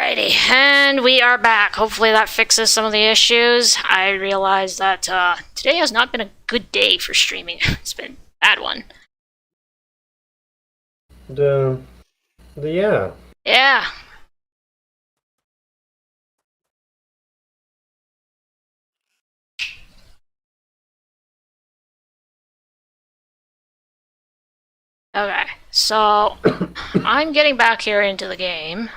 Alrighty, and we are back. Hopefully that fixes some of the issues. I realized that today has not been a good day for streaming. It's been a bad one. Yeah. Yeah. Okay, so I'm getting back here into the game.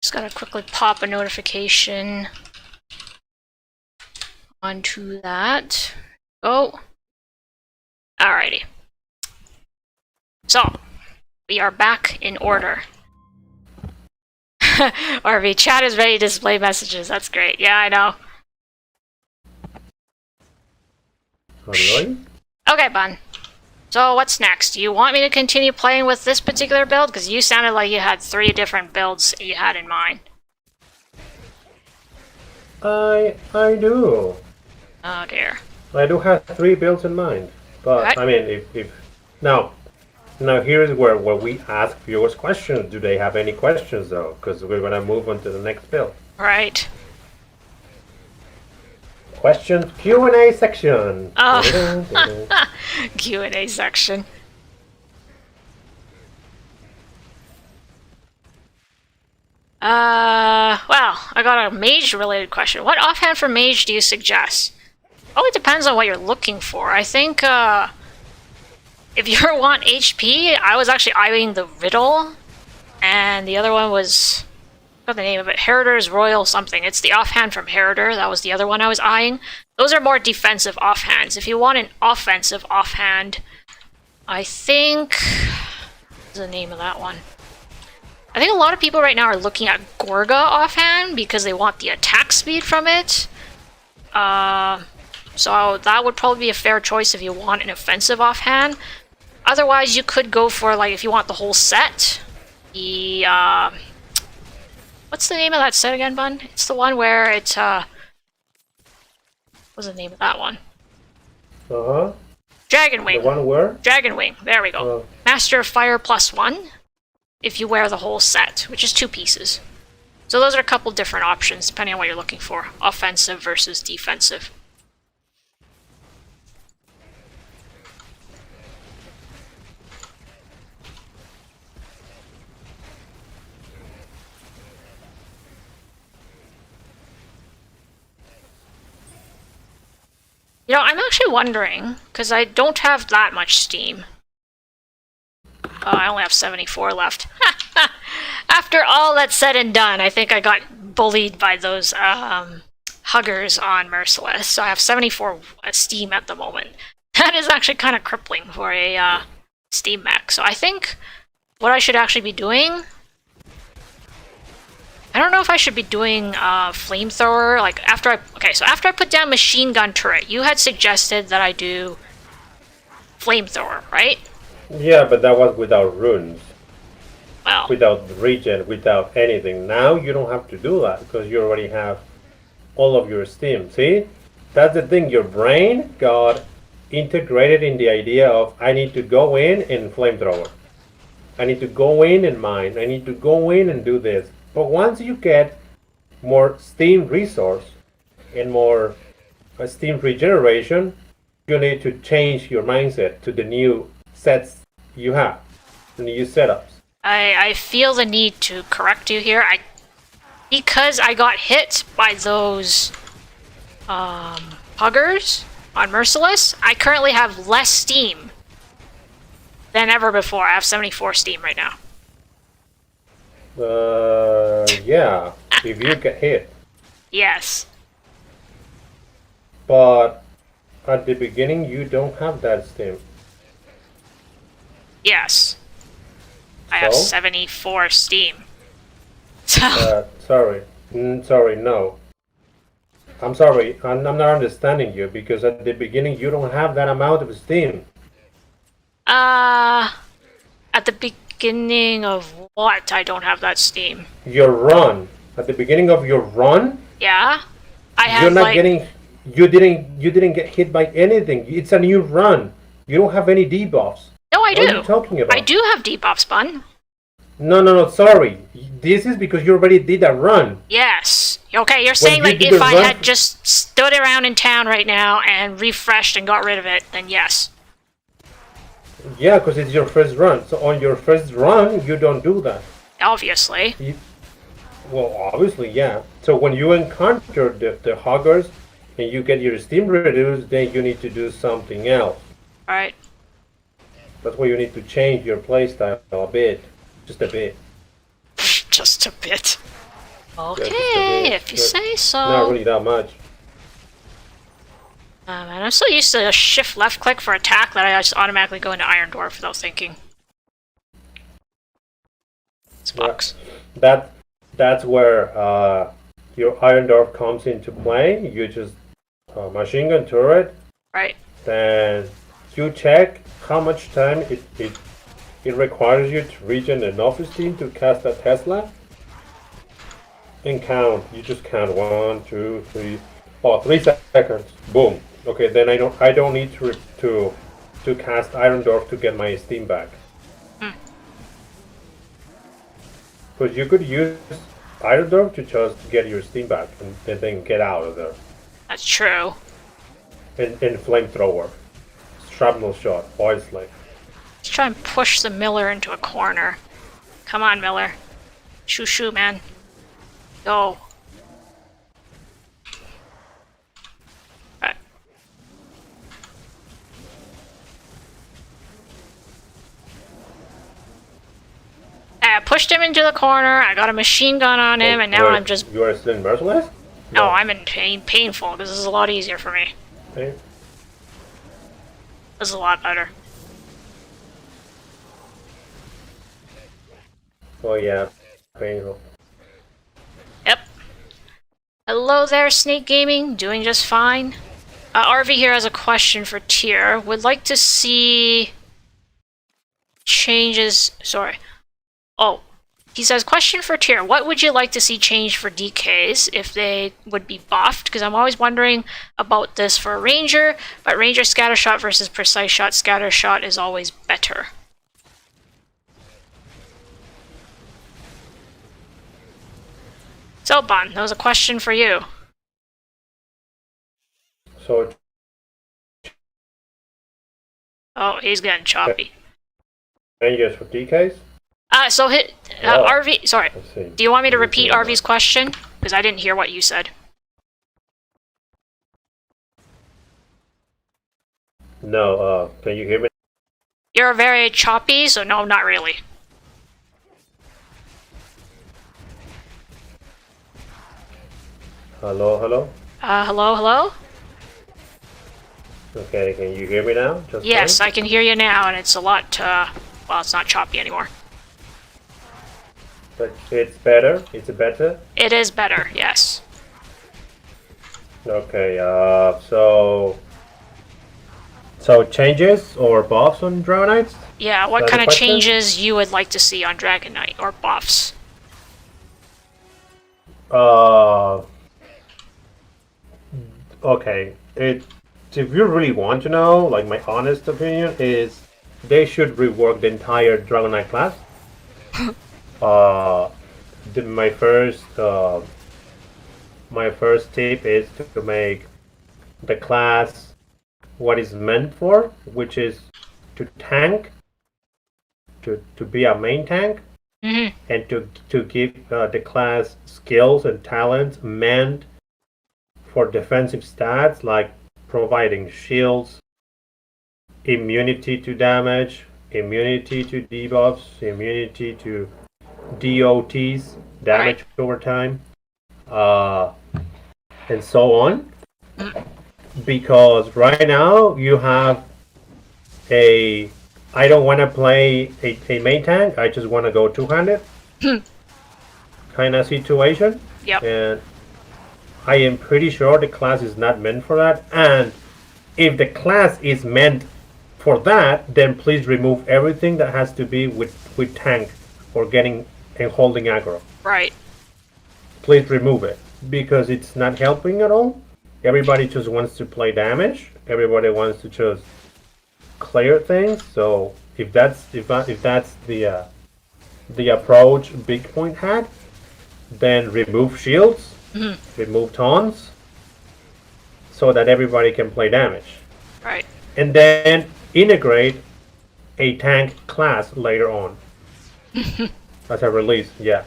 Just gotta quickly pop a notification onto that. Oh. Alrighty. So, we are back in order. RV, chat is ready to display messages. That's great. Yeah, I know. Really? Okay, Bun. So, what's next? Do you want me to continue playing with this particular build? Because you sounded like you had 3 different builds you had in mind. I do. Oh, dear. I do have 3 builds in mind. But, Right. I mean, if... Now here's where we ask viewers questions. Do they have any questions, though? Because we're going to move on to the next build. Right. Questions Q&A section. Oh. Q&A section. Well, I got a mage-related question. What offhand for mage do you suggest? Oh, it depends on what you're looking for. I think, if you want HP, I was actually eyeing the Riddle, and the other one was... I forgot the name of it. Heritor's Royal something. It's the offhand from Heritor. That was the other one I was eyeing. Those are more defensive offhands. If you want an offensive offhand, I think... What's the name of that one? I think a lot of people right now are looking at Gorga offhand because they want the attack speed from it. So that would probably be a fair choice if you want an offensive offhand. Otherwise, you could go for, like, if you want the whole set, the, what's the name of that set again, Bun? It's the one where it's, what's the name of that one? Uh-huh. Dragon Wing. The one where? Dragon Wing, there we go. Master of Fire +1, if you wear the whole set, which is 2 pieces. So those are a couple different options, depending on what you're looking for. Offensive versus defensive. You know, I'm actually wondering, because I don't have that much Steam. I only have 74 left. After all that's said and done, I think I got bullied by those huggers on Merciless, so I have 74 Steam at the moment. That is actually kind of crippling for a Steam mech. So I think what I should actually be doing... I don't know if I should be doing flamethrower, like after I... Okay, so after I put down machine gun turret, you had suggested that I do flamethrower, right? Yeah, but that was without runes. Well... Without regen, without anything. Now you don't have to do that because you already have all of your Steam. See? That's the thing. Your brain got integrated in the idea of I need to go in and flamethrower. I need to go in and mine. I need to go in and do this. But once you get more Steam resource and more Steam regeneration, you need to change your mindset to the new sets you have, the new setups. I feel the need to correct you here. Because I got hit by those huggers on Merciless, I currently have less Steam than ever before. I have 74 Steam right now. Yeah, if you get hit. Yes. But at the beginning, you don't have that Steam. Yes. I have So? 74 Steam. So, Sorry. Sorry, no. I'm sorry, I'm not understanding you because at the beginning you don't have that amount of Steam. at the beginning of what? I don't have that Steam. Your run. At the beginning of your run, Yeah? I you're have not like... getting. You didn't get hit by anything. It's a new run. You don't have any debuffs. No, I do. What are you talking about? I do have debuffs, Bun. No, sorry. This is because you already did a run. Yes. Okay, you're saying like if I had just stood around in town right now and refreshed and got rid of it, then yes. Yeah, because it's your first run. So on your first run, you don't do that. Obviously. Well, obviously, yeah. So when you encounter the hoggers and you get your steam reduced, then you need to do something else. Alright. That's why you need to change your playstyle a bit. Just a bit. Just a bit. Okay, yeah, if you say so. Not really that much. Man, I'm so used to a shift left click for attack that I just automatically go into Iron Dwarf without thinking. It's bugs. Yeah. That's where your Iron Dwarf comes into play. You just machine gun turret. Right. Then you check how much time it requires you to regen enough steam to cast a Tesla. And count. You just count 1, 2, 3. Oh, 3 seconds. Boom. Okay, then I don't need to cast Iron Dwarf to get my steam back. Because you could use Iron Dwarf to just get your steam back and then get out of there. That's true. And flamethrower, shrapnel shot, oil slick. Let's try and push the Miller into a corner. Come on, Miller. Shoo, man. Go. Right. I pushed him into the corner, I got a machine gun on him, and now I'm just... You are still in Merciless? No, I'm in painful, because this is a lot easier for me. Okay. This is a lot better. Oh yeah, painful. Yep. Hello there, Snake Gaming. Doing just fine. RV here has a question for Tier. Would like to see changes... Sorry. Oh. He says, question for Tier. What would you like to see changed for DKs if they would be buffed? Because I'm always wondering about this for a Ranger, but Ranger Scattershot versus Precise Shot Scattershot is always better. So, Bon, that was a question for you. So... Oh, he's getting choppy. Rangers for DKs? So hit RV. Sorry. Let's see. Do you want me to repeat RV's question? Because I didn't hear what you said. No. Can you hear me? You're very choppy, so no, not really. Hello. Hello. Okay. Can you hear me now? Just Yes, fine? I can hear you now, and it's a lot. Well, it's not choppy anymore. But it's better. It's better. It is better. Yes. Okay. So changes or buffs on Dragon Knights? Yeah. What Is that kind the of question? changes you would like to see on Dragon Knight or buffs? Okay. If you really want to know, like my honest opinion is, they should rework the entire Dragon Knight class. My first tip is to make the class what is meant for, which is to tank, to be a main tank, and to give the class skills and talents meant for defensive stats, like providing shields, immunity to damage, immunity to debuffs, immunity to DOTs, damage over time, and so on. Because right now you have I don't want to play a main tank, I just want to go two-handed kind of situation. Yep. And I am pretty sure the class is not meant for that. And if the class is meant For that, then please remove everything that has to be with tank or getting and holding aggro. Right. Please remove it because it's not helping at all. Everybody just wants to play damage. Everybody wants to just clear things. So if that's the approach Big Point had, then remove shields, remove taunts, so that everybody can play damage. Right. And then integrate a tank class later on as a release. Yeah.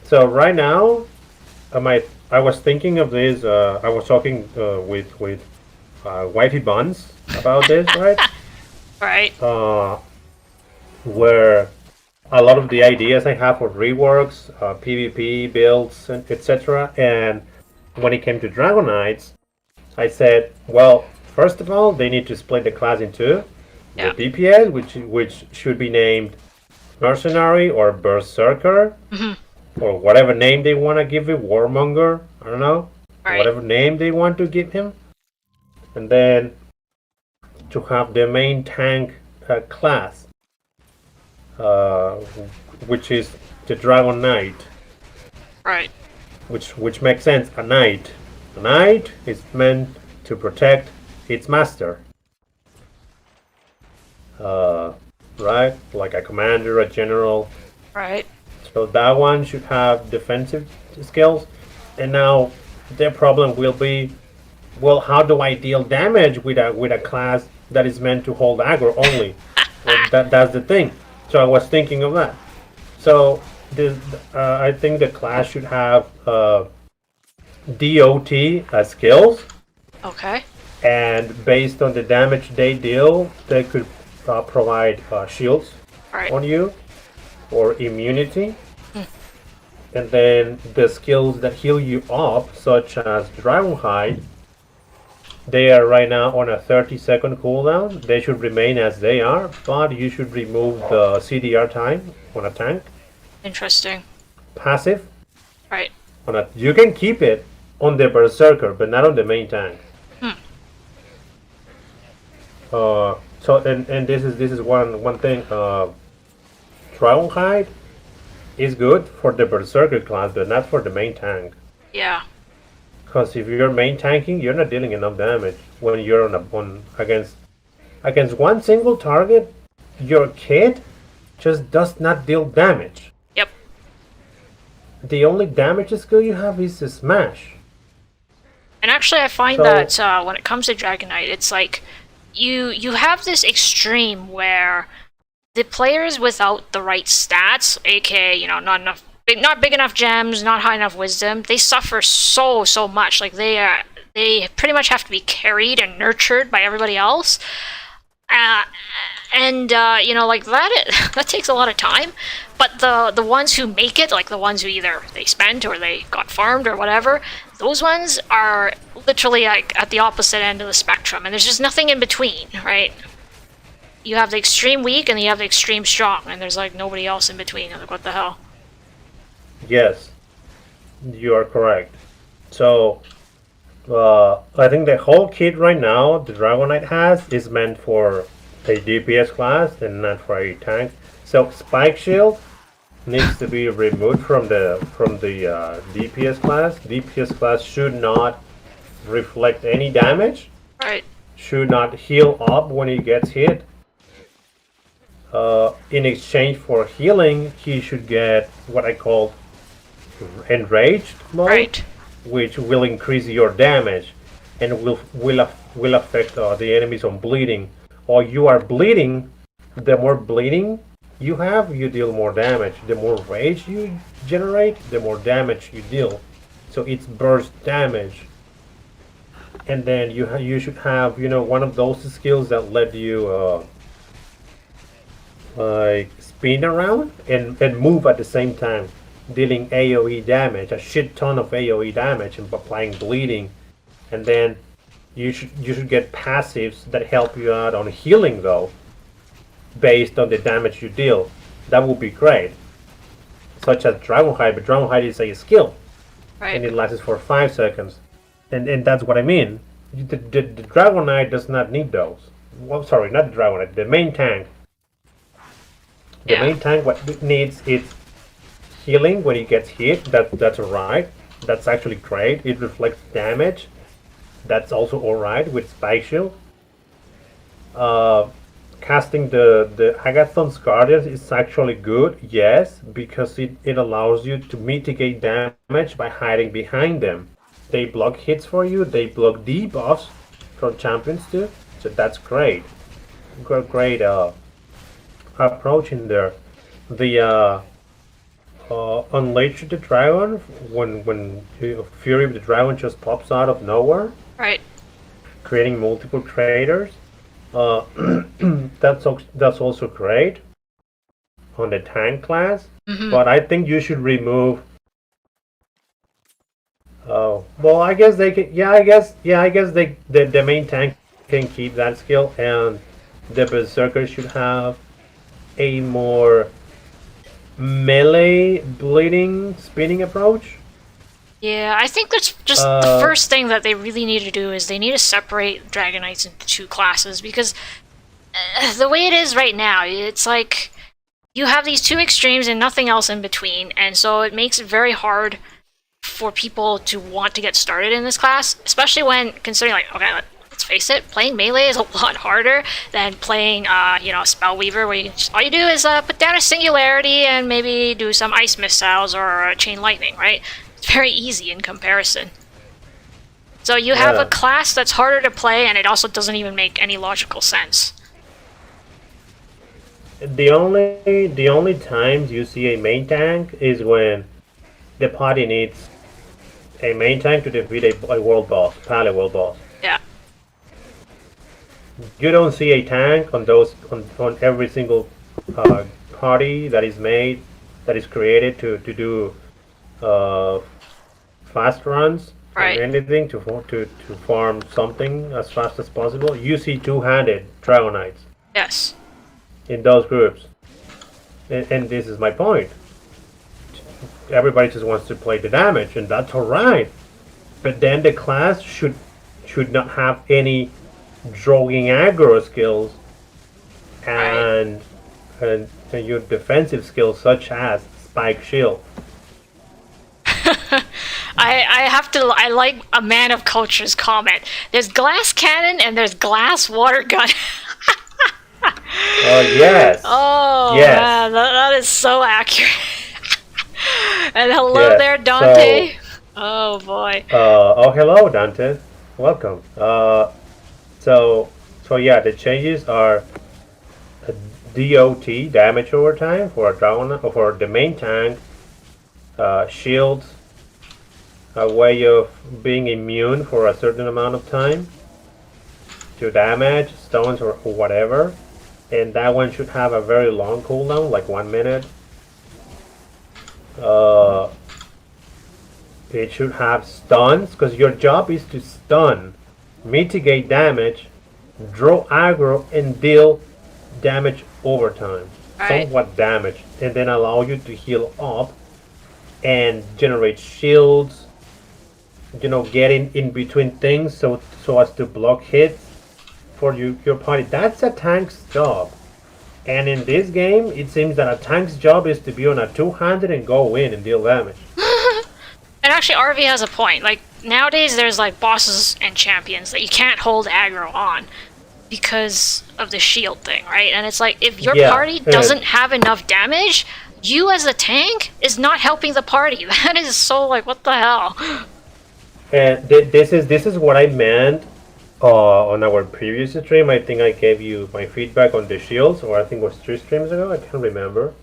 So right now, I was thinking of this. I was talking with Wifey Buns about this, right? Right. Where a lot of the ideas I have for reworks, PvP builds, etc. And when it came to Dragon Knights, I said, well, first of all, they need to split the class in two. Yeah. The DPS, which should be named Mercenary or Berserker, or whatever name they want to give it, Warmonger, I don't know, Right. whatever name they want to give him. And then to have the main tank class, which is the Dragon Knight, Right. which makes sense. A knight is meant to protect its master, right? Like a commander, a general. Right. So that one should have defensive skills. And now their problem will be, well, how do I deal damage with a class that is meant to hold aggro only? Well, that's the thing. So I was thinking of that. So I think the class should have DOT as skills, Okay. and based on the damage they deal, they could provide shields Right. on you or immunity. And then the skills that heal you up, such as Dragonhide, they are right now on a 30-second cooldown. They should remain as they are, but you should remove the CDR time on a tank. Interesting. Passive. Right. You can keep it on the Berserker, but not on the main tank. So this is one thing. Dragonhide is good for the Berserker class, but not for the main tank. Yeah. Because if you're main tanking, you're not dealing enough damage when you're against one single target. Your kit just does not deal damage. Yep. The only damage skill you have is the smash. And actually, I find So- that when it comes to Dragon Knight, it's like you have this extreme where the players without the right stats, aka not big enough gems, not high enough wisdom, they suffer so much. Like they pretty much have to be carried and nurtured by everybody else. Like that takes a lot of time. But the ones who make it, like the ones who either they spent or they got farmed or whatever, those ones are literally like at the opposite end of the spectrum, and there's just nothing in between, right? You have the extreme weak and you have the extreme strong, and there's like nobody else in between. Like, what the hell? Yes, you are correct. So, I think the whole kit right now the Dragon Knight has is meant for a DPS class and not for a tank. So Spike Shield needs to be removed from the DPS class. DPS class should not reflect any damage. Right. Should not heal up when he gets hit. In exchange for healing, he should get what I call enraged mode, Right. which will increase your damage and will affect the enemies on bleeding. Or you are bleeding, the more bleeding you have, you deal more damage. The more rage you generate, the more damage you deal. So it's burst damage. And then you should have one of those skills that let you like spin around and move at the same time, dealing AoE damage, a shit ton of AoE damage, and applying bleeding. And then you should get passives that help you out on healing though, based on the damage you deal. That would be great, such as Dragonhide. But Dragonhide is a skill, and it Right. lasts for 5 seconds, and that's what I mean. The Dragon Knight does not need those. well, sorry, not the Dragon Knight, the main tank. The main tank, what it needs is healing when it gets hit. That's alright. That's actually great. It reflects damage. That's also alright with Spike Shield. Casting the Agathon's Guardians is actually good, yes, because it allows you to mitigate damage by hiding behind them. They block hits for you, they block debuffs from champions too, so that's great. Great approach in there. The Unleash the Dragon, when Fury of the Dragon just pops out of nowhere, right, creating multiple traders. That's also great on the tank class, but I think you should remove. Well, I guess they can. I guess the main tank can keep that skill, and the berserker should have a more melee bleeding spinning approach. Yeah, I think that's just the first thing that they really need to do is they need to separate Dragon Knights into two classes, because the way it is right now, it's like you have these two extremes and nothing else in between, and so it makes it very hard for people to want to get started in this class, especially when considering, like, okay, let's face it, playing melee is a lot harder than playing, Spellweaver, where all you do is put down a Singularity and maybe do some Ice Missiles or Chain Lightning, right? Very easy in comparison. So you have a class that's harder to play, and it also doesn't even make any logical sense. The only times you see a main tank is when the party needs a main tank to defeat a world boss, palette world boss. Yeah. You don't see a tank on on every single party that is created to do fast runs, right, or anything to farm something as fast as possible. You see two-handed Dragon Knights. Yes. In those groups, and this is my point. Everybody just wants to play the damage, and that's alright. But then the class should not have any drawing aggro skills and your defensive skills such as Spike Shield. I like a man of culture's comment. There's glass cannon and there's glass water gun. Yes. Oh, yes. Man, that is so accurate. And hello there, Dante. Oh boy. Hello, Dante. Welcome. So yeah, the changes are DOT, damage over time, for a dragon, for the main tank. Shields, a way of being immune for a certain amount of time to damage, stones, or whatever. And that one should have a very long cooldown, like 1 minute. It should have stuns, because your job is to stun, mitigate damage, draw aggro, and deal damage over time. Right. Somewhat damage, and then allow you to heal up and generate shields, getting in between things so as to block hits for your party. That's a tank's job. And in this game, it seems that a tank's job is to be on a 200 and go in and deal damage. And actually, RV has a point. Like, nowadays there's like bosses and champions that you can't hold aggro on because of the shield thing, right? And it's like, if your party doesn't have enough damage, you as a tank is not helping the party. That is so, like, what the hell? And this is what I meant on our previous stream. I think I gave you my feedback on the shields, or I think it was 3 streams ago. I can't remember.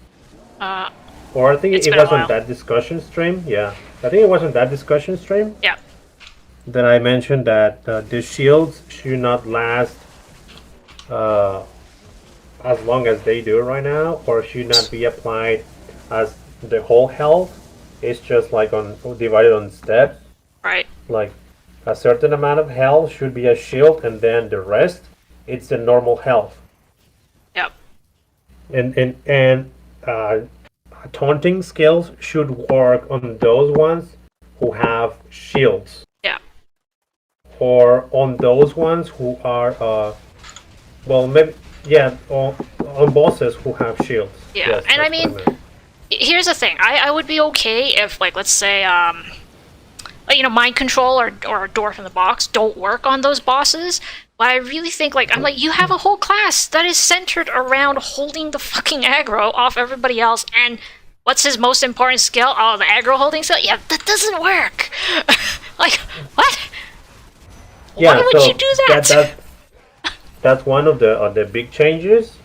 Or I think it was on that discussion stream. Yeah, I think it was on that discussion stream. Yeah. That I mentioned that the shields should not last as long as they do right now, or should not be applied as the whole health. It's just like divided on steps. Right. Like a certain amount of health should be a shield, and then the rest, it's the normal health. Yep. And taunting skills should work on those ones who have shields. Yeah. Or on those ones who are Well, maybe yeah, on bosses who have shields. Yeah, Yes, and I that's what mean, meant. here's the thing. I would be okay if, like, let's say, like, you know, mind control or Dwarf in the box don't work on those bosses. But I really think, like, I'm like, you have a whole class that is centered around holding the fucking aggro off everybody else, and what's his most important skill? Oh, the aggro holding skill? Yeah, that doesn't work. Like, what? Yeah, Why would so you do that? that's one of the big changes.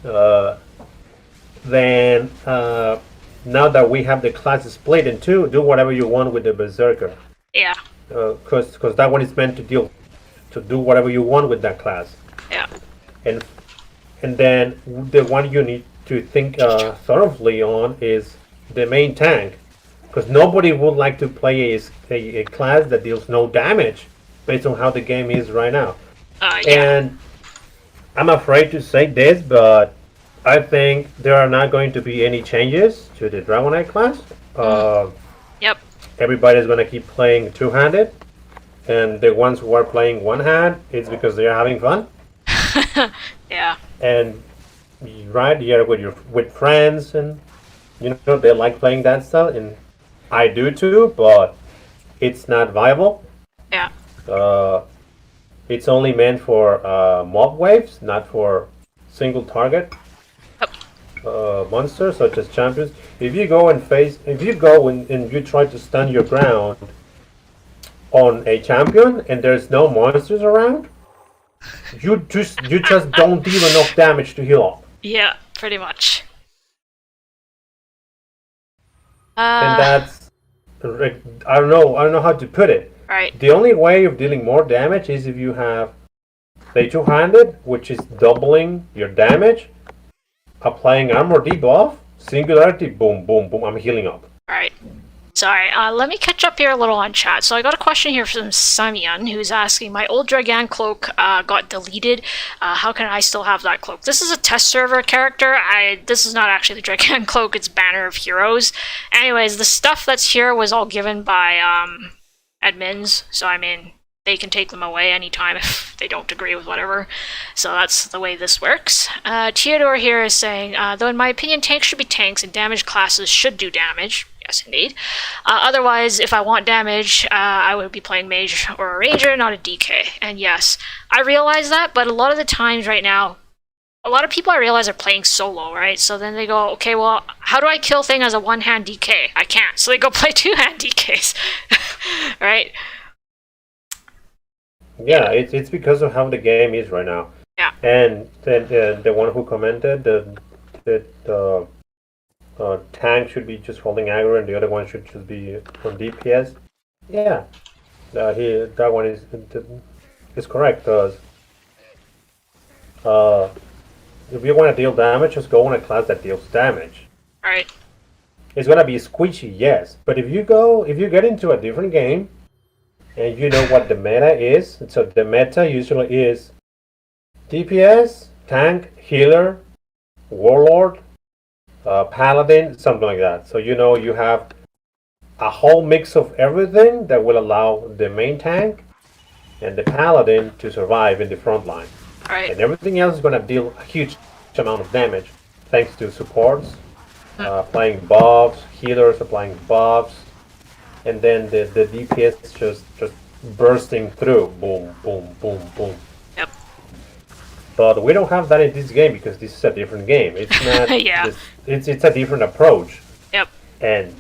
Then now that we have the classes split in two, do whatever you want with the berserker. Yeah, Because that one is meant to do whatever you want with that class. yeah, And then the one you need to think thoroughly on is the main tank, because nobody would like to play a class that deals no damage based on how the game is right now. yeah. And I'm afraid to say this, but I think there are not going to be any changes to the Dragonite class. Yep. Everybody's going to keep playing two-handed, and the ones who are playing one-hand, it's because they're having fun. Yeah. And right, you're with friends, and you know they like playing that stuff, and I do too, but it's not viable. Yeah. It's only meant for mob waves, not for single target monsters such as champions. If you go and you try to stand your ground on a champion and there's no monsters around, you just don't deal enough damage to heal up. Yeah, pretty much. And that's I don't know how to put it. Right. The only way of dealing more damage is if you have the two-handed, which is doubling your damage, applying armor debuff, singularity, boom, boom, boom, I'm healing up. Right. Sorry, let me catch up here a little on chat. So I got a question here from Samian, who's asking, my old Dragan cloak got deleted. How can I still have that cloak? This is a test server character. This is not actually the Dragan cloak, it's Banner of Heroes. Anyways, the stuff that's here was all given by admins, so I mean, they can take them away anytime if they don't agree with whatever. So that's the way this works. Theodore here is saying, though in my opinion tanks should be tanks and damage classes should do damage. Yes, indeed. Otherwise, if I want damage, I would be playing Mage or a Ranger, not a DK. And yes, I realize that, but a lot of the times right now, a lot of people I realize are playing solo, right? So then they go, okay, well, how do I kill thing as a one-hand DK? I can't. So they go play two-hand DKs, right? Yeah, it's because of how the game is right now. Yeah. And then the one who commented that tank should be just holding aggro and the other one should just be on DPS. Yeah, that one is correct, because if you want to deal damage, just go on a class that deals damage. Right. It's gonna be squishy, yes, but if you get into a different game and you know what the meta is, so the meta usually is DPS, tank, healer, warlord, paladin, something like that. So you know you have a whole mix of everything that will allow the main tank and the paladin to survive in the front line. Right. And everything else is going to deal a huge amount of damage thanks to supports, applying buffs, healers applying buffs, and then the DPS just bursting through. Boom, boom, boom, boom. Yep. But we don't have that in this game because this is a different game. It's not. Yeah. It's a different approach. Yep. And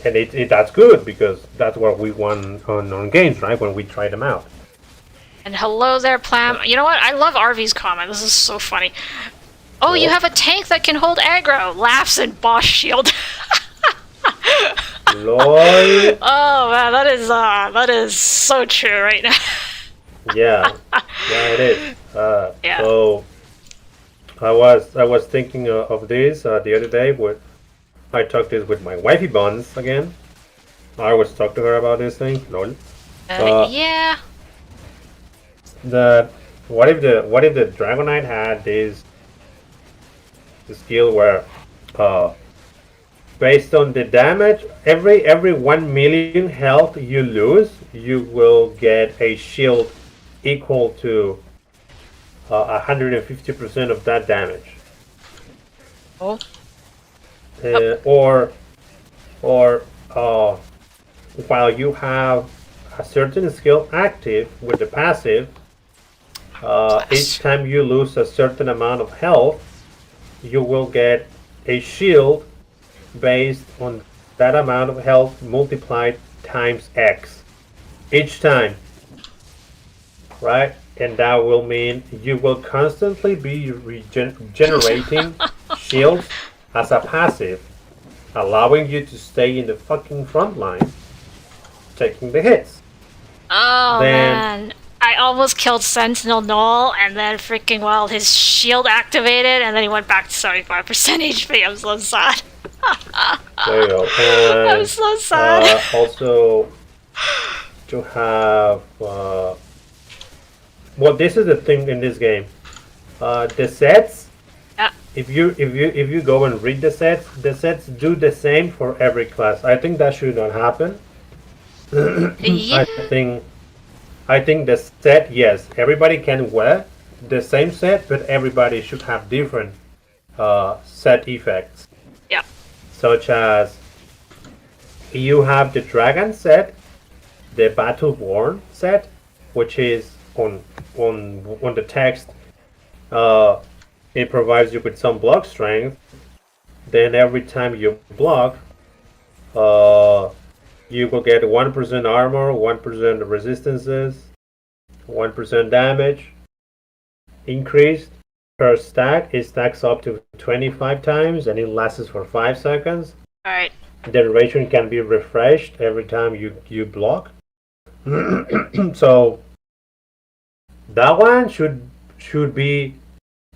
that's good because that's what we want on games, right? When we try them out. And hello there, Plam. You know what? I love RV's comment. This is so funny. Oh, you have a tank that can hold aggro. Laughs and boss shield. Lol. Oh man, that is so true right now. Yeah, it is. Yeah. So I was thinking of this the other day. I talked this with my wifey buns again. I always talk to her about this thing. Lol. Yeah. What if the Dragonite had the skill where based on the damage, every 1 million health you lose, you will get a shield equal to 150% of that damage. Oh. Or while you have a certain skill active with the passive, each time you lose a certain amount of health, you will get a shield based on that amount of health multiplied times X each time, right? And that will mean you will constantly be generating shields as a passive, allowing you to stay in the fucking front line, taking the hits. Oh, man. I almost killed Sentinel Null, and then freaking his shield activated, and then he went back to 75% HP. I'm so sad. There you go. I'm so sad. Also, to have well, this is the thing in this game. The sets. Yeah. If you go and read the sets do the same for every class. I think that should not happen. Yeah. I think the set, yes, everybody can wear the same set, but everybody should have different set effects. Yeah. Such as you have the dragon set, the battleborn set, which is on the text. It provides you with some block strength. Then every time you block, you will get 1% armor, 1% resistances, 1% damage increased per stack. It stacks up to 25 times and it lasts for 5 seconds. Alright. The duration can be refreshed every time you block. So that one should be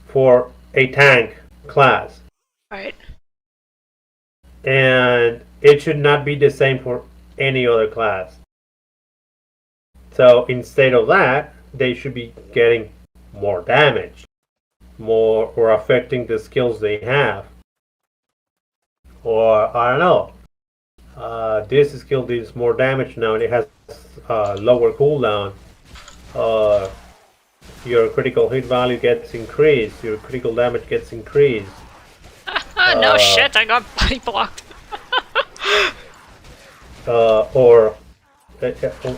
for a tank class. Alright. And it should not be the same for any other class. So instead of that, they should be getting more damage, more, or affecting the skills they have. Or I don't know, this skill deals more damage now and it has lower cooldown. Your critical hit value gets increased, your critical damage gets increased. No shit, I got body blocked. Or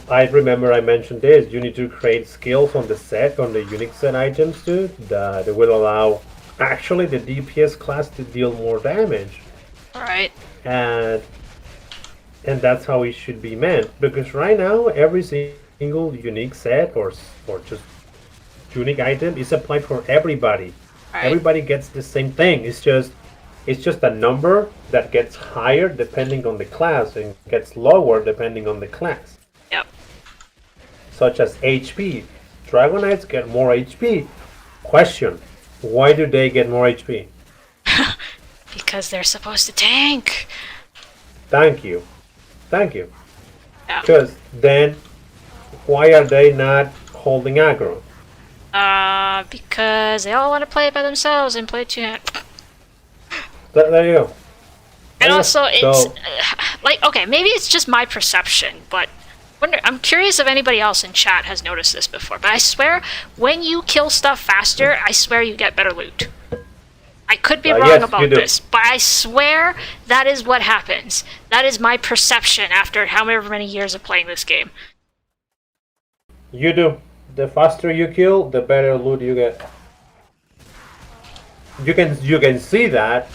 I remember I mentioned this, you need to create skills on the set, on the unique set items too, that will allow actually the DPS class to deal more damage. Alright. And that's how it should be meant, because right now every single unique set or just unique item is applied for everybody. Right. Everybody gets the same thing. It's just a number that gets higher depending on the class and gets lower depending on the class. Yep. Such as HP. Dragon Knights get more HP. Question: why do they get more HP? Because they're supposed to tank. Thank you. Yeah. Because then, why are they not holding aggro? Because they all want to play it by themselves and play two-hand. There you go. And also, it's So, okay, maybe it's just my perception, but I'm curious if anybody else in chat has noticed this before. But I swear, when you kill stuff faster, I swear you get better loot. I could be wrong yes, you about do. this, but I swear that is what happens. That is my perception after however many years of playing this game. you do. The faster you kill, the better loot you get. You can see that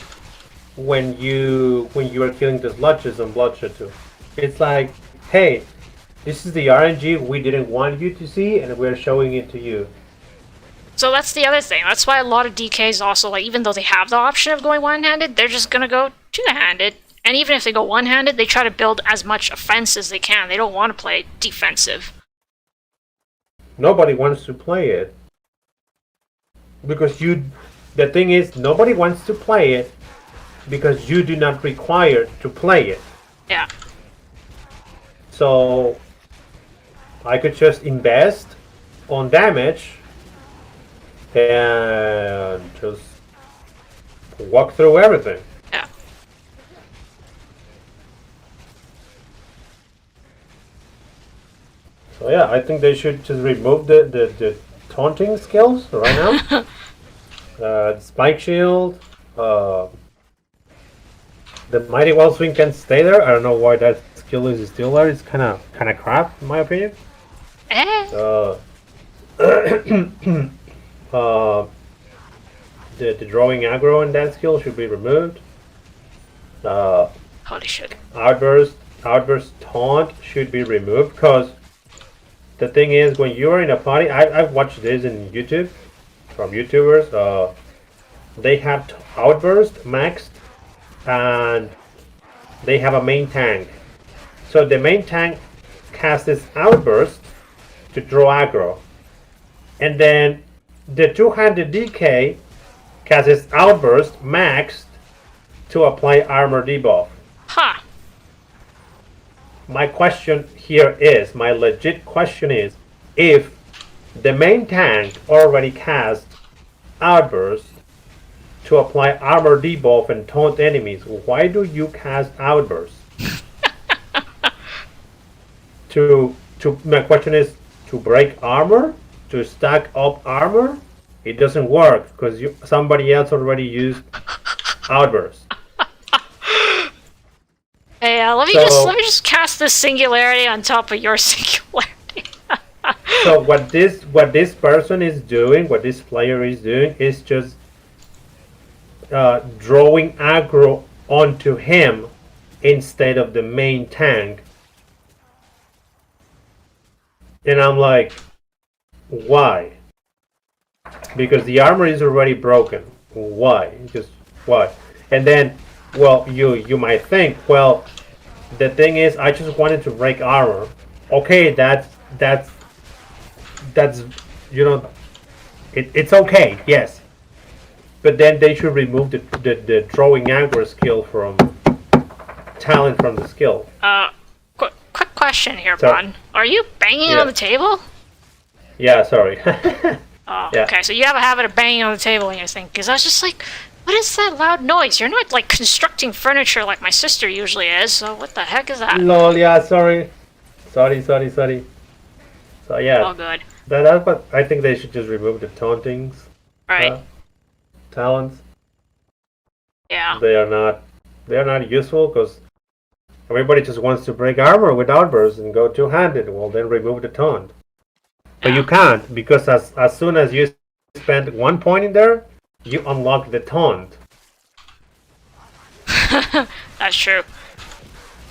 when you are killing the sludges on Bloodshed 2. It's like, hey, this is the RNG we didn't want you to see, and we're showing it to you. So that's the other thing. That's why a lot of DKs also, like, even though they have the option of going one-handed, they're just gonna go two-handed. And even if they go one-handed, they try to build as much offense as they can. They don't want to play defensive. Nobody wants to play it. Because the thing is, nobody wants to play it because you do not require to play it. Yeah. So I could just invest on damage and just walk through everything. Yeah. So yeah, I think they should just remove the taunting skills right now. Spike shield. The mighty wall swing can stay there. I don't know why that skill is still there. It's kind of crap in my opinion. The drawing aggro in that skill should be removed. Holy shit. Outburst taunt should be removed because the thing is when you're in a party, I've watched this in YouTube from YouTubers. They have outburst maxed and they have a main tank. So the main tank casts this outburst to draw aggro, and then the two-handed DK casts its outburst maxed to apply armor debuff. Huh. My question here is, my legit question is, if the main tank already cast outburst to apply armor debuff and taunt enemies, why do you cast outburst? My question is, to break armor? To stack up armor? It doesn't work because somebody else already used outburst. Hey, let me just cast this singularity on top of your singularity. So what this person is doing, what this player is doing, is just drawing aggro onto him instead of the main tank. And I'm like, why? Because the armor is already broken. Why? Just why? And then, well, you might think, well, the thing is, I just wanted to break armor. Okay, that's you know, it's okay, yes. But then they should remove the drawing aggro skill from talent from the skill. Quick question here, Bun. Are you banging on the table? Yeah, sorry. Oh, yeah. Okay, so you have a habit of banging on the table when you're thinking, because I was just like, what is that loud noise? You're not, like, constructing furniture like my sister usually is, so what the heck is that? Lol, yeah, sorry. Sorry. So, yeah. Oh, good. That's what I think they should just remove the tauntings. Right. Talents. Yeah. They are not useful because everybody just wants to break armor with outbursts and go two-handed. Well, then remove the taunt. But you can't, because as soon as you spend 1 point in there, you unlock the taunt. That's true.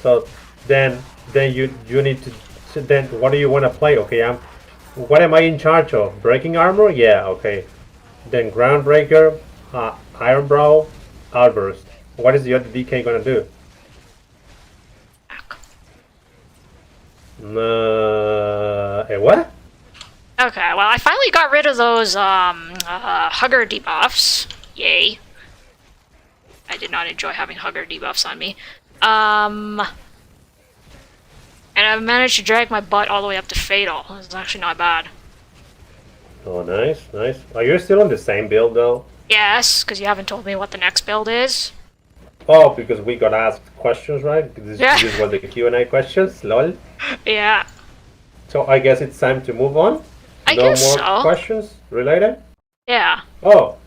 So then you need to. So then what do you want to play? Okay, what am I in charge of? Breaking armor? Yeah, okay. Then Groundbreaker, Iron Brow, Outburst. What is the other DK gonna do? What? Okay, well, I finally got rid of those hugger debuffs. Yay. I did not enjoy having hugger debuffs on me. And I've managed to drag my butt all the way up to Fatal. It's actually not bad. Oh, nice. Are you still on the same build, though? Yes, because you haven't told me what the next build is. Oh, because we got asked questions, right? These were the Q&A questions, lol. Yeah. So I guess it's time to move on? I guess so. Questions related? Yeah. Oh,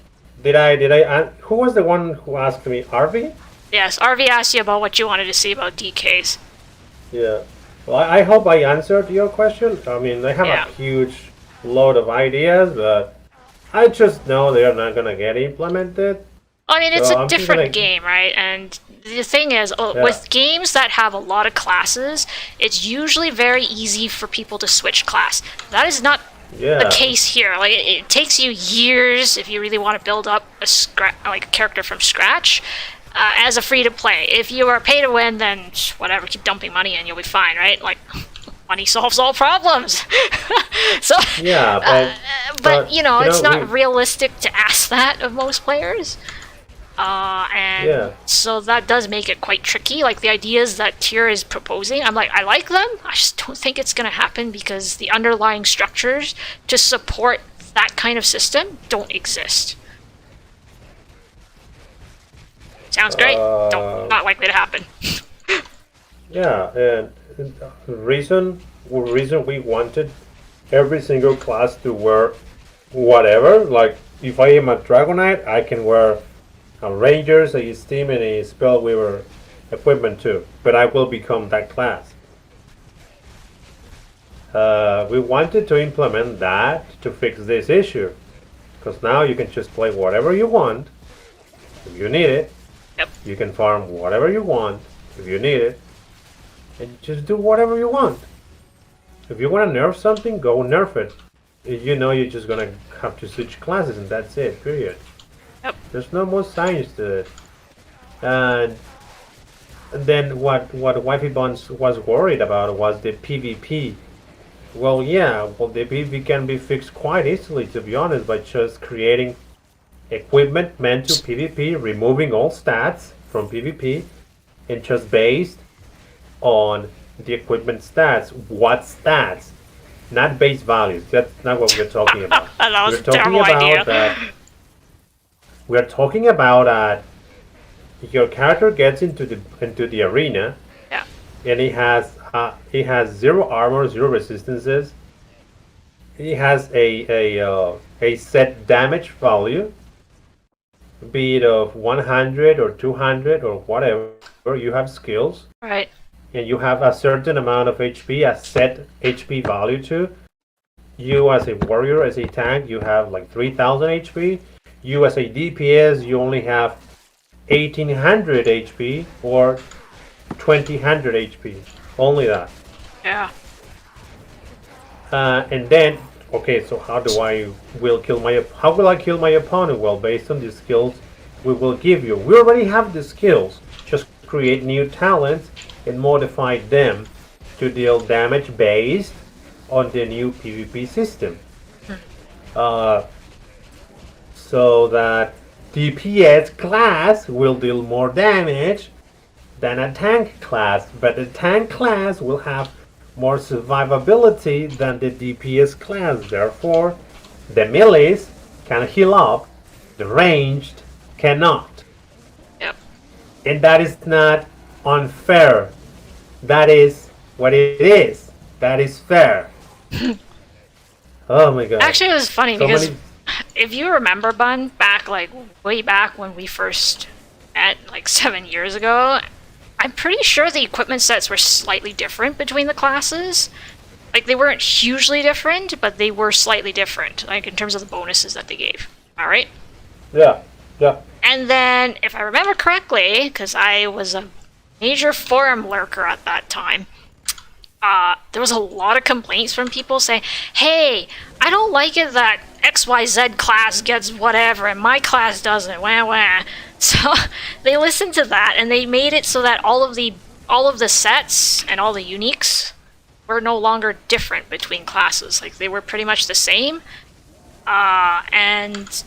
who was the one who asked me? RV? Yes, RV asked you about what you wanted to see about DKs. Yeah. Well, I hope I answered your question. I mean, I have a huge load of ideas, but I just know they're not gonna get implemented. I mean, it's a different game, right? And the thing is, with games that have a lot of classes, it's usually very easy for people to switch class. That is not the case here. Like, it takes you years if you really want to build up a character from scratch. As a free-to-play. If you are pay-to-win, then whatever, keep dumping money in, you'll be fine, right? Like, money solves all problems. So, yeah, but you know, it's not realistic to ask that of most players. So that does make it quite tricky. Like, the ideas that Tier is proposing, I'm like, I like them. I just don't think it's going to happen because the underlying structures to support that kind of system don't exist. Sounds great. Not likely to happen. Yeah, and the reason we wanted every single class to wear whatever. Like, if I am a Dragonite, I can wear a Rangers, a Steam, and a Spellweaver equipment too. But I will become that class. We wanted to implement that to fix this issue. Because now you can just play whatever you want if you need it. Yep. You can farm whatever you want if you need it. And just do whatever you want. If you want to nerf something, go nerf it. You know you're just going to have to switch classes and that's it, period. Yep. There's no more science to it. And then what Wifey Buns was worried about was the PvP. Well, yeah, the PvP can be fixed quite easily, to be honest, by just creating equipment meant to PvP, removing all stats from PvP, and just based on the equipment stats. What stats? Not base values. That's not what we're talking about. That was a terrible idea. We're talking about that your character gets into the arena, yeah, and he has 0 armor, 0 resistances. He has a set damage value, be it of 100 or 200 or whatever. You have skills, right? And you have a certain amount of HP, a set HP value too. You as a warrior, as a tank, you have like 3000 HP. You as a DPS, you only have 1800 HP or 2000 HP. Only that. Yeah. And then, okay, so how will I kill my opponent? Well, based on the skills we will give you. We already have the skills. Just create new talents and modify them to deal damage based on the new PvP system. So that DPS class will deal more damage than a tank class, but the tank class will have more survivability than the DPS class. Therefore, the melees can heal up, the ranged cannot. Yep. And that is not unfair. That is what it is. That is fair. Oh my god. Actually, it was funny because if you remember, Bun, way back when we first met, like 7 years ago, I'm pretty sure the equipment sets were slightly different between the classes. Like, they weren't hugely different, but they were slightly different, like, in terms of the bonuses that they gave. Alright? Yeah, yeah. And then, if I remember correctly, because I was a major forum lurker at that time, there was a lot of complaints from people saying, hey, I don't like it that XYZ class gets whatever and my class doesn't, wah wah. So they listened to that and they made it so that all of the sets and all the uniques were no longer different between classes. Like, they were pretty much the same. And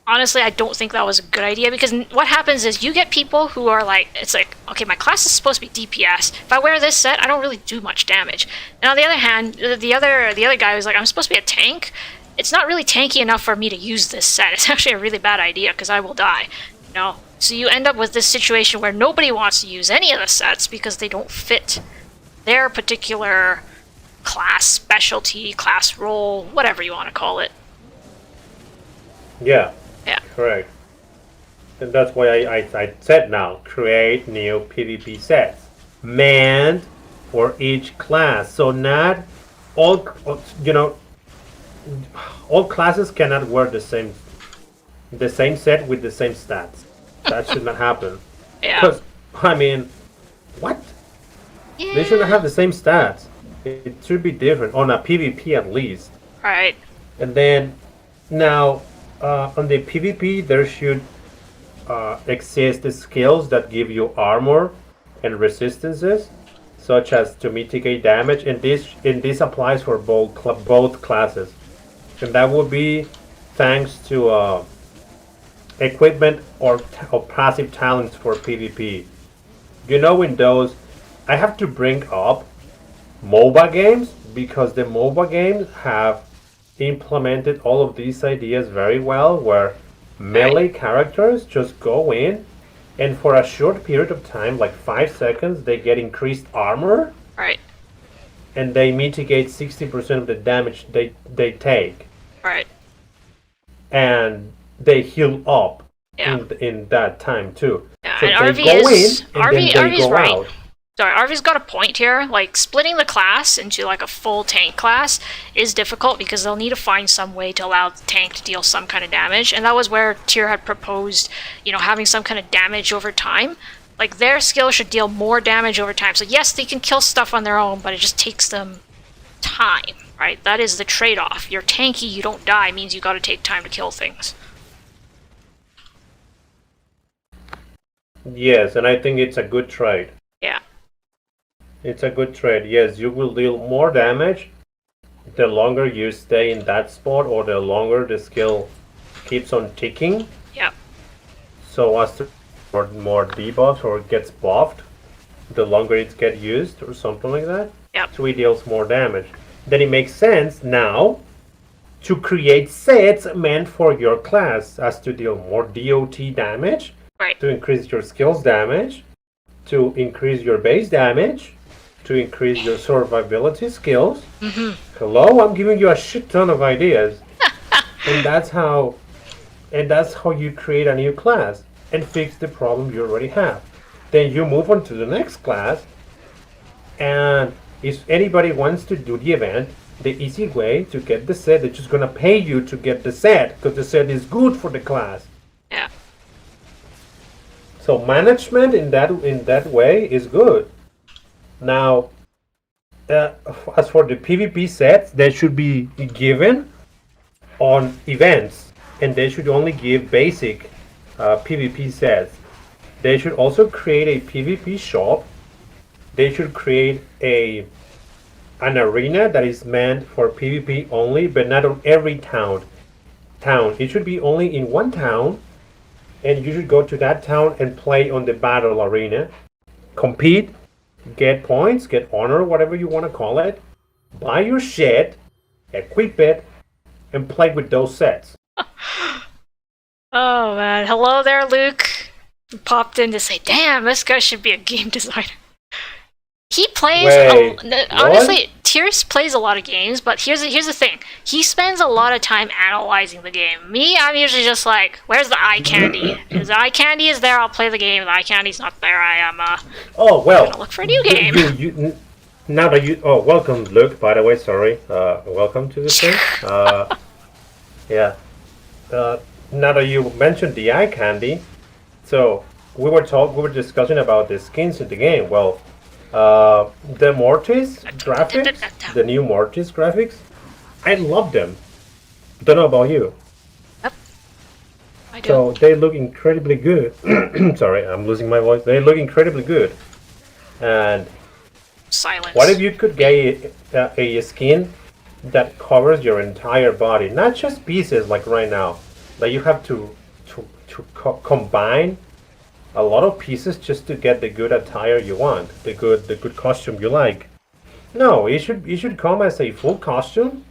honestly, I don't think that was a good idea, because what happens is you get people who are like, it's like, okay, my class is supposed to be DPS. If I wear this set, I don't really do much damage. And on the other hand, the other guy was like, I'm supposed to be a tank. It's not really tanky enough for me to use this set. It's actually a really bad idea because I will die. You know? So you end up with this situation where nobody wants to use any of the sets because they don't fit their particular class specialty, class role, whatever you want to call it. Yeah. Yeah. Correct. And that's why I said now, create new PvP sets. Meant for each class. So not all, all classes cannot wear the same set with the same stats. That should not happen. Yeah. Because, I mean, what? Yeah. They shouldn't have the same stats. It should be different, on a PvP at least. Right. And then, now, on the PvP, there should exist the skills that give you armor and resistances, such as to mitigate damage, and this applies for both classes. And that would be thanks to equipment or passive talents for PvP. You know, in those, I have to bring up MOBA games, because the MOBA games have implemented all of these ideas very well, where melee characters just go in and for a short period of time, like 5 seconds, they get increased armor. Right. And they mitigate 60% of the damage they take. Right. and they heal up Yeah. in that time too. Yeah, So and they RV go is in and then they RV's go right. out. Sorry, RV's got a point here. Like, splitting the class into, like, a full tank class is difficult because they'll need to find some way to allow the tank to deal some kind of damage. And that was where Tyr had proposed, you know, having some kind of damage over time. Like, their skill should deal more damage over time. So, yes, they can kill stuff on their own, but it just takes them time, right? That is the trade-off. You're tanky, you don't die, means you gotta take time to kill things. Yes, and I think it's a good trade. Yeah. It's a good trade. Yes, you will deal more damage the longer you stay in that spot or the longer the skill keeps on ticking. Yep. So as to more debuffs or gets buffed, the longer it gets used or something like that. Yep. So it deals more damage. Then it makes sense now to create sets meant for your class as to deal more DOT damage, Right. to increase your skills damage, to increase your base damage, to increase your survivability skills. Mm-hmm. Hello, I'm giving you a shit ton of ideas. and that's how you create a new class and fix the problem you already have. Then you move on to the next class, and if anybody wants to do the event, the easy way to get the set, they're just gonna pay you to get the set because the set is good for the class. Yeah. So management in that way is good. Now, as for the PvP sets, they should be given on events, and they should only give basic PvP sets. They should also create a PvP shop. They should create an arena that is meant for PvP only, but not on every town. It should be only in one town, and you should go to that town and play on the battle arena, compete, get points, get honor, whatever you want to call it, buy your shit, equip it, and play with those sets. Oh man, hello there, Luke. You popped in to say, "Damn, this guy should be a game designer." He plays. Wait, Honestly, Tyrus plays a lot of games, but here's the thing: he spends a lot of time analyzing the game. Me, I'm usually just like, "Where's the eye candy? If the eye candy is there, I'll play the game. If the eye candy's not there, I am Oh well. gonna look for a new game." Now that you welcome Luke. By the way, sorry. Welcome to the stream. Yeah. Now that you mentioned the eye candy, so we were discussing about the skins in the game. Well, the Mortis graphics, the new Mortis graphics, I love them. Don't know about you. Yep. I do. So they look incredibly good. Sorry, I'm losing my voice. They look incredibly good. And Silence. what if you could get a skin that covers your entire body, not just pieces like right now? Like you have to combine a lot of pieces just to get the good attire you want, the good costume you like. No, it should come as a full costume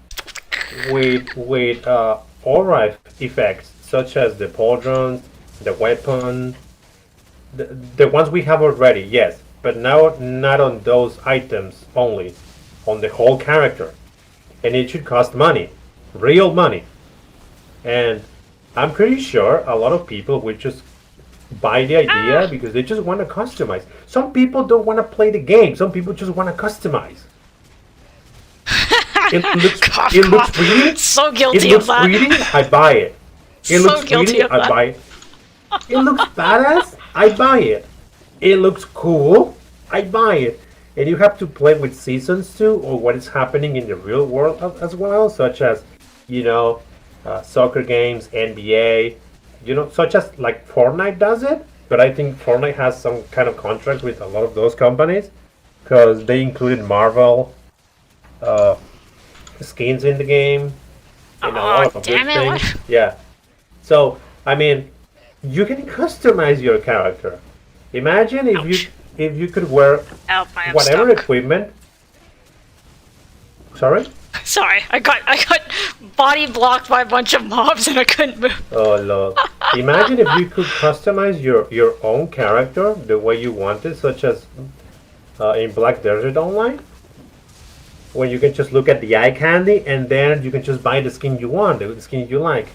with aura effects such as the pauldrons, the weapon, the ones we have already. Yes, but now not on those items only, on the whole character, and it should cost money, real money, and I'm pretty sure a lot of people would just buy the idea because they just want to customize. Some people don't want to play the game. Some people just want to customize. It looks pretty. So guilty It looks of that. pretty. I buy it. It So looks guilty pretty. of I that. buy it. It looks badass. I buy it. It looks cool. I buy it. And you have to play with seasons too, or what is happening in the real world as well, such as, soccer games, NBA, such as like Fortnite does it. But I think Fortnite has some kind of contract with a lot of those companies because they included Marvel skins in the game and a lot of good damn it, what? things. Yeah. So I mean, you can customize your character. Imagine if you could wear Help, I am whatever stuck. equipment. Sorry. Sorry, I got body blocked by a bunch of mobs and I couldn't move. Oh Lord. Imagine if you could customize your own character the way you wanted, such as in Black Desert Online, where you can just look at the eye candy and then you can just buy the skin you want, the skin you like.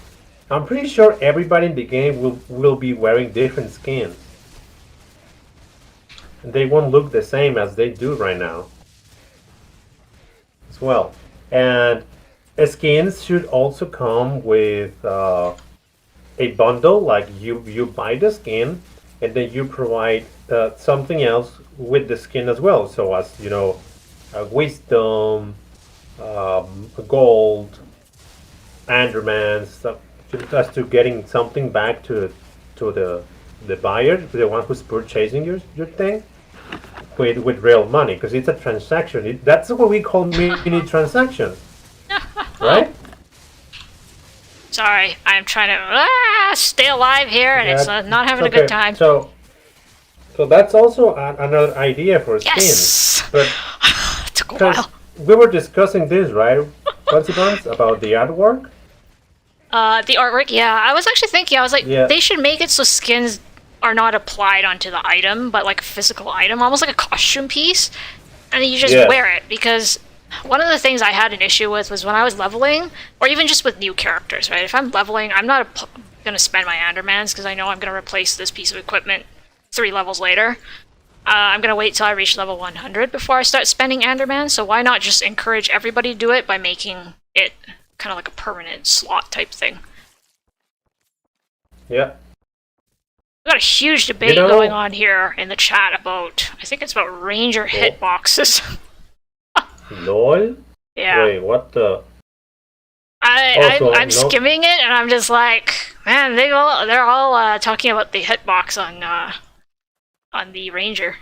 I'm pretty sure everybody in the game will be wearing different skins. And they won't look the same as they do right now. As well. And skins should also come with a bundle, like you buy the skin and then you provide something else with the skin as well. So as you know, wisdom, gold, Enderman, stuff, just to getting something back to the buyer, the one who's purchasing your thing, with real money, because it's a transaction. That's what we call mini transactions, right? Sorry, I'm trying to stay alive here, and it's not having a good time. So that's also another idea for skins. Yes! But it took a while. We were discussing this, right, Consequence, about the artwork? The artwork, yeah. I was actually thinking, they should make it so skins are not applied onto the item, but like a physical item, almost like a costume piece, and then you just wear it, because one of the things I had an issue with was when I was leveling, or even just with new characters, right? If I'm leveling, I'm not going to spend my Endermans, because I know I'm going to replace this piece of equipment 3 levels later. I'm going to wait till I reach level 100 before I start spending Enderman, so why not just encourage everybody to do it by making it kind of like a permanent slot type thing? Yeah. We've got a huge debate going on here in the chat about, I think it's about Ranger hitboxes. LOL? Yeah. Wait, what the? I'm skimming it, and I'm just like, man, they're all talking about the hitbox on the Ranger.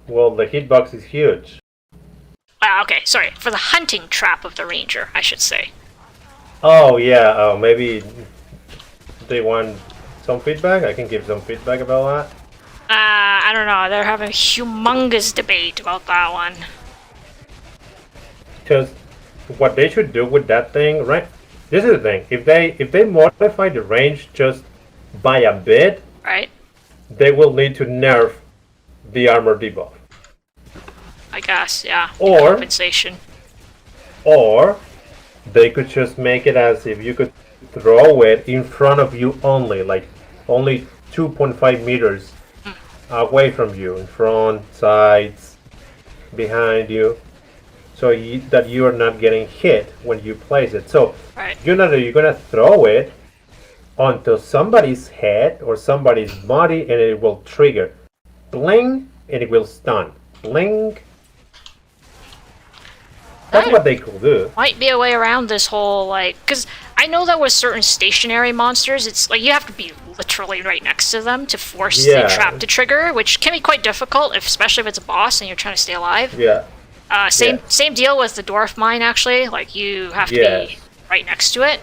Well, the hitbox is huge. Okay, sorry. For the hunting trap of the Ranger, I should say. Oh, yeah. Maybe they want some feedback? I can give some feedback about that. I don't know. They're having a humongous debate about that one. Because what they should do with that thing, right? This is the thing. If they modify the range just by a bit, right, they will need to nerf the armor debuff. I guess, yeah. Or compensation. Or they could just make it as if you could throw it in front of you only, like only 2.5 meters away from you, in front, sides, behind you, so that you are not getting hit when you place it. So you're gonna throw it onto somebody's head or somebody's body, and it will trigger, bling, and it will stun, bling. That's what they could do. Might be a way around this whole, like, because I know that with certain stationary monsters, it's like you have to be literally right next to them to force the trap to trigger, which can be quite difficult, especially if it's a boss and you're trying to stay alive. Yeah. Same deal with the Dwarf mine, actually. Like, you have to be right next to it.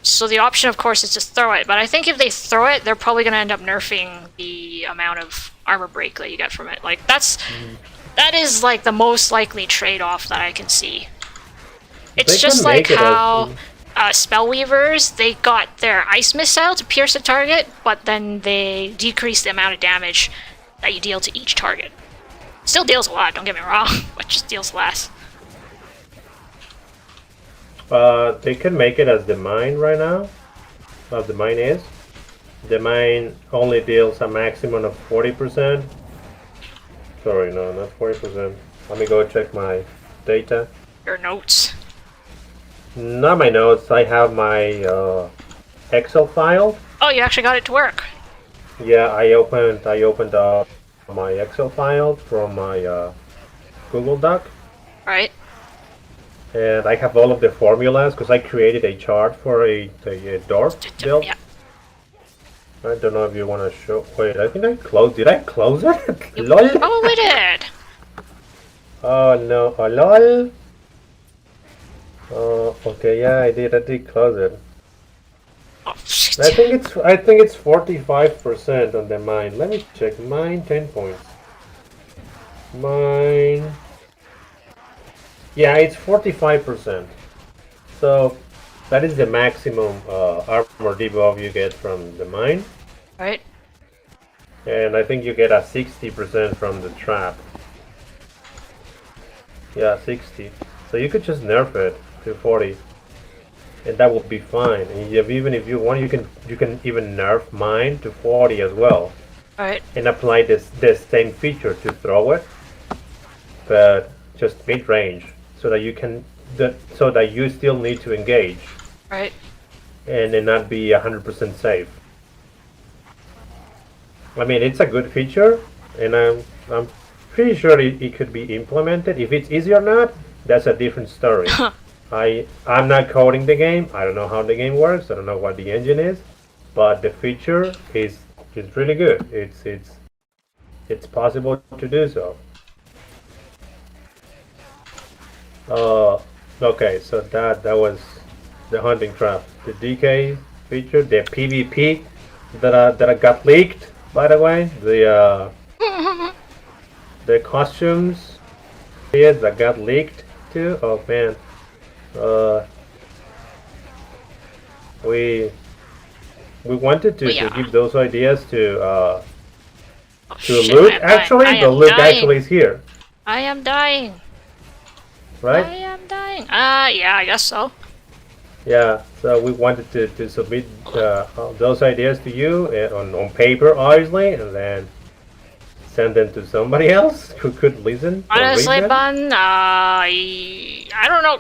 So the option, of course, is just throw it. But I think if they throw it, they're probably going to end up nerfing the amount of armor break that you get from it. Like, that is like the most likely trade-off that I can see. It's just like how Spellweavers, they got their ice missile to pierce a target, but then they decrease the amount of damage that you deal to each target. Still deals a lot, don't get me wrong, but just deals less. They can make it as the mine right now, as the mine is. The mine only deals a maximum of 40%. Sorry, no, not 40%. Let me go check my data. Your notes. Not my notes. I have my Excel file. Oh, you actually got it to work. Yeah, I opened up my Excel file from my Google Doc. Right. And I have all of the formulas because I created a chart for a Dwarf build. Yeah. I don't know if you want to show. Wait, I think I closed. Did I close it? You LOL. probably did. Oh no! Oh lol. Okay, yeah, I did close it. Oh, shit. I think it's 45% on the mine. Let me check. Mine 10 points. Mine. Yeah, it's 45%. So that is the maximum armor debuff you get from the mine. Right. And I think you get a 60% from the trap. Yeah, 60. So you could just nerf it to 40. and that will be fine. And even if you want, you can even nerf mine to 40 as well, Right. and apply this same feature to throw it, but just mid range, so that you can so that you still need to engage, Right. and then not be 100% safe. I mean, it's a good feature, and I'm pretty sure it could be implemented. If it's easy or not, that's a different story. I'm not coding the game. I don't know how the game works. I don't know what the engine is, but the feature is really good. It's possible to do so. Okay, so that was the hunting trap, the DK feature, the PvP that I got leaked. By the way, the costumes that got leaked too. Oh man, we wanted to give those ideas to Shit, Luke. Actually, the Luke actually is here, I am dying. right? I am dying. Yeah, I guess so. Yeah, so we wanted to submit those ideas to you on paper, obviously, and then send them to somebody else who could listen. Honestly, Bun, I don't know.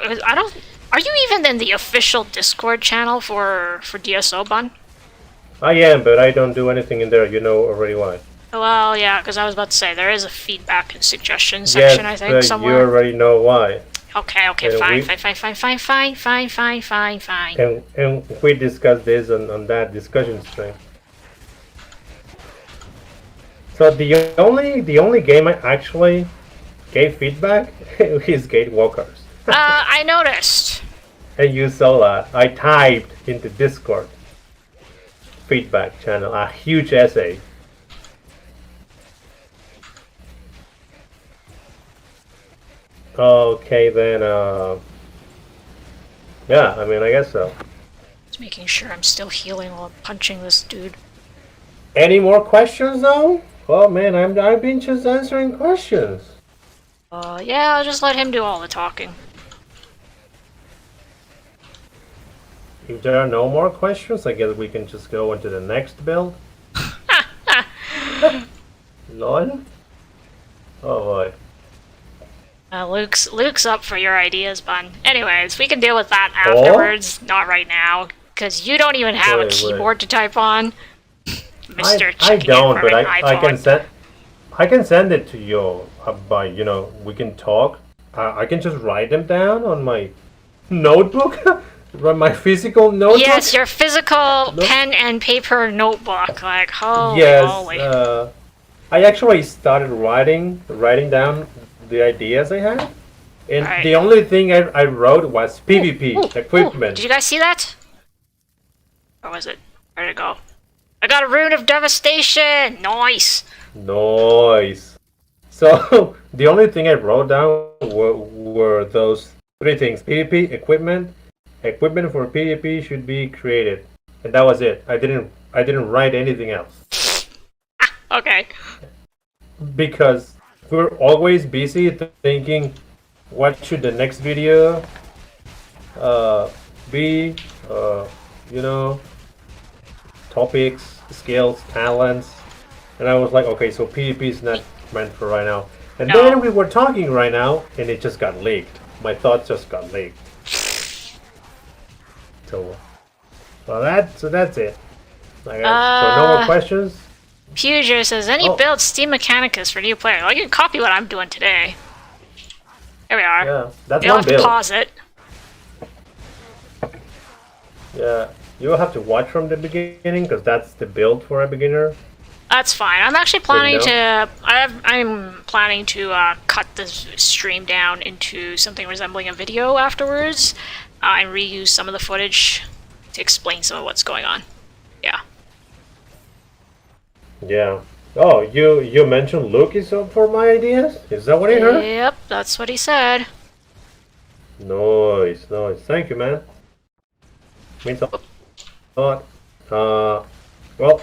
Are you even in the official Discord channel for DSO, Bun? I am, but I don't do anything in there. You know already why. Well, yeah, because I was about to say there is a feedback and suggestion section. I think somewhere. You already know why. Okay, fine. And we discussed this on that discussion stream. So the only game I actually gave feedback is Gatewalkers. I noticed. And you saw that. I typed into Discord feedback channel a huge essay. Okay then, yeah, I mean, I guess so. Just making sure I'm still healing while punching this dude. Any more questions though? Oh man, I've been just answering questions. Yeah, I'll just let him do all the talking. If there are no more questions, I guess we can just go into the next build. Lol. Oh boy. Luke's up for your ideas, Bun. Anyways, we can deal with that afterwards, not right now, because you don't even have a keyboard to type on. Mr. I don't, but I can send it to you by, we can talk. I can just write them down on my notebook, my physical notebook. Yes, your physical pen and paper notebook. Like, holy moly. I actually started writing down the ideas I had, and the only thing I wrote was PvP equipment. Did you guys see that? Or was it? Where'd it go? I got a Rune of Devastation! Nice! Nice! So, the only thing I wrote down were those three things. PvP, equipment for PvP should be created. And that was it. I didn't write anything else. Okay. Because we're always busy thinking, what should the next video be? Topics, skills, talents. And I was like, okay, so PvP is not meant for right now. And then we were talking right now, and it just got leaked. My thoughts just got leaked. So that's it. So no more questions? Fuger says, any build Steam Mechanicus for new players? Well, you can copy what I'm doing today. There we are. Yeah, that's You'll one have build. to pause it. Yeah, you'll have to watch from the beginning, because that's the build for a beginner. That's fine. I'm actually planning to... I'm planning to cut this stream down into something resembling a video afterwards, and reuse some of the footage to explain some of what's going on. Yeah. Yeah. Oh, you mentioned Luke is up for my ideas? Is that what I heard? Yep, that's what he said. Nice. Thank you, man. Means a lot. Well,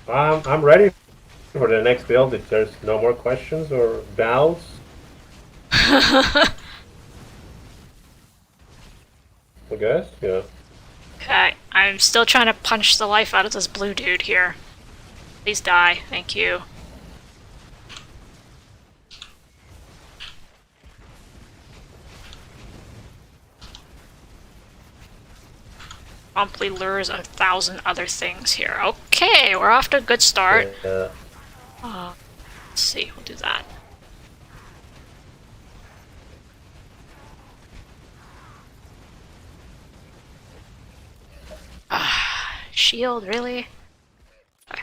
I'm ready for the next build if there's no more questions or doubts. I guess, yeah. I'm still trying to punch the life out of this blue dude here. Please die. Thank you. Promptly lures 1,000 other things here. Okay, we're off to a good start. Let's see, we'll do that. Shield, really? Okay.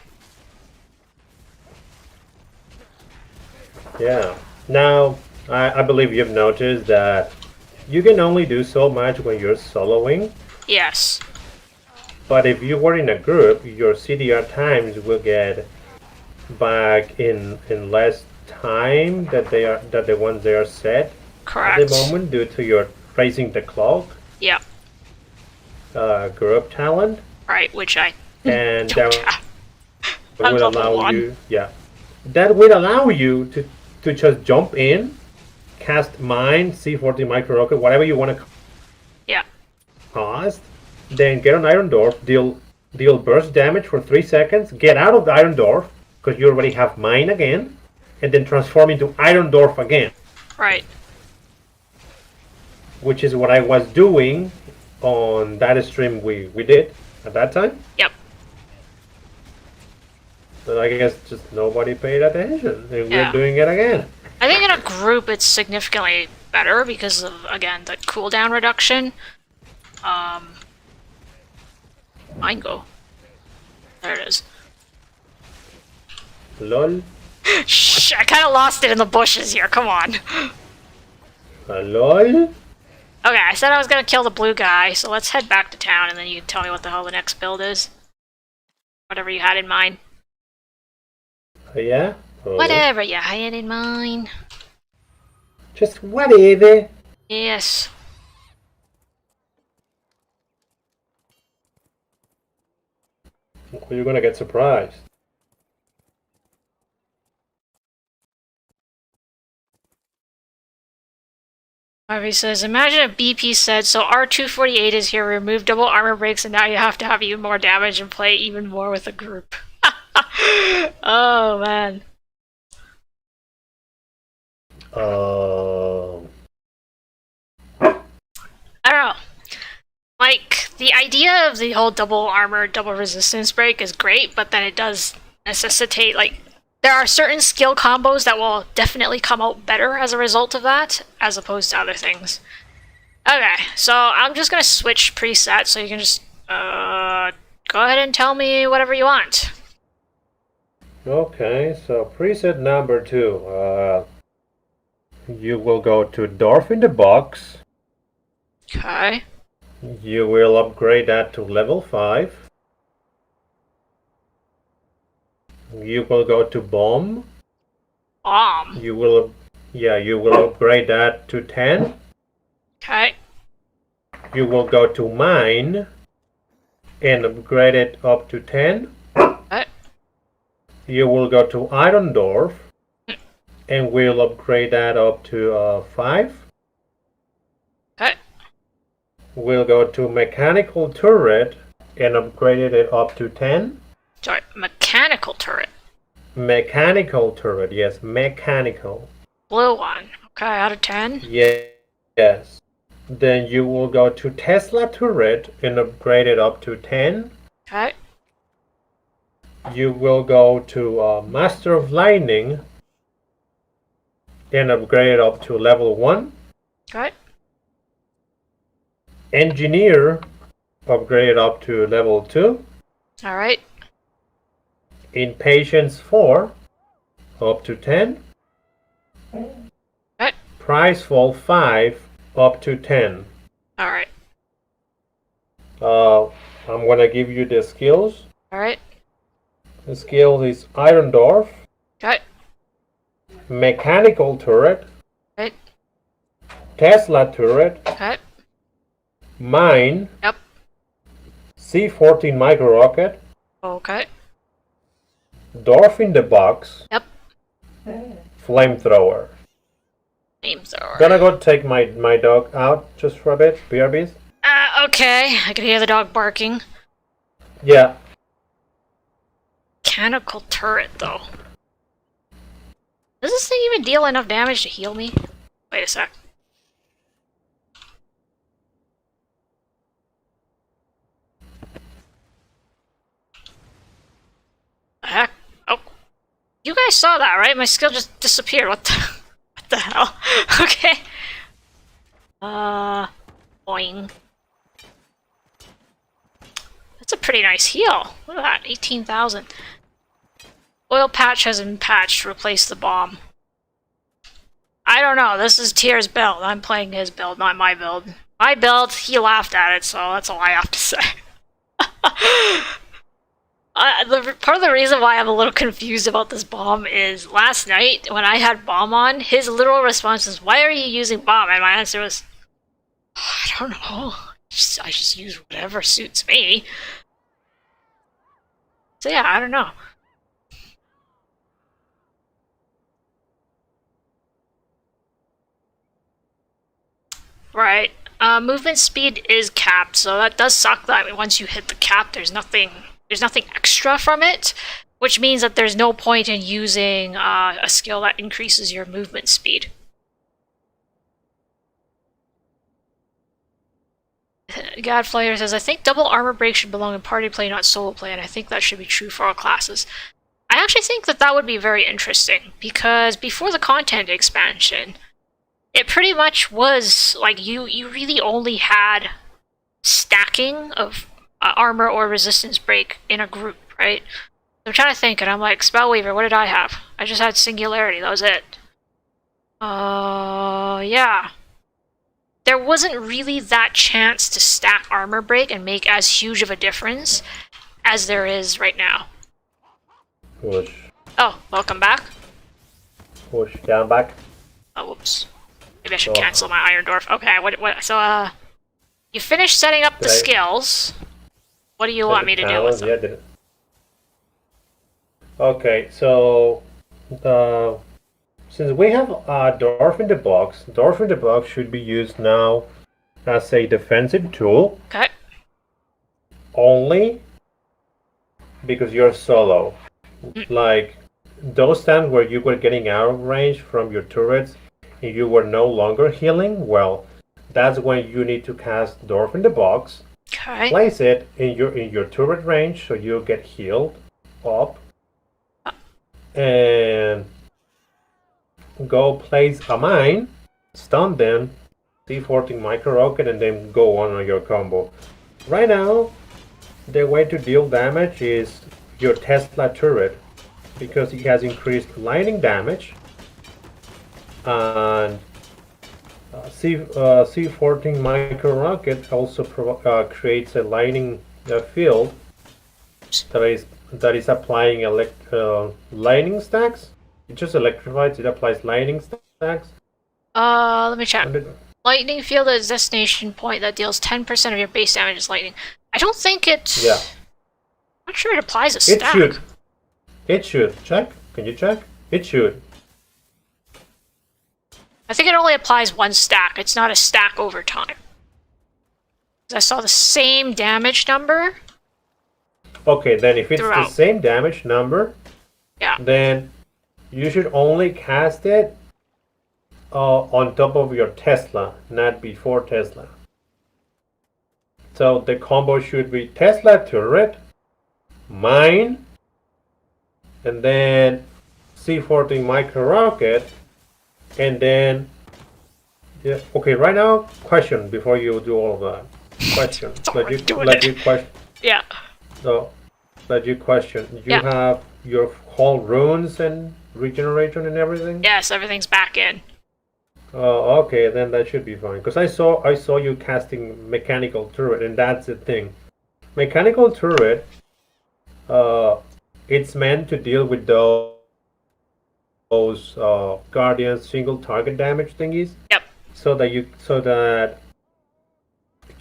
Yeah. Now, I believe you've noticed that you can only do so much when you're soloing. Yes. But if you were in a group, your CDR times will get back in less time that the ones they are set. Correct. At the moment due to your raising the clock. Yep. Group talent. Right, which I and don't that have. would allow you, that would allow you to just jump in, cast mine, C40 micro rocket, whatever you want to cast, then get an Iron Dwarf, deal burst damage for 3 seconds, get out of the Iron Dwarf because you already have mine again, and then transform into Iron Dwarf again. Right. Which is what I was doing on that stream we did at that time. Yep. But I guess just nobody paid attention, and Yeah. we're doing it again. I think in a group it's significantly better because of, again, the cooldown reduction. Mine go. There it is. Lol. Shh, I kind of lost it in the bushes here, come on. Lol. Okay, I said I was gonna kill the blue guy, so let's head back to town and then you can tell me what the hell the next build is. Whatever you had in mind. Yeah? Oh. Whatever you had in mind. Just whatever. Yes. You're gonna get surprised. Harvey says, imagine if BP said, so R248 is here, remove double armor breaks, and now you have to have even more damage and play even more with a group. Oh, man. I don't know. Like, the idea of the whole double armor, double resistance break is great, but then it does necessitate, like, there are certain skill combos that will definitely come out better as a result of that, as opposed to other things. Okay, so I'm just gonna switch presets, so you can just, go ahead and tell me whatever you want. Okay, so preset number 2. You will go to Dwarf in the box. Okay. You will upgrade that to level 5. You will go to Bomb. Bomb. You will upgrade that to 10. Okay. You will go to Mine and upgrade it up to 10. Okay. You will go to Iron Dwarf and we'll upgrade that up to 5. Okay. We'll go to Mechanical Turret and upgrade it up to 10. Sorry, mechanical turret. Mechanical turret, yes, mechanical. Blue one. Okay, out of 10. Yes. Then you will go to Tesla turret and upgrade it up to 10. Okay. You will go to Master of Lightning and upgrade it up to level 1. Okay. Engineer, upgrade it up to level 2. Alright. Impatience 4, up to 10. Okay. Priceful 5, up to 10. Alright. I'm gonna give you the skills. Alright. The skill is Iron Dwarf, Okay. Mechanical Turret, Right. Tesla Turret, Okay. Mine, Yep. C14 Micro Rocket, Okay. Dwarf in the box, Yep. Flamethrower. Flamethrower. Gonna go take my dog out just for a bit, BRBs. Okay. I can hear the dog barking. Yeah. Mechanical turret, though. Does this thing even deal enough damage to heal me? Wait a sec. The heck? Oh. You guys saw that, right? My skill just disappeared. What the hell? Okay. Boing. That's a pretty nice heal. Look at that, 18,000. Oil patch has been patched to replace the bomb. I don't know, this is Tier's build. I'm playing his build, not my build. My build, he laughed at it, so that's all I have to say. Part of the reason why I'm a little confused about this bomb is last night, when I had bomb on, his literal response was, "Why are you using bomb?" And my answer was, I don't know. I just use whatever suits me. So yeah, I don't know. Right. Movement speed is capped, so that does suck that once you hit the cap, there's nothing extra from it, which means that there's no point in using a skill that increases your movement speed. Gadflyer says, I think double armor break should belong in party play, not solo play, and I think that should be true for all classes. I actually think that would be very interesting, because before the content expansion, it pretty much was like you really only had stacking of armor or resistance break in a group, right? I'm trying to think, and I'm like, Spellweaver, what did I have? I just had Singularity, that was it. Yeah. There wasn't really that chance to stack armor break and make as huge of a difference as there is right now. Push. Oh, welcome back. Push. Yeah, I'm back. Oh, whoops. Maybe I should cancel my Iron Dwarf. Okay, so, you finished setting up the skills. What do you want me to do with them? Yeah, okay, so, since we have Dwarf in the box should be used now as a defensive tool. Okay. Only because you're solo. Like, those times where you were getting out of range from your turrets and you were no longer healing, well, that's when you need to cast Dwarf in the box. Okay. Place it in your turret range so you get healed up. And go place a mine, stun them, C14 micro rocket, and then go on your combo. Right now, the way to deal damage is your Tesla turret, because it has increased lightning damage, and C14 micro rocket also creates a lightning field that is applying lightning stacks. It just electrifies, it applies lightning stacks. Let me check. Lightning field is a destination point that deals 10% of your base damage as lightning. I don't think it... Yeah. I'm not sure it applies a stack. It should. Check. Can you check? It should. I think it only applies one stack. It's not a stack over time. I saw the same damage number. Okay, then if it's the same damage number, yeah, then you should only cast it on top of your Tesla, not before Tesla. So the combo should be Tesla turret, mine, and then C14 micro rocket, and then yeah. Okay, right now, question before you do all of that. Question. Let you question. Yeah. So, let you question. You have your whole runes and regeneration and everything? Yes, everything's back in. Oh, okay, then that should be fine. Because I saw you casting mechanical turret, and that's the thing. Mechanical turret, it's meant to deal with those guardian single target damage thingies. Yep. So that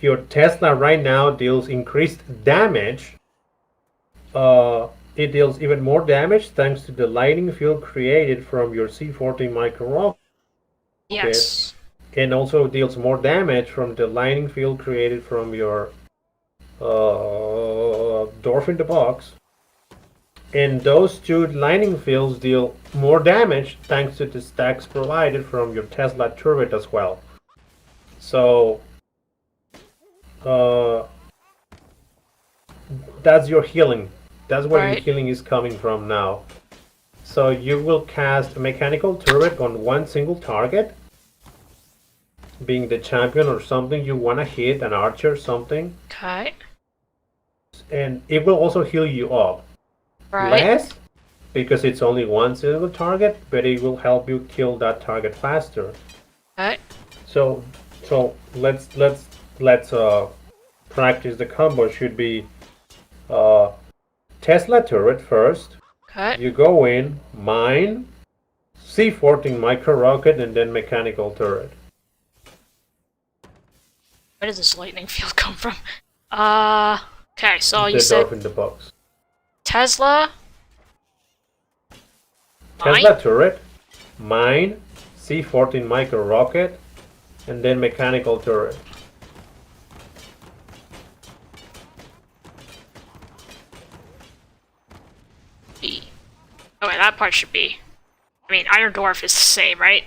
your Tesla right now deals increased damage. It deals even more damage thanks to the lightning field created from your C14 micro rocket. Yes. And also deals more damage from the lightning field created from your Dwarf in the box. And those two lightning fields deal more damage thanks to the stacks provided from your Tesla turret as well. So that's your healing. That's where your healing is coming from now. So you will cast a mechanical turret on one single target, being the champion or something you want to hit, an archer or something. Okay. And it will also heal you up. Less, because it's only one single target, but it will help you kill that target faster. Okay. So let's practice the combo. Should be Tesla turret first. Okay. You go in, mine, C14 micro rocket, and then mechanical turret. Where does this lightning field come from? Okay, so you The said Dwarf in the box. Tesla. Tesla turret, mine, C14 micro rocket, and then mechanical turret. B. Okay, that part should be. I mean, Iron Dwarf is the same, right?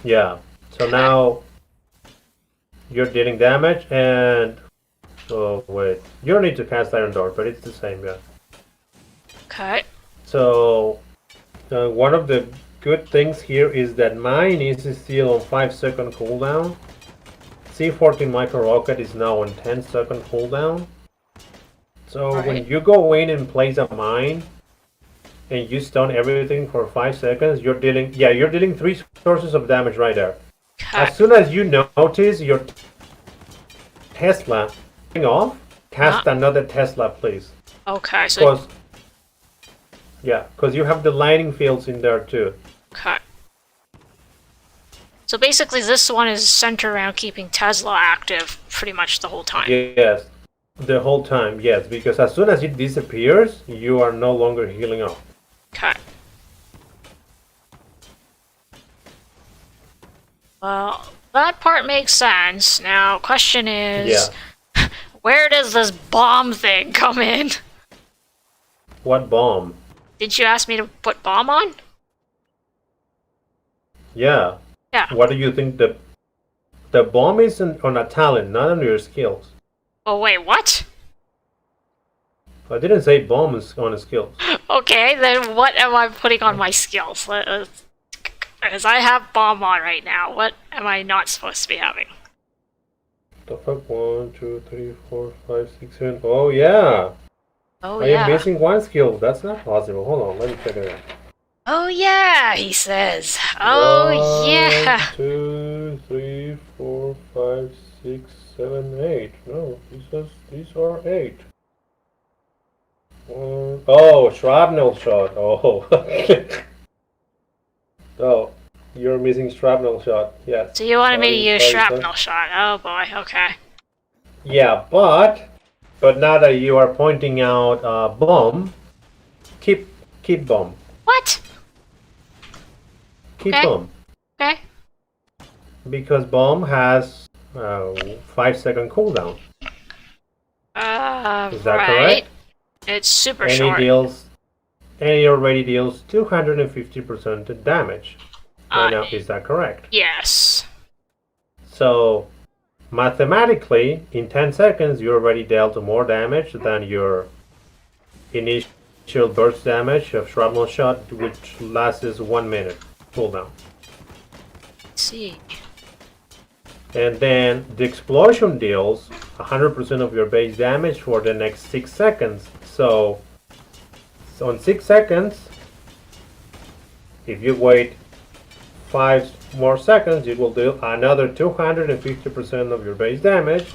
Yeah. So now you're dealing damage, and oh wait, you don't need to cast Iron Dwarf, but it's the same, yeah. Okay. So one of the good things here is that mine is still on 5-second cooldown. C14 micro rocket is now on 10-second cooldown. So when you go in and place a mine and you stun everything for 5 seconds, you're dealing 3 sources of damage right there. Okay. As soon as you notice your Tesla going off, cast another Tesla, please. Okay, so because you have the lightning fields in there too. okay. So basically, this one is centered around keeping Tesla active pretty much the whole time. Yes, the whole time. Yes, because as soon as it disappears, you are no longer healing up. Okay. Well, that part makes sense. Now, question is, where does this bomb thing come in? What bomb? Did you ask me to put bomb on? Yeah. Yeah. What do you think the bomb is on a talent, not on your skills? Oh wait, what? I didn't say bomb is on a skills. Okay, then what am I putting on my skills? Because I have bomb on right now. What am I not supposed to be having? The fuck? 1, 2, 3, 4, 5, 6, 7. Oh yeah. Oh I am missing one skill. That's not possible. Hold on, let me check it out. Oh yeah, he says. Oh yeah. 1, 2, 3, 4, 5, 6, 7, 8. No, these are 8. Oh, shrapnel shot. Oh. Oh, you're missing shrapnel shot. Yes. So you wanted me to use shrapnel shot. Oh boy, okay. Yeah, but now that you are pointing out bomb, keep bomb. What? Keep bomb. Okay. Because bomb has 5-second cooldown. Is that correct? It's super short. And it already deals 250% damage. Right now, is that correct? Yes. So, mathematically, in 10 seconds, you already dealt more damage than your initial burst damage of shrapnel shot, which lasts 1 minute cooldown. Let's see. And then the explosion deals 100% of your base damage for the next 6 seconds. So on 6 seconds, if you wait 5 more seconds, you will deal another 250% of your base damage,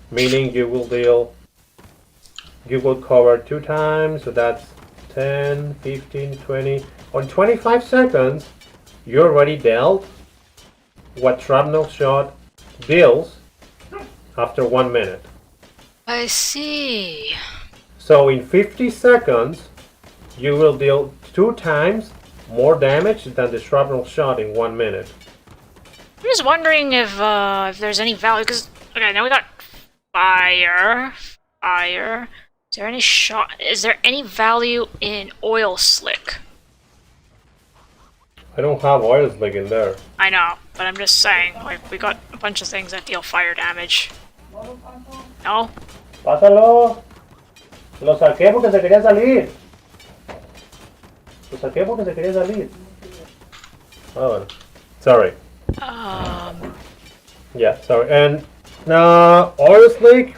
meaning you will cover 2 times, so that's 10, 15, 20. On 25 seconds, you already dealt what shrapnel shot deals after 1 minute. I see. So in 50 seconds, you will deal 2 times more damage than the shrapnel shot in 1 minute. I'm just wondering if there's any value, because, okay, now we got fire, Is there any shot? Is there any value in oil slick? I don't have oil slick in there. I know, but I'm just saying, like, we got a bunch of things that deal fire damage. No? Pásalo. Lo saqué porque se quería salir. Lo saqué porque se quería salir. Oh, sorry. Yeah, sorry. And now, oil slick,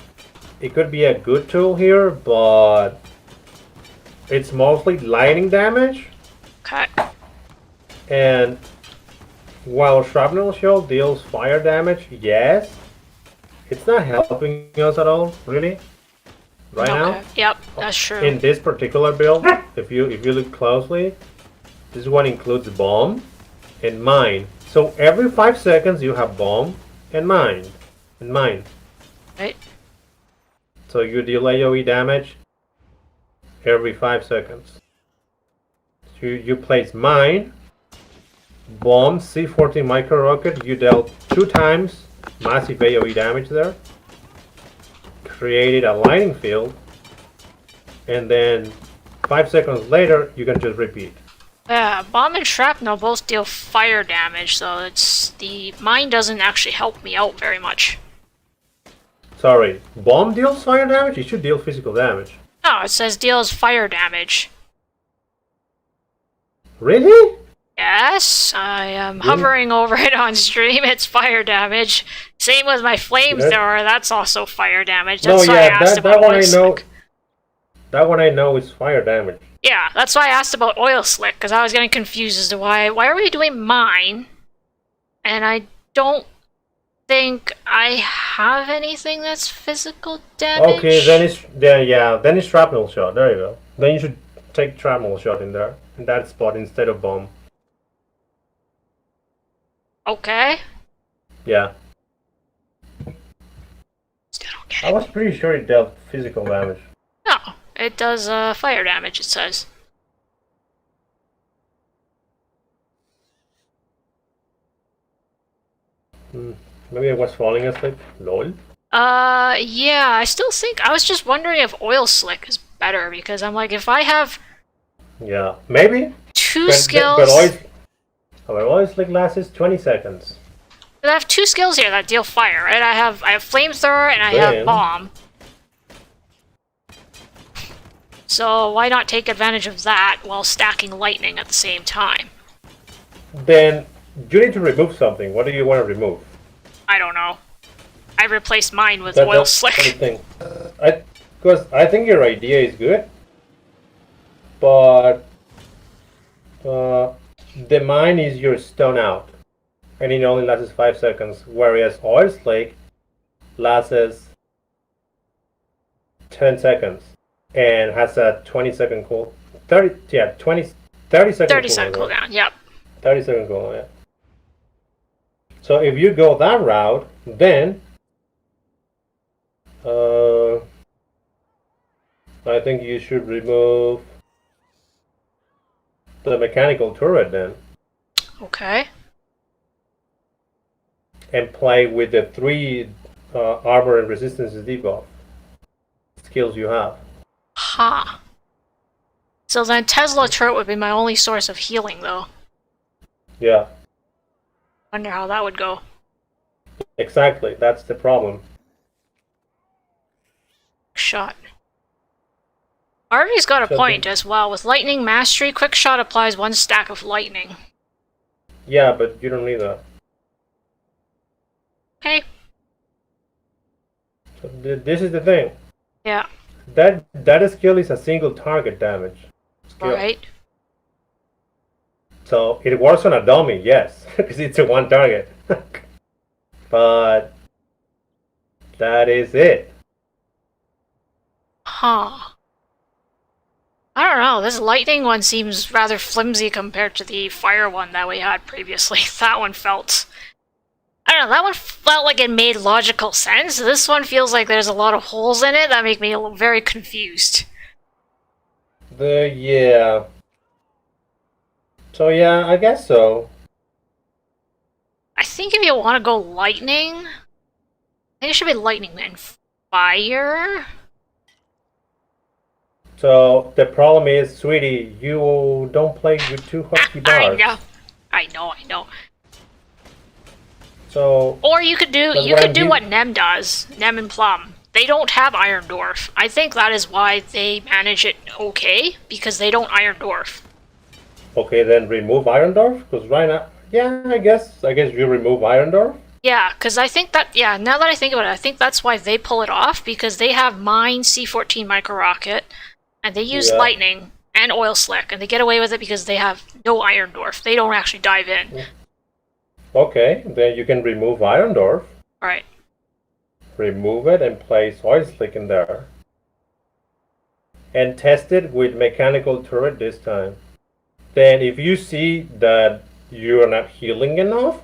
it could be a good tool here, but it's mostly lightning damage. Okay. And while shrapnel shell deals fire damage, yes, it's not helping us at all, really. Right now. Yep, that's true. In this particular build, if you look closely, this one includes bomb and mine. So every 5 seconds you have bomb and mine. Right. So you deal AoE damage every 5 seconds. So you place mine, bomb, C14 micro rocket, you dealt 2 times massive AoE damage there. Created a lightning field, and then 5 seconds later you can just repeat. Yeah, bomb and shrapnel both deal fire damage, so it's the mine doesn't actually help me out very much. Sorry, bomb deals fire damage? It should deal physical damage. No, it says deals fire damage. Really? Yes, I am hovering over it on stream. It's fire damage. Same with my flamethrower. That's also fire damage. That's why I asked about oil slick. That one I know is fire damage. Yeah, that's why I asked about oil slick, because I was getting confused as to why are we doing mine? And I don't think I have anything that's physical damage. Okay, then it's shrapnel shot. There you go. Then you should take shrapnel shot in there, in that spot instead of bomb. Okay. Yeah. Still don't get I it. was pretty sure it dealt physical damage. No, it does fire damage, it says. Maybe I was falling asleep. Lol. Yeah, I still think, I was just wondering if oil slick is better, because I'm like, if I have Yeah, maybe. two skills... But oil slick lasts 20 seconds. I have two skills here that deal fire, right? I have flamethrower and I have bomb. So why not take advantage of that while stacking lightning at the same time? Then you need to remove something. What do you want to remove? I don't know. I replaced mine with oil slick. Because I think your idea is good, but the mine is your stone out, and it only lasts 5 seconds, whereas oil slick lasts 10 seconds and has a 20-second cool. 30 second 30 second cooldown, yep. 30-second cooldown, yeah. So if you go that route, then I think you should remove the mechanical turret then. Okay. And play with the 3 armor and resistance debuff skills you have. Ha. So then Tesla turret would be my only source of healing, though. Yeah. Wonder how that would go. Exactly, that's the problem. Shot. Harvey's got a point as well. With lightning mastery, quick shot applies 1 stack of lightning. Yeah, but you don't need that. Okay. So this is the thing. Yeah. That skill is a single target damage skill. Right. So it works on a dummy, yes, because it's a 1 target. But that is it. Huh. I don't know, this lightning one seems rather flimsy compared to the fire one that we had previously. That one felt... I don't know, that one felt like it made logical sense. This one feels like there's a lot of holes in it that make me very confused. Yeah. So yeah, I guess so. I think if you want to go lightning, I think it should be lightning and fire. So the problem is, sweetie, you don't play with two hotkey bars. I know. So or you could do what Nem does. Nem and Plum. They don't have Iron Dwarf. I think that is why they manage it okay, because they don't Iron Dwarf. Okay, then remove Iron Dwarf, because right now, yeah, I guess you remove Iron Dwarf. Yeah, because I think that, now that I think about it, I think that's why they pull it off, because they have Mine C-14 Micro Rocket, and they use Lightning and Oil Slick, and they get away with it because they have no Iron Dwarf. They don't actually dive in. Okay, then you can remove Iron Dwarf. Alright. Remove it and place Oil Slick in there. And test it with Mechanical Turret this time. Then if you see that you are not healing enough,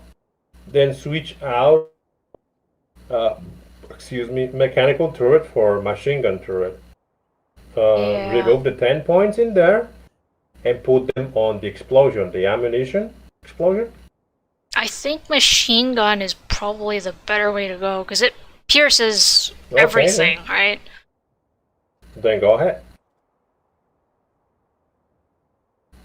then switch out Mechanical Turret for Machine Gun Turret. Remove the 10 points in there and put them on the explosion, the ammunition explosion. I think Machine Gun is probably the better way to go, because it pierces everything, right? Then go ahead.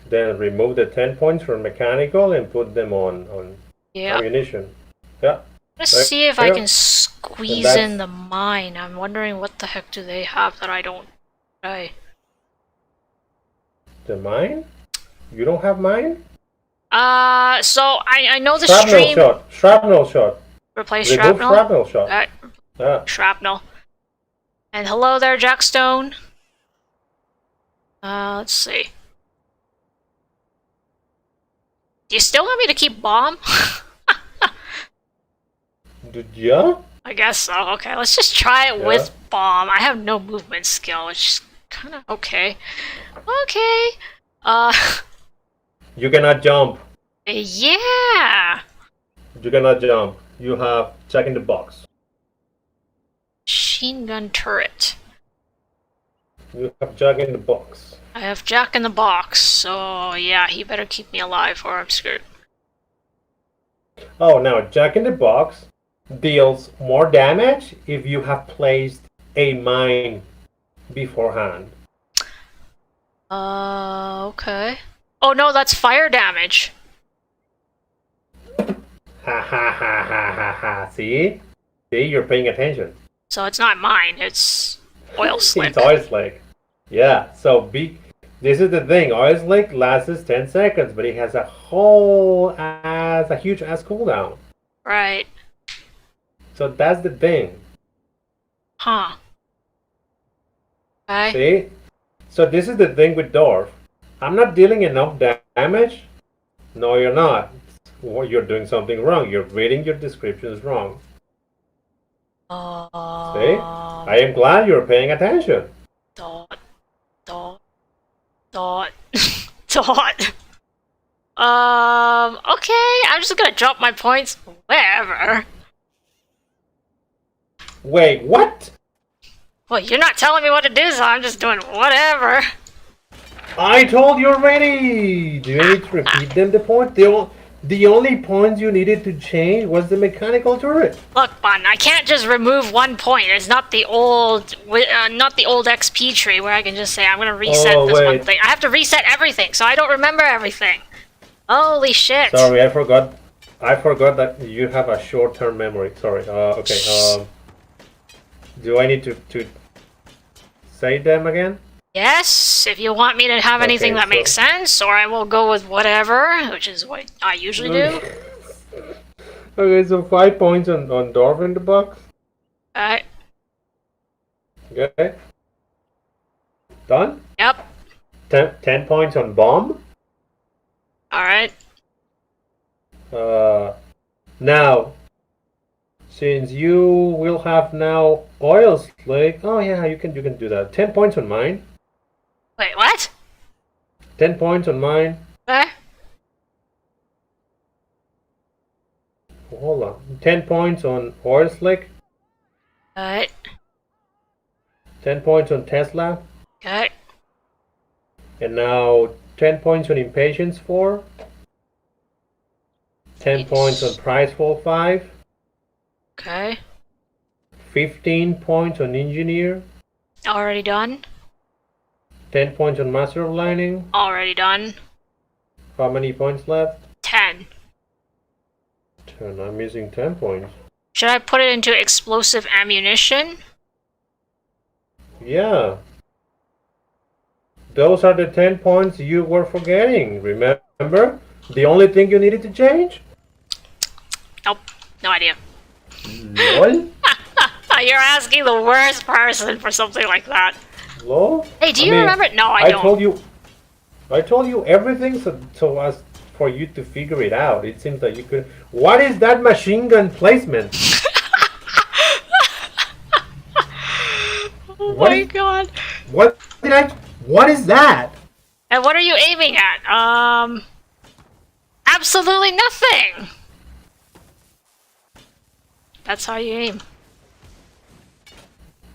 Then remove the 10 points from mechanical and put them on ammunition. Yeah. Let's see if I can squeeze in the mine. I'm wondering what the heck do they have that I don't try. The mine? You don't have mine? So I know the Shrapnel shot. Replace Remove shrapnel? Shrapnel shot. Shrapnel. And hello there, Jackstone. Let's see. Do you still want me to keep bomb? Yeah? I guess so. Okay, let's just try it with bomb. I have no movement skill, which is kind of okay. Okay. You cannot jump. Yeah. You cannot jump. You have Jack in the Box. Machine gun turret. You have Jack in the Box. I have Jack in the Box, so yeah, he better keep me alive or I'm screwed. Oh, now Jack in the Box deals more damage if you have placed a mine beforehand. Okay. Oh no, that's fire damage. Ha ha ha ha ha ha. See, you're paying attention. So it's not mine, it's Oil Slick. It's Oil Slick. Yeah, so this is the thing. Oil Slick lasts 10 seconds, but it has a huge ass cooldown. Right. So that's the thing. Huh. Okay. See? So this is the thing with Dwarf. I'm not dealing enough damage. No, you're not. You're doing something wrong. You're reading your descriptions wrong. See? I am glad you're paying attention. Dot. Okay, I'm just gonna drop my points wherever. Wait, what? Well, you're not telling me what to do, so I'm just doing whatever. I told you already! Do you need to repeat them, the point? The only points you needed to change was the mechanical turret. Look, Bun, I can't just remove 1 point. It's not the old XP tree where I can just say I'm gonna reset one thing. I have to reset everything, so I don't remember everything. Holy shit! Sorry, I forgot that you have a short-term memory. Sorry. Okay. Do I need to say them again? Yes, if you want me to have anything that makes sense, or I will go with whatever, which is what I usually do. Okay, so 5 points on Dwarf in the box. Alright. Okay. Done? Yep. 10 points on Bomb. Alright. Now, since you will have now Oil Slick, oh yeah, you can do that. 10 points on mine. Wait, what? 10 points on mine. Hold on. 10 points on Oil Slick. Alright. 10 points on Tesla. Okay. And now 10 points on Impatience 4. 10 points on Priceful 5. Okay. 15 points on Engineer. Already done. 10 points on Master of Lightning. Already done. How many points left? 10. 10. I'm using 10 points. Should I put it into explosive ammunition? Yeah. Those are the 10 points you were forgetting, remember? The only thing you needed to change? Nope. No idea. LOL? You're asking the worst person for something like that. LOL? Hey, do you remember? No, I don't. I told you everything so as for you to figure it out. It seems that you could. What is that machine gun placement? Oh my god. What is that? And what are you aiming at? Absolutely nothing. That's how you aim.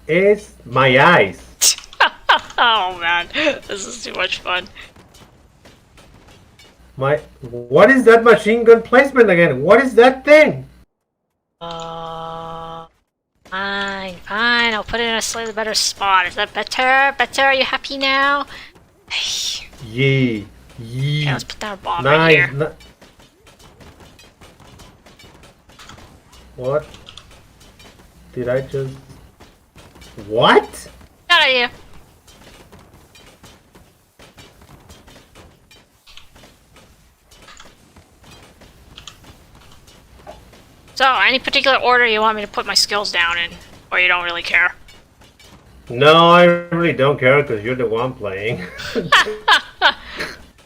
It's my eyes. Oh man, this is too much fun. What is that machine gun placement again? What is that thing? Fine. I'll put it in a slightly better spot. Is that better? Better? Are you happy now? Yee. Okay, let's put down a bomb right here. What? Did I just... What? Good idea. So, any particular order you want me to put my skills down in? Or you don't really care? No, I really don't care because you're the one playing.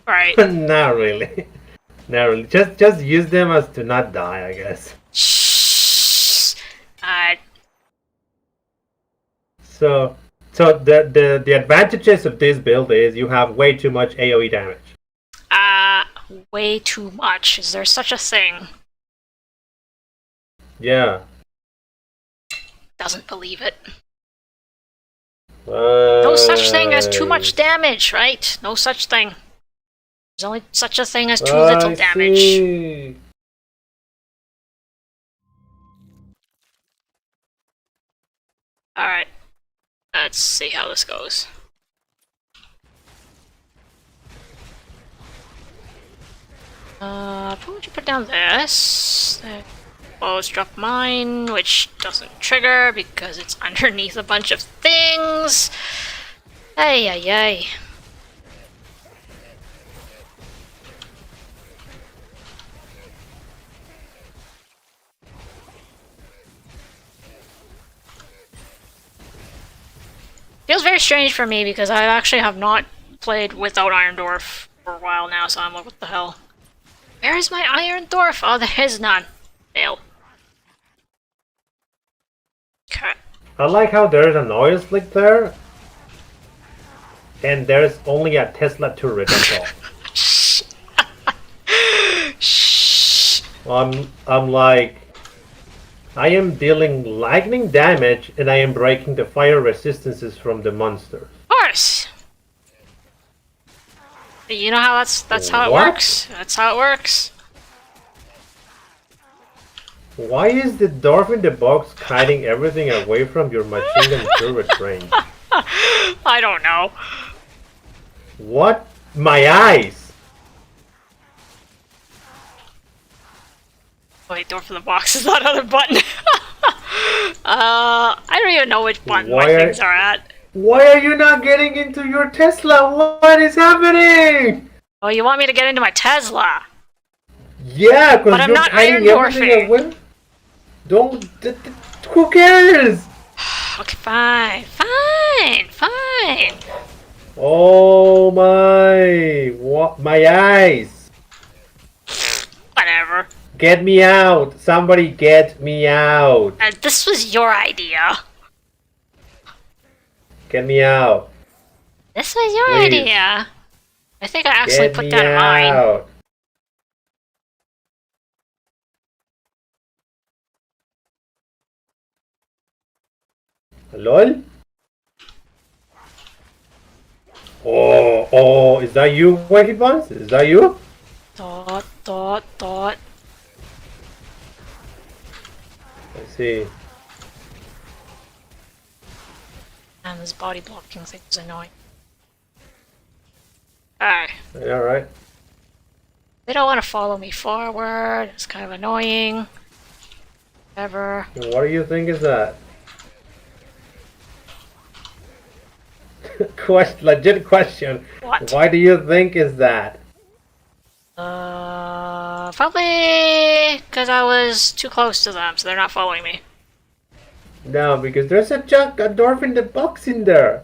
Right. Not really. Not really. Just use them as to not die, I guess. Shh. So the advantages of this build is you have way too much AoE damage. Way too much. Is there such a thing? Yeah. Doesn't believe it. No such thing as too much damage, right? No such thing. There's only such a thing as too little damage. See. Alright. Let's see how this goes. Why would you put down this? Oh, let's drop mine, which doesn't trigger because it's underneath a bunch of things. Ay. Feels very strange for me because I actually have not played without Iron Dwarf for a while now, so I'm like, what the hell? Where is my Iron Dwarf? Oh, there is none. Fail. Okay. I like how there's an oil slick there, and there's only a Tesla turret. That's all. Shh. I'm like, I am dealing lightning damage, and I am breaking the fire resistances from the monsters. Of course. You know how that's how it works. That's how it works. Why is the Dwarf in the box hiding everything away from your machine gun turret range? I don't know. What? My eyes! Wait, Dwarf in the box is that other button. I don't even know which button my things are at. Why are you not getting into your Tesla? What is happening? Oh, you want me to get into my Tesla? Yeah, because I'm you're not hiding iron everything dwarfing. away. Don't. Who cares? Okay, fine. Oh my! What? My eyes! Whatever. Get me out! Somebody get me out! This was your idea. Get me out! This was your Please. idea. I think I actually Get put me down mine. out! LOL? Oh, is that you, Wacky Buns? Is that you? Dot. I see. And this body blocking thing is annoying. Alright. Alright. They don't want to follow me forward. It's kind of annoying. Whatever. What do you think is that? Legit question. What? Why do you think is that? Probably because I was too close to them, so they're not following me. No, because there's a dwarf in the box in there.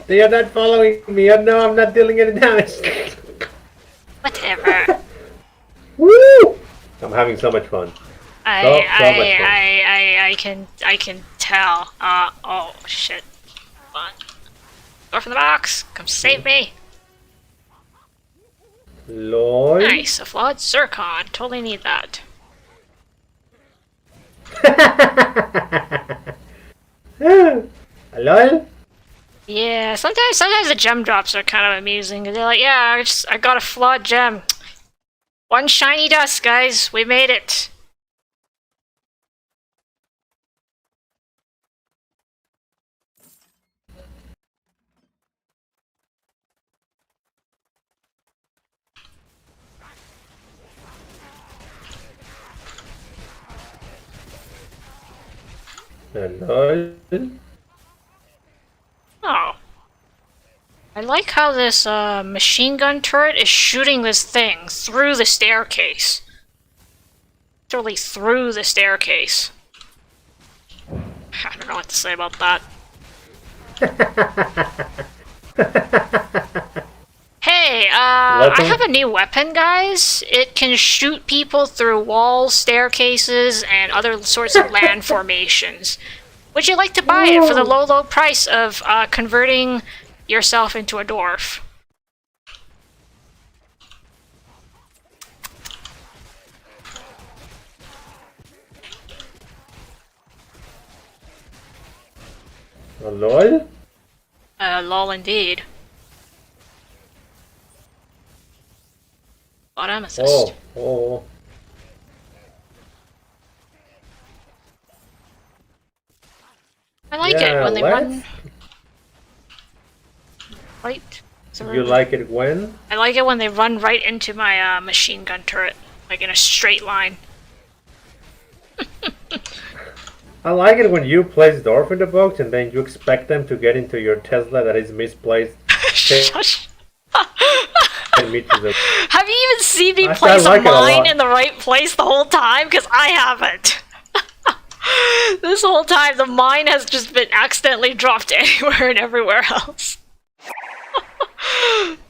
They are not following me. Oh no, I'm not dealing any damage. Whatever. Woo! I'm having so much fun. I can tell. Oh shit. Come on. Dwarf in the box. Come save me. Lol. Nice, a flawed zircon. Totally need that. Lol. Yeah, sometimes the gem drops are kind of amusing. They're like, yeah, I got a flawed gem. One shiny dust, guys. We made it. Lol. Oh. I like how this machine gun turret is shooting this thing through the staircase. Literally through the staircase. I don't know what to say about that. Hey, I have a new weapon, guys. It can shoot people through walls, staircases, and other sorts of land formations. Would you like to buy it for the low price of converting yourself into a dwarf? Lol? Lol indeed. Got amethyst. Oh. I like it when they run. Right. You like it when? I like it when they run right into my machine gun turret, like in a straight line. I like it when you place dwarf in the box and then you expect them to get into your Tesla that is misplaced. Shush. And meet you there. Have you even seen me place a mine in the right place the whole time? Because I haven't. This whole time, the mine has just been accidentally dropped anywhere and everywhere else.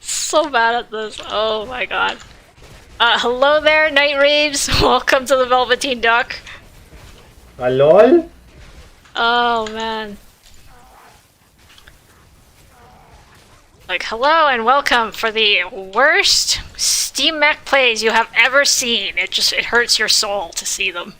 So bad at this. Oh my god. Hello there, Night Raves. Welcome to the Velveteen Duck. Hello? Oh man. Like, hello and welcome for the worst Steam Mech plays you have ever seen. It hurts your soul to see them.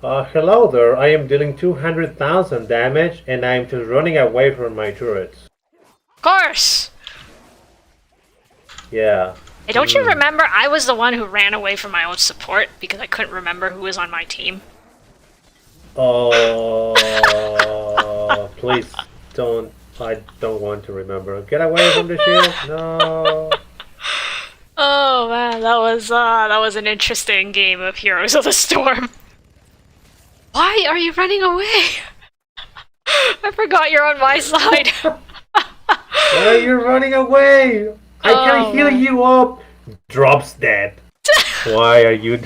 Hello there. I am dealing 200,000 damage and I am just running away from my turrets. Of course! Yeah. Hey, don't you remember I was the one who ran away from my own support because I couldn't remember who was on my team? Oh, please don't. I don't want to remember. Get away from the shield. No. Oh man, that was an interesting game of Heroes of the Storm. Why are you running away? I forgot you're on my side. Why are you running away? I can heal you up. Drops dead. Why are you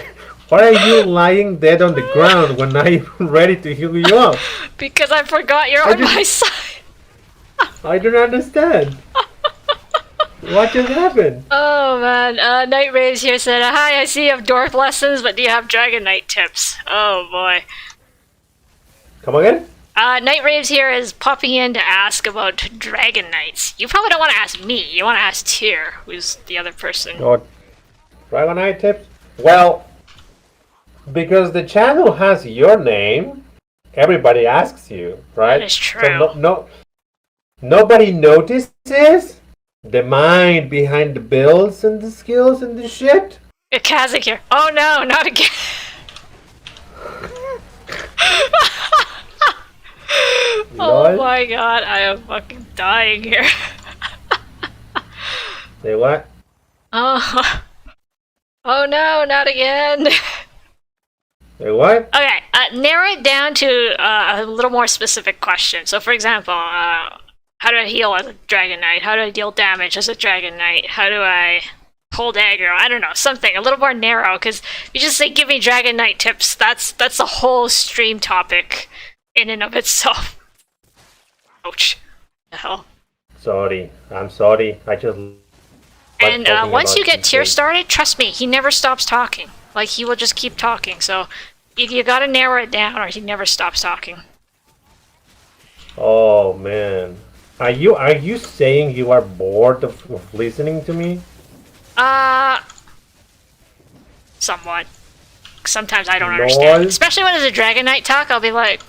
lying dead on the ground when I'm ready to heal you up? Because I forgot you're on my side. I don't understand. What just happened? Oh man, Night Raves here said, hi, I see you have Dwarf lessons, but do you have Dragon Knight tips? Oh boy. Come again? Night Raves here is popping in to ask about Dragon Knights. You probably don't want to ask me, you want to ask Tyr, who's the other person. Oh, Dragon Knight tips? Well, because the channel has your name, everybody asks you, right? That is true. So nobody notices the mind behind the builds and the skills and the shit. Kazik here. Oh no, not again. Oh Lol. my god, I am fucking dying here. Say what? Oh. Oh no, not again. Say what? Okay, narrow it down to a little more specific question. So, for example, how do I heal as a Dragon Knight? How do I deal damage as a Dragon Knight? How do I hold aggro? I don't know, something a little more narrow. Because you just say, "Give me Dragon Knight tips." That's a whole stream topic in and of itself. Ouch. The hell. Sorry. I'm sorry. I just. Like And once you get tier things. started, trust me, he never stops talking. Like, he will just keep talking. So, you gotta narrow it down, or he never stops talking. Oh man. Are you saying you are bored of listening to me? Somewhat. Sometimes I don't Lol. understand. Especially when it's a Dragon Knight talk, I'll be like,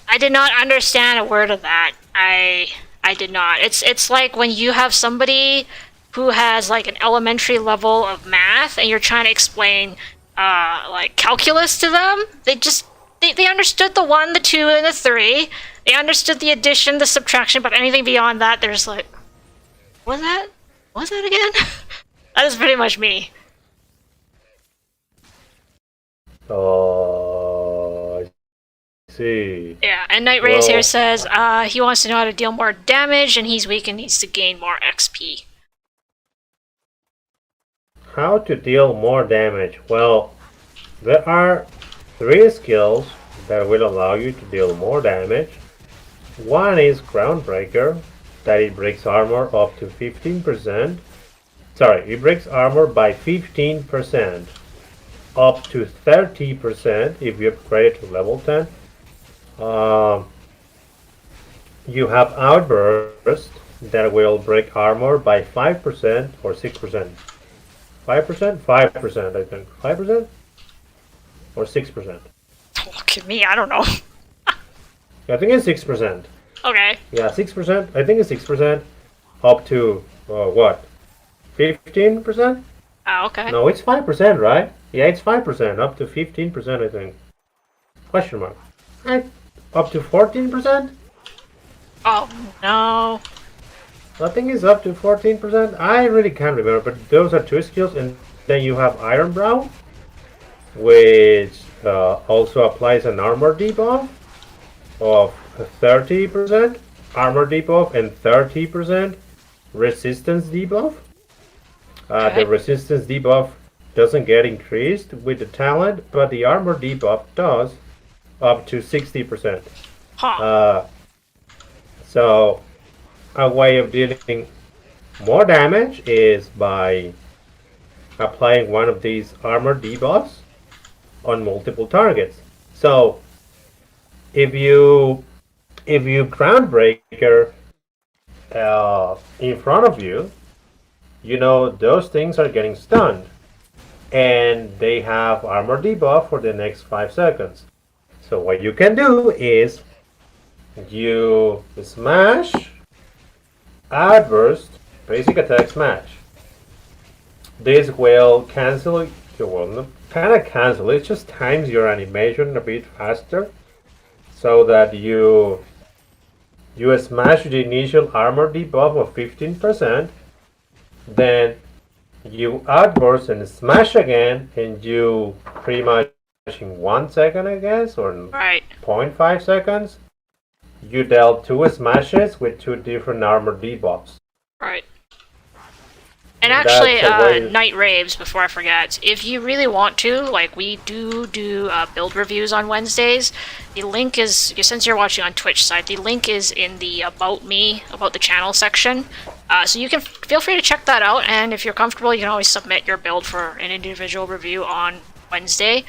I did not understand a word of that. I did not. It's like when you have somebody who has like an elementary level of math and you're trying to explain like calculus to them. They understood the 1, the 2, and the 3. They understood the addition, the subtraction, but anything beyond that, they're just like, What's that again? That is pretty much me. Oh, I see. Yeah, and Night Rays Well- here says he wants to know how to deal more damage and he's weak and needs to gain more XP. How to deal more damage? Well, there are 3 skills that will allow you to deal more damage. One is Groundbreaker, that it breaks armor up to 15%. Sorry, it breaks armor by 15%, up to 30% if you upgrade it to level 10. You have Outburst that will break armor by 5% or 6%. 5%? 5%, I think. 5%? Or 6%? Look at me, I don't know. I think it's 6%. Okay. Yeah, 6%. I think it's 6%. Up to, what? 15%? Oh, okay. No, it's 5%, right? Yeah, it's 5%. Up to 15%, I think. Question mark. Right. Up to 14%? Oh, no. I think it's up to 14%. I really can't remember, but those are 2 skills. And then you have Iron Brow, which also applies an armor debuff of 30%. Armor debuff and 30% resistance debuff. Okay. The resistance debuff doesn't get increased with the talent, but the armor debuff does, up to 60%. Huh. So a way of dealing more damage is by applying one of these armor debuffs on multiple targets. So if you Groundbreaker in front of you, you know those things are getting stunned, and they have armor debuff for the next 5 seconds. So what you can do is you smash, outburst, basic attack smash. This will cancel, well, kind of cancel, it just times your animation a bit faster, so that you smash the initial armor debuff of 15%, then you outburst and smash again, and you pretty much in 1 second, I guess, or Right. 0.5 seconds, you dealt 2 smashes with 2 different armor debuffs. Right. And That's actually, a way- Night Raves, before I forget, if you really want to, like, we do build reviews on Wednesdays. The link is, since you're watching on Twitch side, the link is in the About the channel section. So you can feel free to check that out, and if you're comfortable, you can always submit your build for an individual review on Wednesday.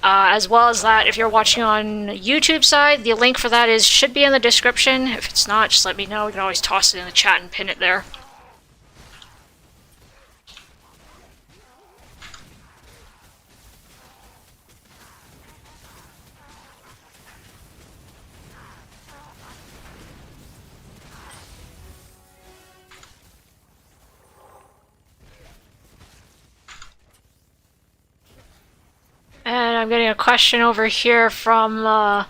As well as that, if you're watching on YouTube side, the link for that should be in the description. If it's not, just let me know. You can always toss it in the chat and pin it there. And I'm getting a question over here from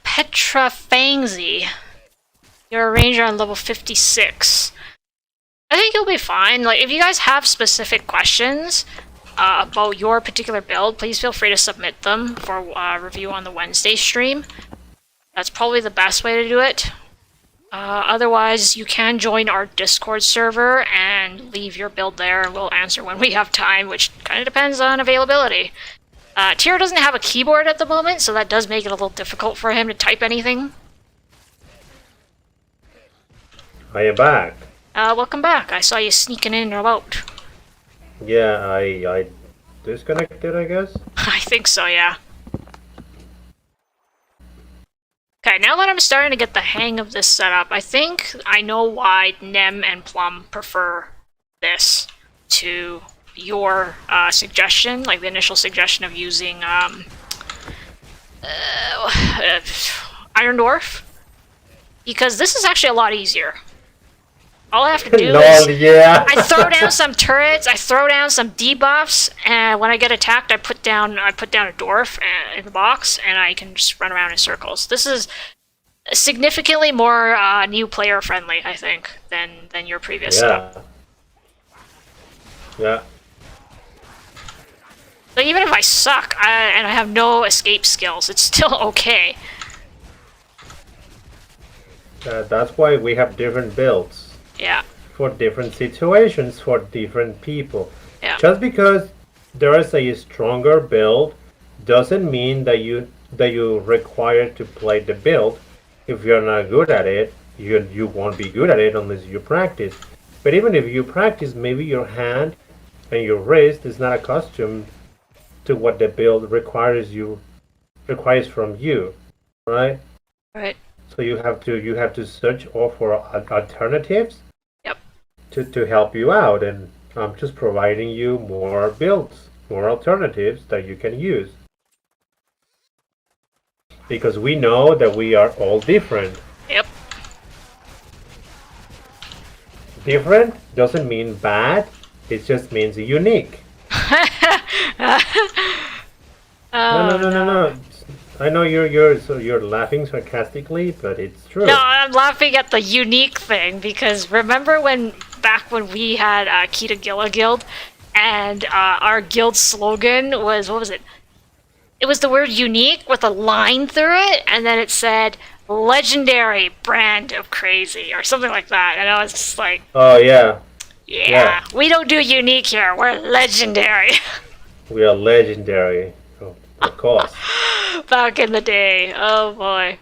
Petra Fangzy. You're a ranger on level 56. I think you'll be fine. Like, if you guys have specific questions about your particular build, please feel free to submit them for review on the Wednesday stream. That's probably the best way to do it. Otherwise, you can join our Discord server and leave your build there, and we'll answer when we have time, which kind of depends on availability. Tyr doesn't have a keyboard at the moment, so that does make it a little difficult for him to type anything. Are you back? Welcome back. I saw you sneaking in or out. Yeah, I disconnected, I guess. I think so, yeah. Okay, now that I'm starting to get the hang of this setup, I think I know why Nem and Plum prefer this to your suggestion, like the initial suggestion of using Iron Dwarf. Because this is actually a lot easier. All I have to do is I throw down some turrets, I throw down some debuffs, and when I get attacked, I put down a dwarf in the box, and I can just run around in circles. This is significantly more new player friendly, I think, than your previous setup. Yeah. So even if I suck and I have no escape skills, it's still okay. That's why we have different builds. Yeah. For different situations, for different people. Yeah. Just because there is a stronger build doesn't mean that you're required to play the build. If you're not good at it, you won't be good at it unless you practice. But even if you practice, maybe your hand and your wrist is not accustomed to what the build requires from you, right? Right. So you have to search for alternatives. Yep. To help you out, and I'm just providing you more builds, more alternatives that you can use. Because we know that we are all different. Yep. Different doesn't mean bad, it just means unique. No. I know you're laughing sarcastically, but it's true. No, I'm laughing at the unique thing, because remember back when we had Kita Gilla Guild, and our guild slogan was, what was it? It was the word unique with a line through it, and then it said, legendary brand of crazy, or something like that. And I was just like, oh, yeah. Yeah, we don't do unique here, we're legendary. We are legendary, of course. Back in the day, oh boy.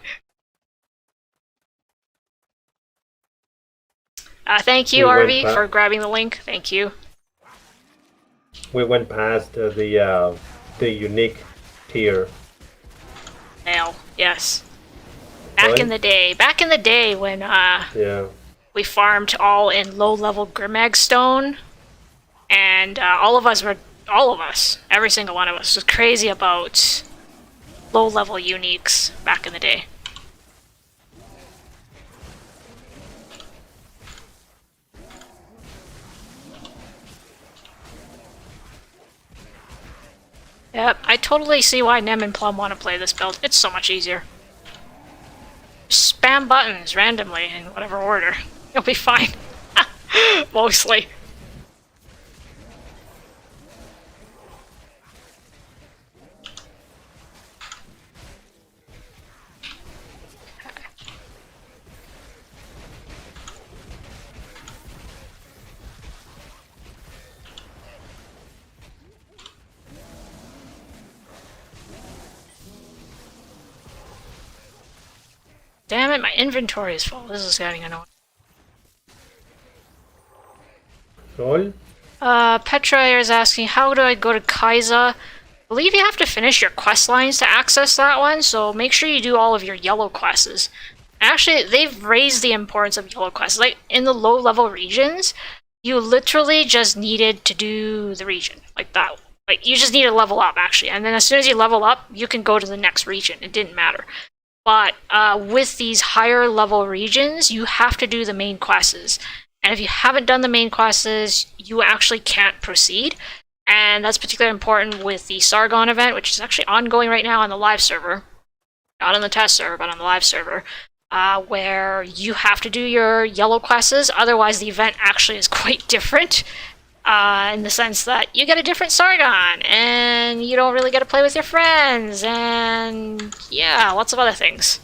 Thank you, Arby, for grabbing the link. Thank you. We went past the unique tier. Nail, yes. Back in the day when we farmed all in low-level Grimag Stone, and every single one of us was crazy about low-level uniques back in the day. Yep, I totally see why Nem and Plum want to play this build. It's so much easier. Spam buttons randomly in whatever order. You'll be fine. Mostly. Damn it, my inventory is full. This is getting annoying. Roll? Petra is asking, how do I go to Kaiza? I believe you have to finish your quest lines to access that one, so make sure you do all of your yellow quests. Actually, they've raised the importance of yellow quests. Like, in the low-level regions, you literally just needed to do the region. Like that. Like, you just need to level up, actually. And then as soon as you level up, you can go to the next region. It didn't matter. But with these higher level regions, you have to do the main quests. And if you haven't done the main quests, you actually can't proceed. And that's particularly important with the Sargon event, which is actually ongoing right now on the live server. Not on the test server, but on the live server. Where you have to do your yellow quests, otherwise the event actually is quite different. In the sense that you get a different Sargon, and you don't really get to play with your friends, and yeah, lots of other things.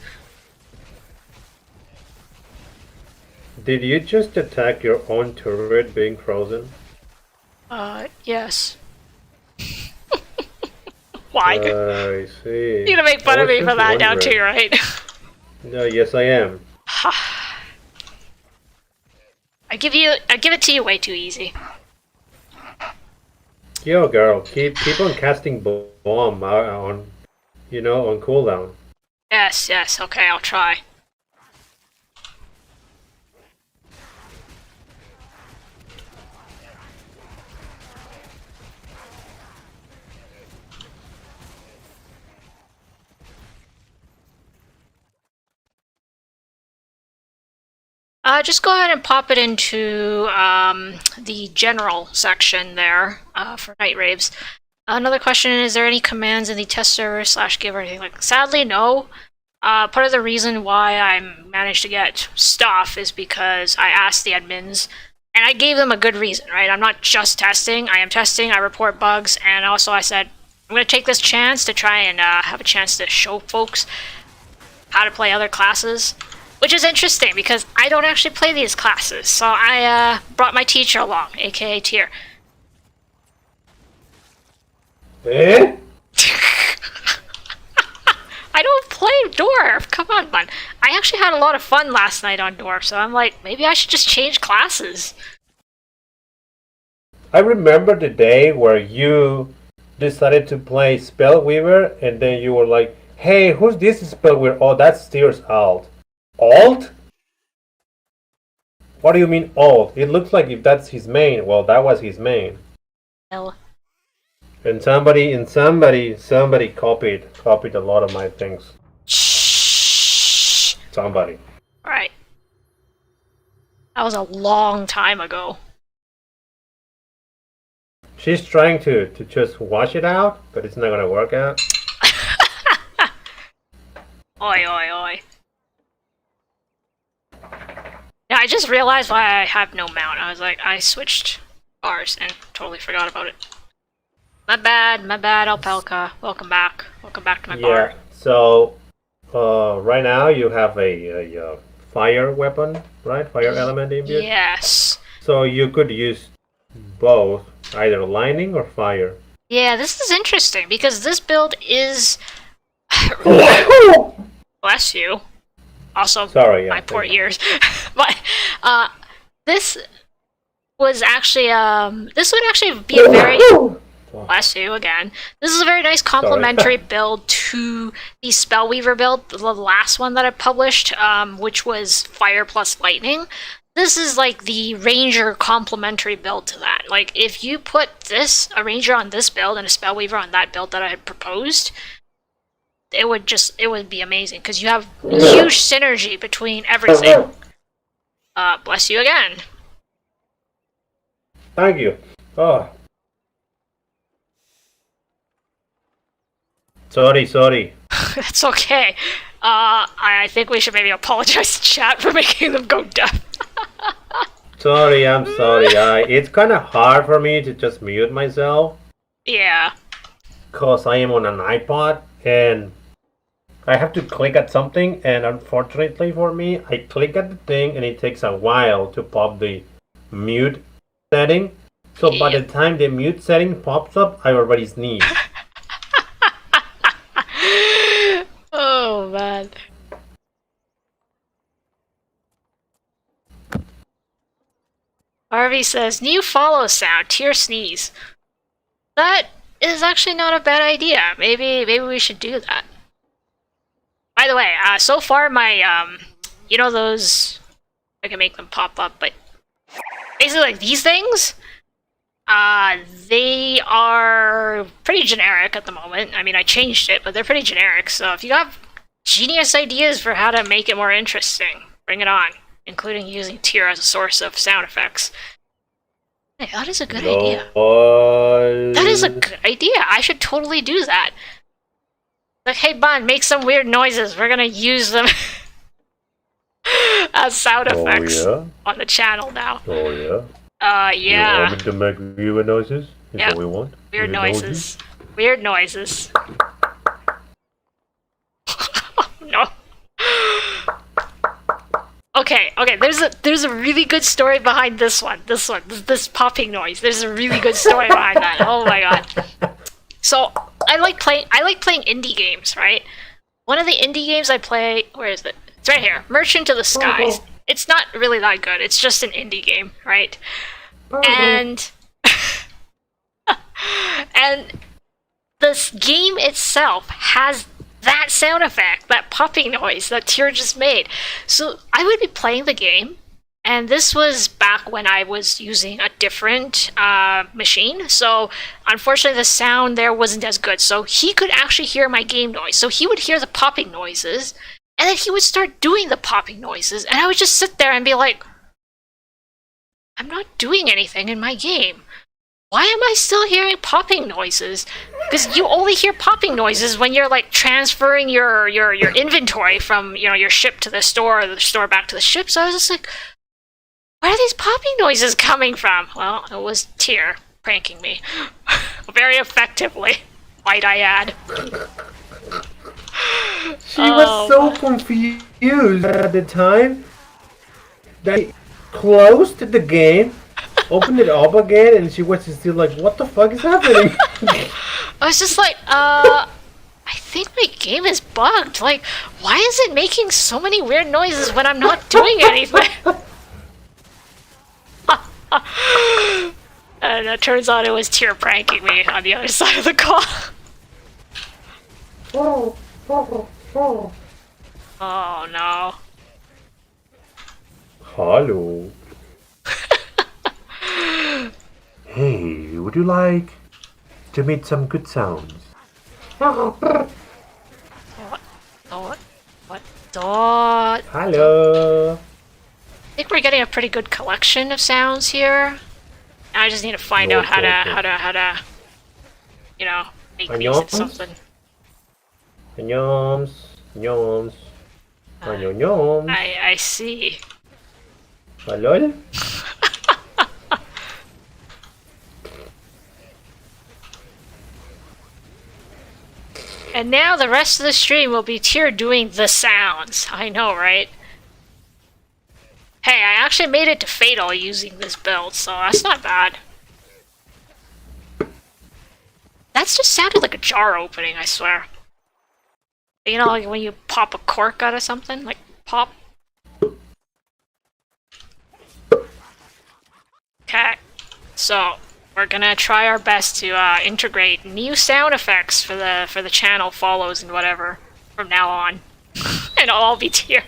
Did you just attack your own turret being frozen? Yes. Why? I see. You're gonna make fun of me for that now too, right? No, yes I am. I give it to you way too easy. Yo, girl, keep on casting bomb on, on cooldown. Yes, okay, I'll try. Just go ahead and pop it into the general section there for night raves. Another question, is there any commands in the test server / give or anything like that? Sadly, no. Part of the reason why I managed to get stuff is because I asked the admins, and I gave them a good reason, right? I'm not just testing, I am testing, I report bugs, and also I said, I'm going to take this chance to try and have a chance to show folks how to play other classes. Which is interesting, because I don't actually play these classes, so I brought my teacher along, aka Tyr. Eh? I don't play Dwarf, come on, man. I actually had a lot of fun last night on Dwarf, so I'm like, maybe I should just change classes. I remember the day where you decided to play Spellweaver, and then you were like, hey, who's this Spellweaver? Oh, that's Tyr's alt. Alt? What do you mean alt? It looks like if that's his main. Well, that was his main. Well. And somebody copied a lot of my things. Shh. Somebody. Alright. That was a long time ago. She's trying to just wash it out, but it's not gonna work out. Oi, oi, oi. Yeah, I just realized why I have no mount. I was like, I switched bars and totally forgot about it. My bad, Alpelka. Welcome back. Welcome back to my bar. Yeah, so right now you have a fire weapon, right? Fire element imbued? Yes. So you could use both, either lightning or fire. Yeah, this is interesting because this build is... Bless you. Also, sorry, my poor ears. But this was actually this would actually be a very bless you again. This is a very nice complementary build to the Spellweaver build, the last one that I published, which was fire plus lightning. This is like the ranger complementary build to that. Like if you put a ranger on this build and a Spellweaver on that build that I had proposed, it would be amazing because you have huge synergy between everything. Bless you again. Thank you. Oh. Sorry. That's okay. I think we should maybe apologize to chat for making them go deaf. Sorry, I'm sorry. It's kind of hard for me to just mute myself. Yeah. Because I am on an iPod and I have to click at something, and unfortunately for me, I click at the thing and it takes a while to pop the mute setting. So by the time the mute setting pops up, I already sneezed. Oh man. Harvey says, new follow sound, Tyr sneeze. That is actually not a bad idea. Maybe we should do that. By the way, so far my, you know those, I can make them pop up, but basically like these things, they are pretty generic at the moment. I mean, I changed it, but they're pretty generic, so if you have genius ideas for how to make it more interesting, bring it on, including using Tyr as a source of sound effects. Hey, that is a good idea. LOL. That is a good idea. I should totally do that. Like, hey, Bun, make some weird noises. We're gonna use them as sound effects on the channel now. Oh, yeah? Yeah. You want me to make weird noises? Is Yep. what we want? Weird noises. Weird noises. Oh, no. Okay, there's a really good story behind this one. This popping noise. There's a really good story behind that. Oh my god. So I like playing indie games, right? One of the indie games I play, where is it? It's right here. Merchant of the Skies. It's not really that good. It's just an indie game, right? And and this game itself has that sound effect, that popping noise that Tyr just made. So I would be playing the game, and this was back when I was using a different machine. So unfortunately, the sound there wasn't as good. So he could actually hear my game noise. So he would hear the popping noises, and then he would start doing the popping noises, and I would just sit there and be like, I'm not doing anything in my game. Why am I still hearing popping noises? Because you only hear popping noises when you're like transferring your inventory from your ship to the store, or the store back to the ship. So I was just like, where are these popping noises coming from? Well, it was Tyr pranking me. Very effectively, might I add. She was so confused at the time that she closed the game, opened it up again, and she was still like, what the fuck is happening? I was just like, I think my game is bugged. Like, why is it making so many weird noises when I'm not doing anything? And it turns out it was Tyr pranking me on the other side of the call. Oh no. Hello. Hey, would you like to meet some good sounds? What? Dot. Hello. I think we're getting a pretty good collection of sounds here. I just need to find out how to make these into something. Yums. I see. Hello? And now the rest of the stream will be Tyr doing the sounds. I know, right? Hey, I actually made it to Fatal using this build, so that's not bad. That's just sounded like a jar opening, I swear. You know, like when you pop a cork out of something? Like, pop. Okay, so we're gonna try our best to integrate new sound effects for the channel follows and whatever from now on. And it'll all be Tyr.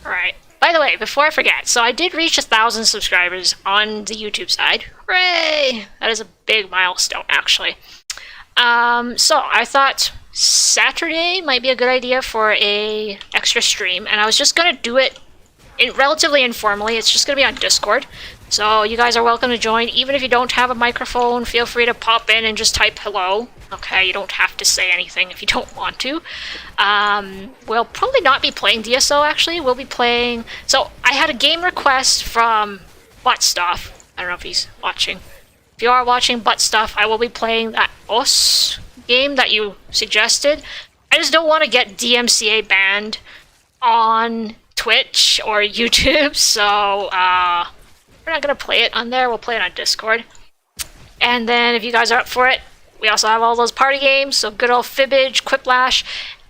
Alright. By the way, before I forget, so I did reach 1,000 subscribers on the YouTube side. Hooray! That is a big milestone, actually. So I thought Saturday might be a good idea for a extra stream, and I was just gonna do it relatively informally. It's just gonna be on Discord. So you guys are welcome to join. Even if you don't have a microphone, feel free to pop in and just type hello. Okay, you don't have to say anything if you don't want to. We'll probably not be playing DSO, actually. We'll be playing... So, I had a game request from Butt Stuff. I don't know if he's watching. If you are watching Butt Stuff, I will be playing that OS game that you suggested. I just don't want to get DMCA banned on Twitch or YouTube, so we're not going to play it on there. We'll play it on Discord. And then if you guys are up for it, we also have all those party games, so good old Fibbage, Quiplash,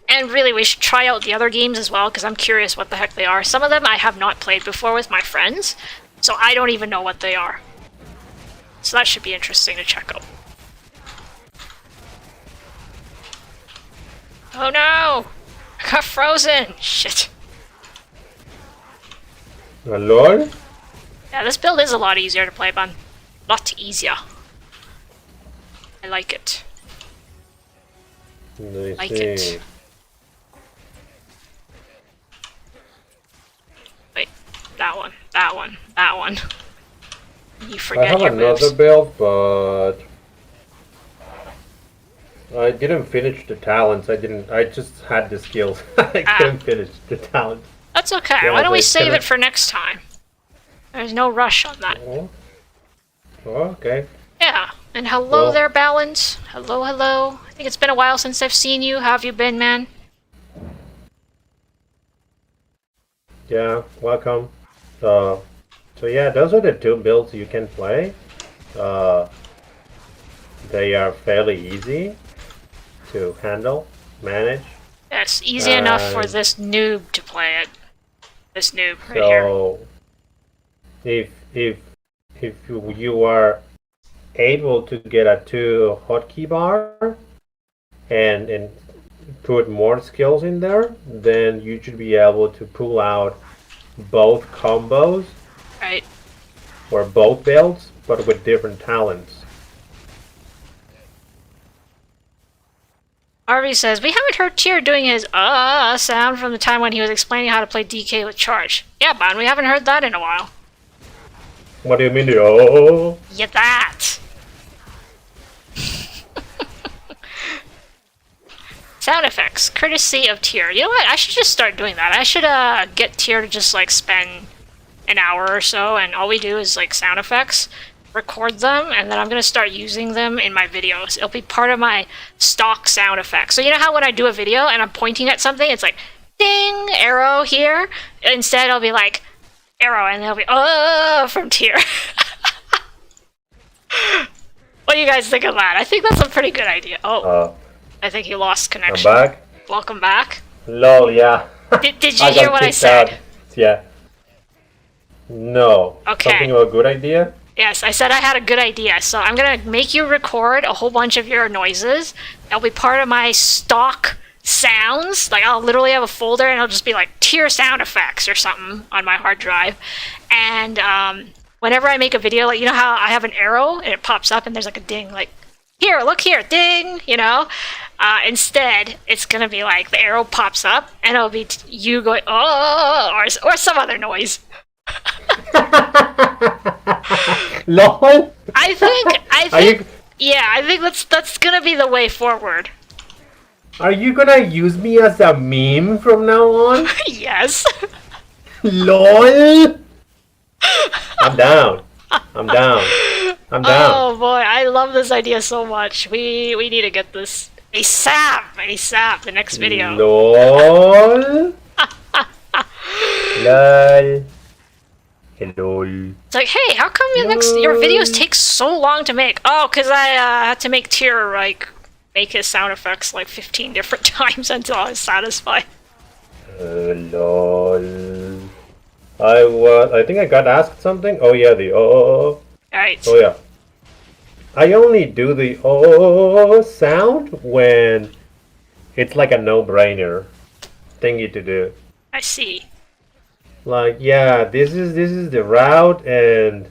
and really we should try out the other games as well, because I'm curious what the heck they are. Some of them I have not played before with my friends, so I don't even know what they are. So that should be interesting to check out. Oh no! I got frozen! Shit. Hello? Yeah, this build is a lot easier to play, man. A lot easier. I like it. Like it. that one, that one, that one. You I forget have your another moves. build, but I didn't finish the talents. I just had the skills. I couldn't finish the talent. That's okay. Yeah, Why don't we it's save gonna- it for next time? There's no rush on that. Oh, okay. Yeah. And hello Well- there, Balance. Hello, hello. I think it's been a while since I've seen you. How have you been, man? Yeah, welcome. So yeah, those are the two builds you can play. They are fairly easy to handle, manage. Yes, easy enough for this noob to play it. This noob right here. So if you are able to get a 2 hotkey bar and put more skills in there, then you should be able to pull out both combos Right. or both builds, but with different talents. Harvey says, we haven't heard Tyr doing his sound from the time when he was explaining how to play DK with charge. Yeah, Bon, we haven't heard that in a while. What do you mean? Oh, Yeah, that! Sound effects, courtesy of Tyr. You know what? I should just start doing that. I should get Tyr to just like spend an hour or so, and all we do is like sound effects, record them, and then I'm gonna start using them in my videos. It'll be part of my stock sound effects. So you know how when I do a video and I'm pointing at something, it's like ding, arrow here. Instead, I'll be like arrow, and it'll be from Tyr. What do you guys think of that? I think that's a pretty good idea. Oh, I think he lost I'm connection. back. Welcome back. Lol, yeah. Did you I hear got what I kicked said? out. Yeah. No. Okay. Something about a good idea? Yes, I said I had a good idea. So I'm gonna make you record a whole bunch of your noises. It'll be part of my stock sounds. Like I'll literally have a folder and it'll just be like Tyr sound effects or something on my hard drive. And whenever I make a video, like you know how I have an arrow and it pops up and there's like a ding, like here, look here, ding, you know. Instead, it's gonna be like the arrow pops up and it'll be you going or some other noise. Lol. I think Are you yeah, I think that's gonna be the way forward. are you gonna use me as a meme from now on? Yes. Lol. I'm down. I'm down. I'm down. Oh boy, I love this idea so much. We need to get this ASAP. The next video. Lol. Lol. Hello. It's like, hey, how come your videos take so long to make? Oh, cause I had to make Tyr like make his sound effects like 15 different times until I was satisfied. Lol. I think I got asked something. Oh yeah, the All right. Oh yeah. I only do the sound when it's like a no-brainer thingy to do. I see. Like, yeah, this is the route and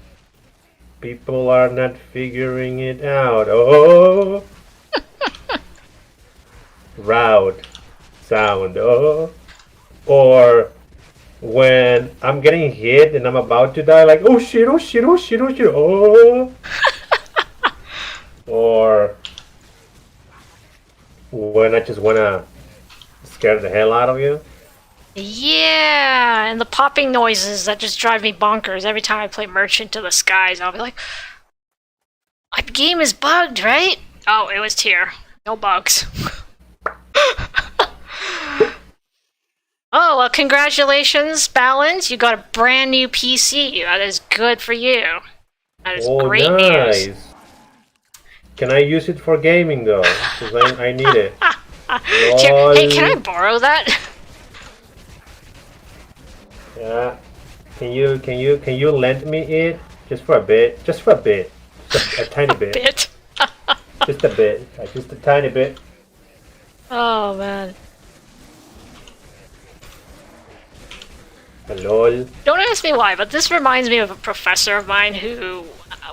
people are not figuring it out. Oh. Route sound. Oh. Or when I'm getting hit and I'm about to die, like, oh shit, oh shit, oh shit, oh shit, oh. Or when I just wanna scare the hell out of you. Yeah, and the popping noises that just drive me bonkers every time I play Merchant to the Skies. I'll be like, my game is bugged, right? Oh, it was Tyr. No bugs. Oh, well, congratulations, Balance. You got a brand new PC. That is good for you. That is great nice. news. Can I use it for gaming though? Because I need it. Hey, can I borrow that? Yeah. Can you lend me it just for a bit? Just for a bit. Just a tiny bit. Bit. Just a bit. Just a tiny bit. Oh, man. Lol. Don't ask me why, but this reminds me of a professor of mine who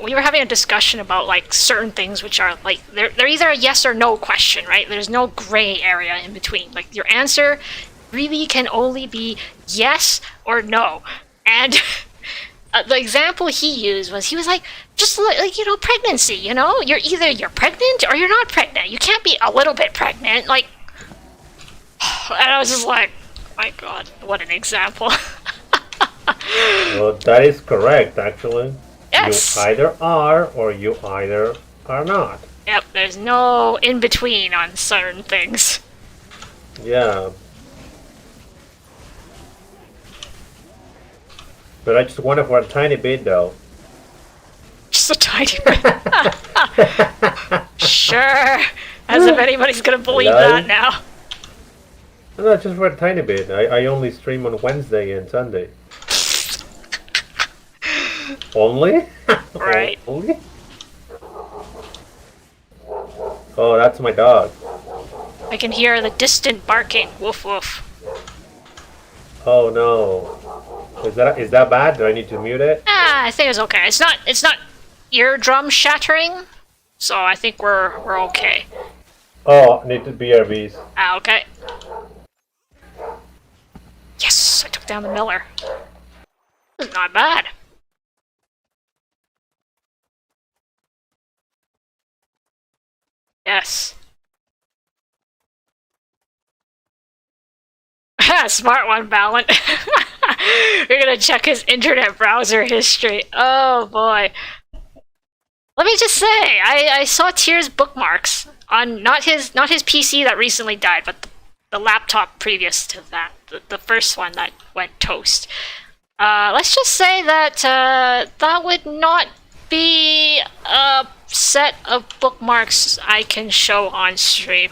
we were having a discussion about like certain things which are like they're either a yes or no question, right? There's no gray area in between. Like your answer really can only be yes or no. And the example he used was, he was like, just like, you know, pregnancy, you know? You're pregnant or you're not pregnant. You can't be a little bit pregnant, like... And I was just like, my god, what an example. Well, that is correct, actually. Yes. You either are or you either are not. Yep, there's no in-between on certain things. Yeah. But I just wonder for a tiny bit, though. Just a tiny bit. Sure. As if anybody's gonna believe that now. No, just for a tiny bit. I only stream on Wednesday and Sunday. Only? Right. Only? Oh, that's my dog. I can hear the distant barking. Woof woof. Oh no. Is that bad? Do I need to mute it? Ah, I think it's okay. It's not eardrum shattering, so I think we're okay. Oh, need to BRBs. Ah, okay. Yes, I took down the miller. This is not bad. Yes. Smart one, Ballant. We're gonna check his internet browser history. Oh boy. Let me just say, I saw Tier's bookmarks on not his PC that recently died, but the laptop previous to that, the first one that went toast. Let's just say that that would not be a set of bookmarks I can show on stream.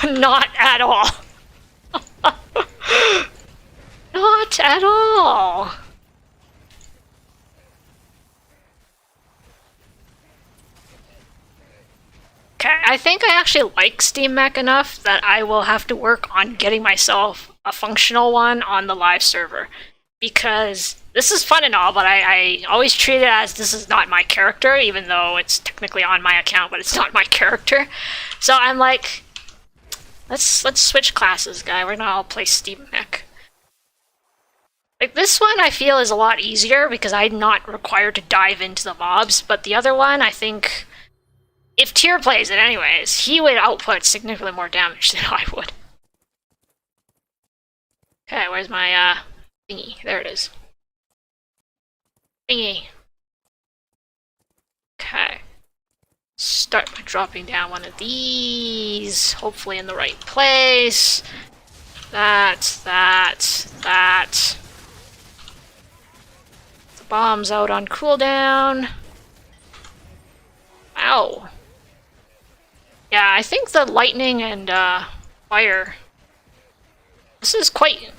Not at all. Not at all. Okay, I think I actually like Steam Mech enough that I will have to work on getting myself a functional one on the live server. Because this is fun and all, but I always treat it as this is not my character, even though it's technically on my account, but it's not my character. So I'm like, let's switch classes, guy. We're gonna all play Steam Mech. Like, this one I feel is a lot easier because I'm not required to dive into the mobs, but the other one, I think, if Tyr plays it anyways, he would output significantly more damage than I would. Okay, where's my, thingy? There it is. Thingy. Okay. Start by dropping down one of these, hopefully in the right place. That. The bomb's out on cooldown. Ow. Yeah, I think the lightning and fire. This is quite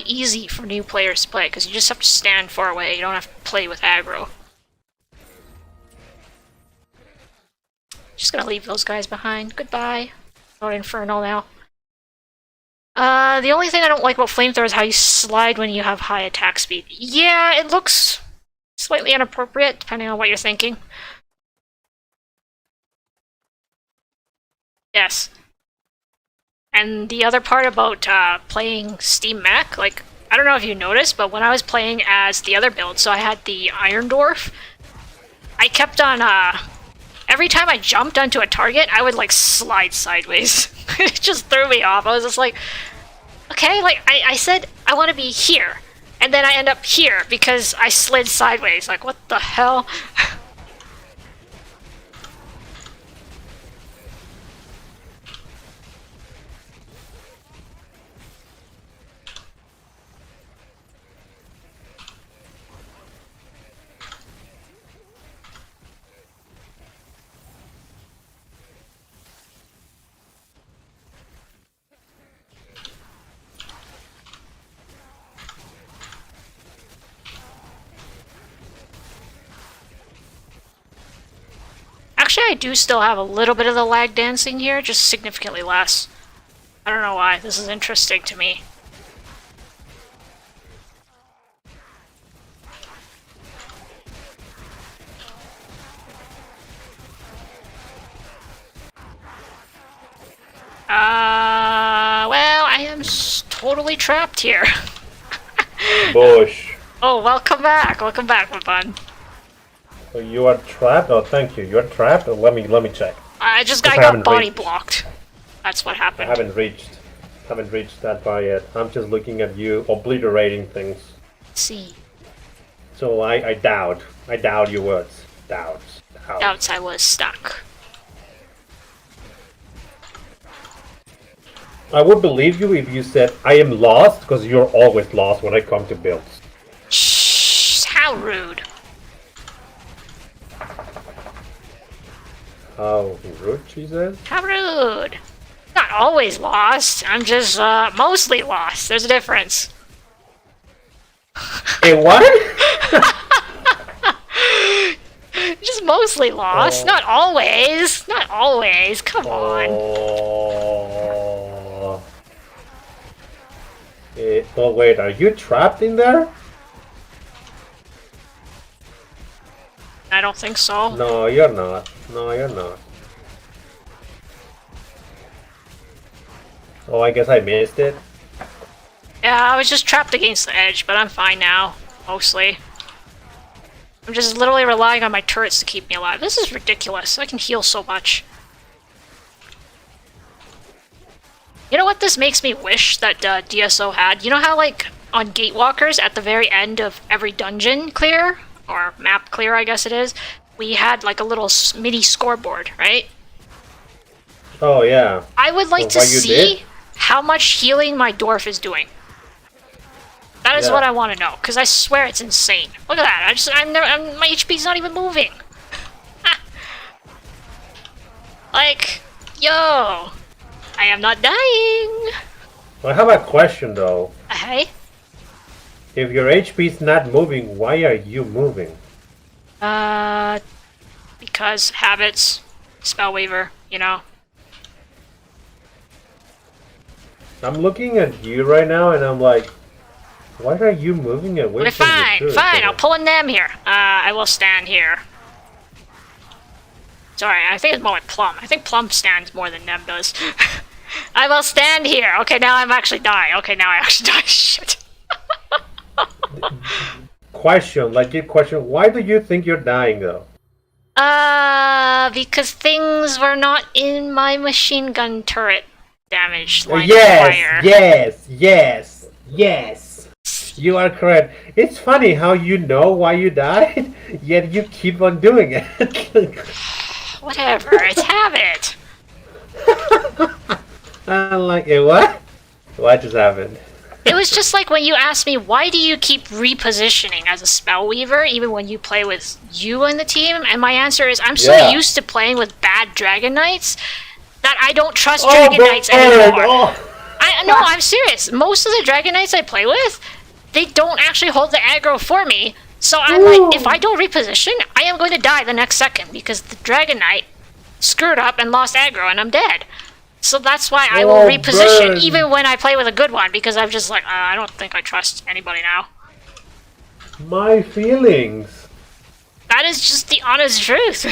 easy for new players to play because you just have to stand far away. You don't have to play with aggro. Just gonna leave those guys behind. Goodbye. Lord Infernal now. The only thing I don't like about Flamethrower is how you slide when you have high attack speed. Yeah, it looks slightly inappropriate, depending on what you're thinking. Yes. And the other part about playing Steam Mech, like, I don't know if you noticed, but when I was playing as the other build, so I had the Iron Dwarf, I kept on, every time I jumped onto a target, I would, like, slide sideways. It just threw me off. I was just like, okay, like, I said I want to be here, and then I end up here because I slid sideways. Like, what the hell? Actually, I do still have a little bit of the lag dancing here, just significantly less. I don't know why. This is interesting to me. Well, I am totally trapped here. Bush. Oh, welcome back, my bud. So you are trapped? Oh, thank you. You're trapped? Let me check. I got body blocked. That's what happened. I haven't reached that far yet. I'm just looking at you obliterating things. Let's see. So I doubt your words. Doubts. Doubts I was stuck. I would believe you if you said I am lost, because you're always lost when I come to builds. Shh! How rude. How rude, she says? How rude. Not always lost. I'm just mostly lost. There's a difference. Hey, what? Just mostly lost. Not always. Not always. Come on. Oh wait, are you trapped in there? I don't think so. No, you're not. No, you're not. Oh, I guess I missed it. Yeah, I was just trapped against the edge, but I'm fine now. Mostly. I'm just literally relying on my turrets to keep me alive. This is ridiculous. I can heal so much. You know what this makes me wish that DSO had? You know how, like, on Gatewalkers, at the very end of every dungeon clear, or map clear, I guess it is, we had, like, a little mini scoreboard, right? Oh, yeah. I would like to see how much healing my Dwarf is doing. That is what I want to know, because I swear it's insane. Look at that. My HP's not even moving. Like, yo, I am not dying. I have a question though. Hey? If your HP's not moving, why are you moving? Because habits, Spellweaver, you know. I'm looking at you right now and I'm like, why are you moving away Okay, from fine, your fine, I'll pull a Nem here. I will stand here. Sorry, I think it's more like Plum. I think Plum stands more than Nem does. I will stand here. Okay, now I'm actually dying. Okay, now I actually die. Shit. Legit question, why do you think you're dying though? Because things were not in my machine gun turret damage line of fire. Yes. You are correct. It's funny how you know why you died, yet you keep on doing it. Whatever, it's habit. I'm like, what? What just happened? It was just like when you asked me, why do you keep repositioning as a Spellweaver, even when you play with you in the team? And my answer is, I'm so used to playing with bad Dragon Knights that I don't trust Dragon Knights anymore. No, I'm serious. Most of the Dragon Knights I play with, they don't actually hold the aggro for me. So I'm like, if I don't reposition, I am going to die the next second because the Dragon Knight screwed up and lost aggro and I'm dead. So that's why I will reposition even when I play with a good one because I'm just like, I don't think I trust anybody now. My feelings. That is just the honest truth.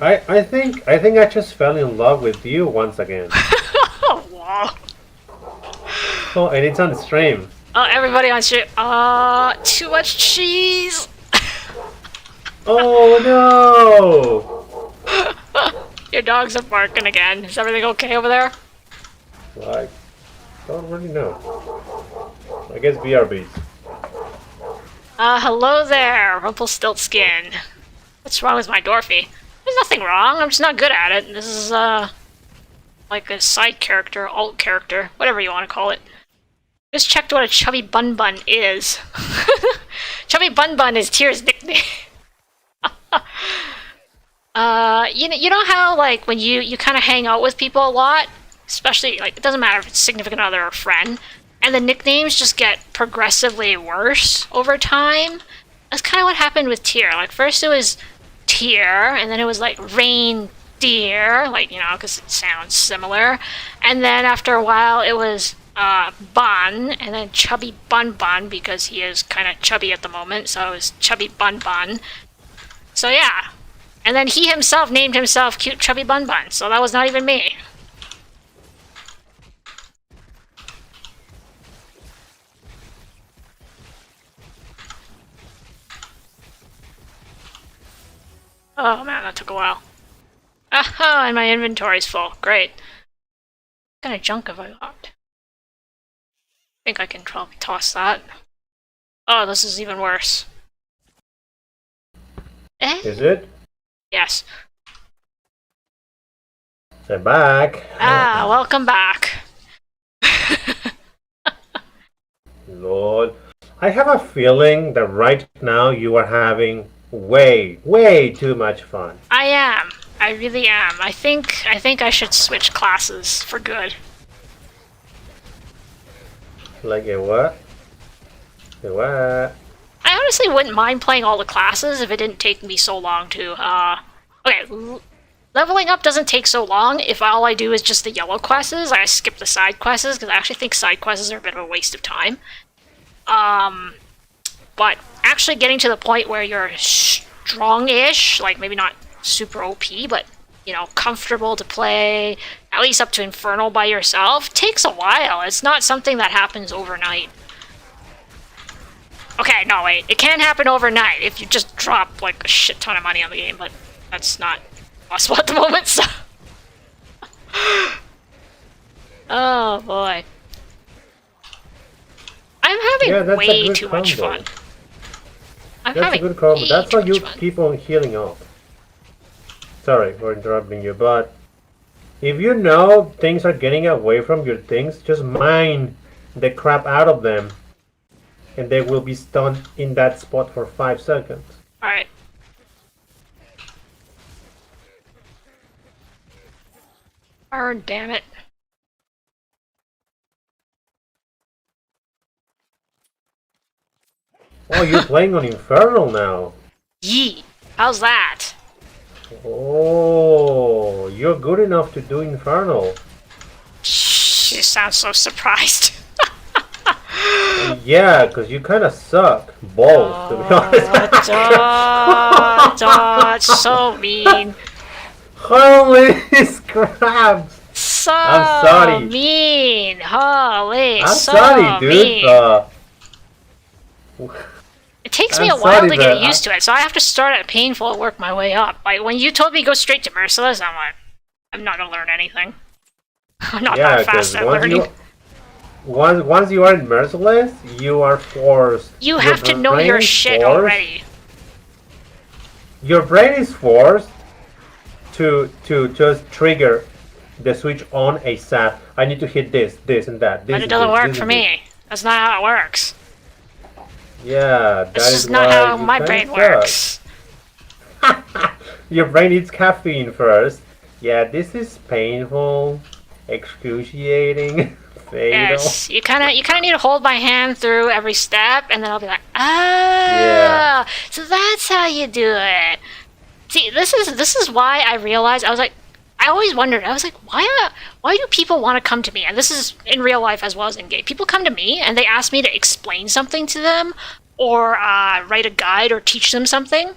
I think I just fell in love with you once again. Oh, wow. Oh, and it's on the stream. Oh, everybody on stream. Too much cheese. Oh no! Your dogs are barking again. Is everything okay over there? I don't really know. I guess BRBs. Hello there, Rumpelstiltskin. What's wrong with my Dwarfy? There's nothing wrong, I'm just not good at it. This is, like a side character, alt character, whatever you want to call it. Just checked what a Chubby Bunbun is. Chubby Bunbun is Tyr's nickname. You know how, like, when you kind of hang out with people a lot, especially, like, it doesn't matter if it's significant other or friend, and the nicknames just get progressively worse over time? That's kind of what happened with Tyr. Like, first it was Tyr, and then it was, like, Reindeer, like, you know, because it sounds similar, and then after a while it was, Bun, and then Chubby Bunbun, because he is kind of chubby at the moment, so it was Chubby Bunbun. So yeah. And then he himself named himself Cute Chubby Bunbun, so that was not even me. Oh man, that took a while. Oh, and my inventory's full. Great. What kind of junk have I got? I think I can probably toss that. Oh, this is even worse. Is it? Yes. I'm back. Ah, welcome back. Lord. I have a feeling that right now you are having way too much fun. I am. I really am. I think I should switch classes for good. Like a what? A what? I honestly wouldn't mind playing all the classes if it didn't take me so long to, okay, leveling up doesn't take so long if all I do is just the yellow quests. I skip the side quests, because I actually think side quests are a bit of a waste of time. But actually getting to the point where you're strong-ish, like maybe not super OP, but, you know, comfortable to play, at least up to Infernal by yourself, takes a while. It's not something that happens overnight. Okay, no, wait. It can happen overnight if you just drop, like, a shit ton of money on the game, but that's not possible at the moment, so... Oh, boy. I'm having way too much fun. That's a good combo. That's how you keep on healing up. Sorry for interrupting you, but if you know things are getting away from your things, just mine the crap out of them. And they will be stunned in that spot for 5 seconds. Alright. Darn damn it. Oh, you're playing on Infernal now. Yee. How's that? Oh, you're good enough to do Infernal. Shh, you sound so surprised. Yeah, because you kind of suck balls, to be honest. That's so mean. Holy crap! So I'm sorry. mean. Holy, I'm so sorry, dude. Mean. It takes me a while to get used to it, so I have to start at painful and work my way up. Like, when you told me go straight to Merciless, I'm like, I'm not gonna learn anything. I'm not that fast at learning. Once you are in Merciless, you are forced. You have to know your shit already. Your brain is forced to just trigger the switch on ASAP. I need to hit this, and that. But it doesn't work for me. That's not how it works. Yeah, that's just not how my brain works. Your brain needs caffeine first. Yeah, this is painful, excruciating. Yes, you kind of need to hold my hand through every step, and then I'll be like, so that's how you do it. See, this is why I realized, I always wondered, why do people want to come to me? And this is in real life as well as in game. People come to me and they ask me to explain something to them, or write a guide or teach them something.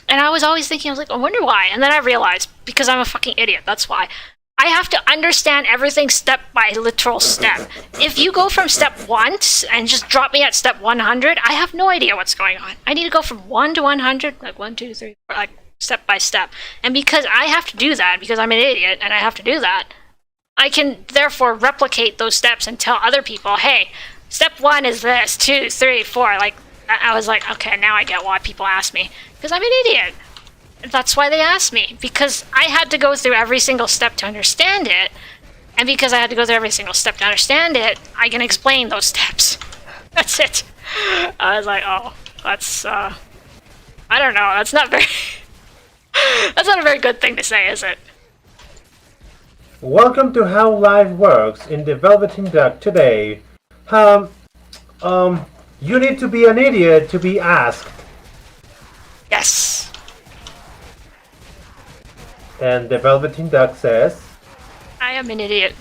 And I was always thinking, I wonder why. And then I realized, because I'm a fucking idiot, that's why. I have to understand everything step by literal step. If you go from step 1 and just drop me at step 100, I have no idea what's going on. I need to go from 1 to 100, like 1, 2, 3, 4, like step by step. And because I have to do that, because I'm an idiot and I have to do that, I can therefore replicate those steps and tell other people, hey, step 1 is this, 2, 3, 4. Like, I was like, okay, now I get why people ask me. Because I'm an idiot. That's why they asked me, because I had to go through every single step to understand it, and because I had to go through every single step to understand it, I can explain those steps. That's it. I was like, oh, that's, I don't know, that's not very, that's not a very good thing to say, is it? Welcome to How Life Works in the Velveteenduck today. You need to be an idiot to be asked. Yes. And the Velveteenduck says, I am an idiot.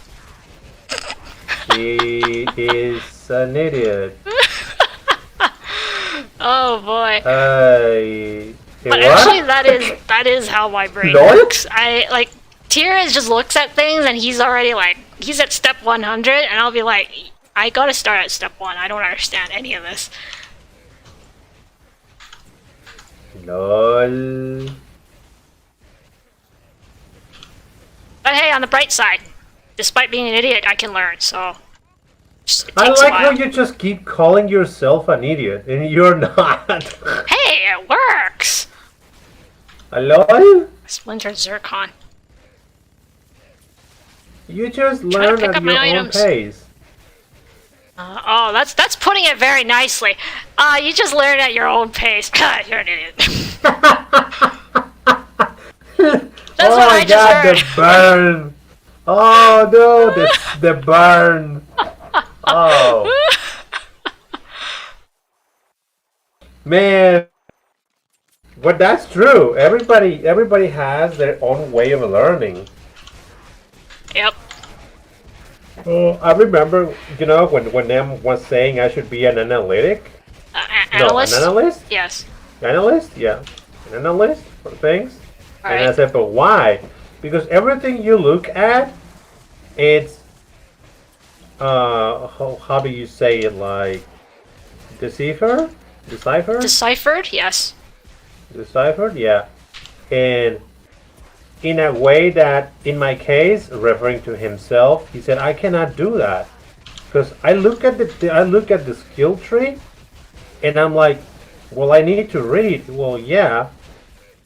He is an idiot. Oh boy. But actually that is how my brain works. Tyr just looks at things and he's already he's at step 100 and I'll be like, I gotta start at step 1. I don't understand any of this. LOL. the bright side. Despite being an idiot, I can learn, so... It I takes a like while. how you just keep calling yourself an idiot, and you're not. Hey, it works! Hello? Splintered Zircon. You just Trying to learn pick at up my your own items. pace. Oh, that's putting it very nicely. You just learn at your own pace. You're an idiot. That's Oh what my I just god, heard. the burn! Oh no, the burn! Oh. Man. But that's true. Everybody has their own way of learning. Yep. I remember, you know, when them was saying I should be an analytic. Analyst? No, an analyst? Yes. Analyst? Yeah. An analyst for things. All And I right. said, but why? Because everything you look at, it's, how do you say it, like, decipher? Decipher? Deciphered? Yes. Deciphered, yeah. And in a way that, in my case, referring to himself, he said, I cannot do that. Because I look at the skill tree, and I'm like, well, I need to read. Well, yeah.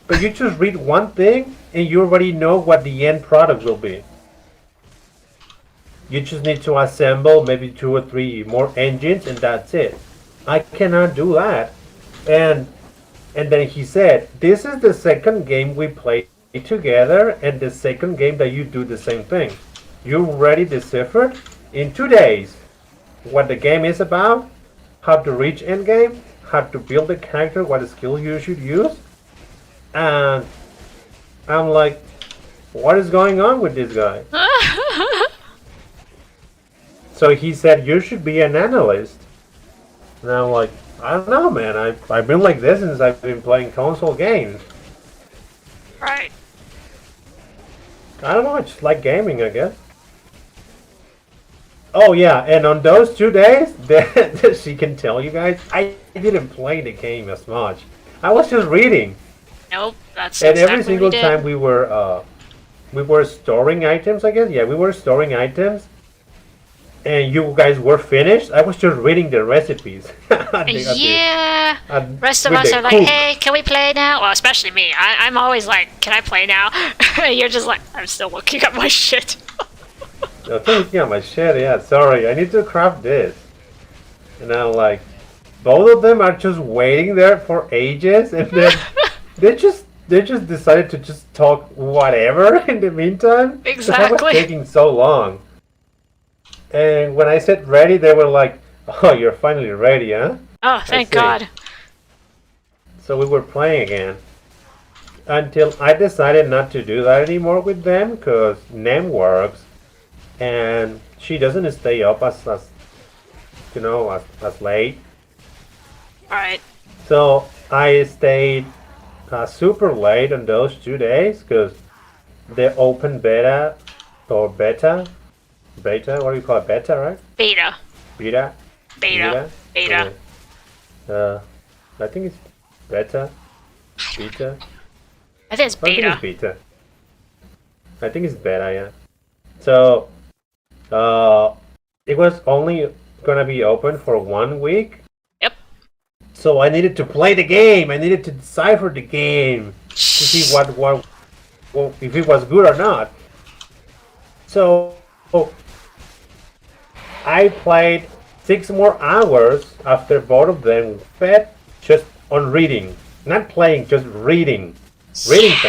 But you just read one thing, and you already know what the end product will be. You just need to assemble maybe 2 or 3 more engines, and that's it. I cannot do that. And then he said, this is the second game we played together, and the second game that you do the same thing. You already deciphered in 2 days what the game is about, how to reach endgame, how to build a character, what skill you should use. And I'm like, what is going on with this guy? So he said, you should be an analyst. And I'm like, I don't know, man. I've been like this since I've been playing console games. Right. I don't know, I just like gaming, I guess. Oh yeah, and on those 2 days, she can tell you guys, I didn't play the game as much. I was just reading. Nope. That's And exactly every single what he time did. we were storing items, I guess. Yeah, we were storing items. And you guys were finished. I was just reading the recipes. Yeah. Rest of with us the are like, cook. hey, can we play now? Well, especially me. I'm always like, can I play now? You're just like, I'm still looking at my shit. Yeah, my shit. Yeah, sorry. I need to craft this. And I'm like, both of them are just waiting there for ages, and then they just decided to just talk whatever in the meantime. 'Cause I was Exactly. taking so long. And when I said ready, they were like, "Oh, you're finally ready, huh?" Oh, thank see. God. So we were playing again. Until I decided not to do that anymore with them, because Nem works, and she doesn't stay up as you know, as late. Alright. So I stayed super late on those 2 days, because the open beta, or beta, what do you call it? Beta, right? Beta. Beta? Beta. Beta. Okay. I think it's beta. Beta. I think it's I think beta. it's beta. I think it's beta, yeah. So, it was only gonna be open for 1 week. Yep. So I needed to play the game. I needed to decipher the game to see what if it was good or not. So I played 6 more hours after both of them fed, just on reading, not playing, just reading things.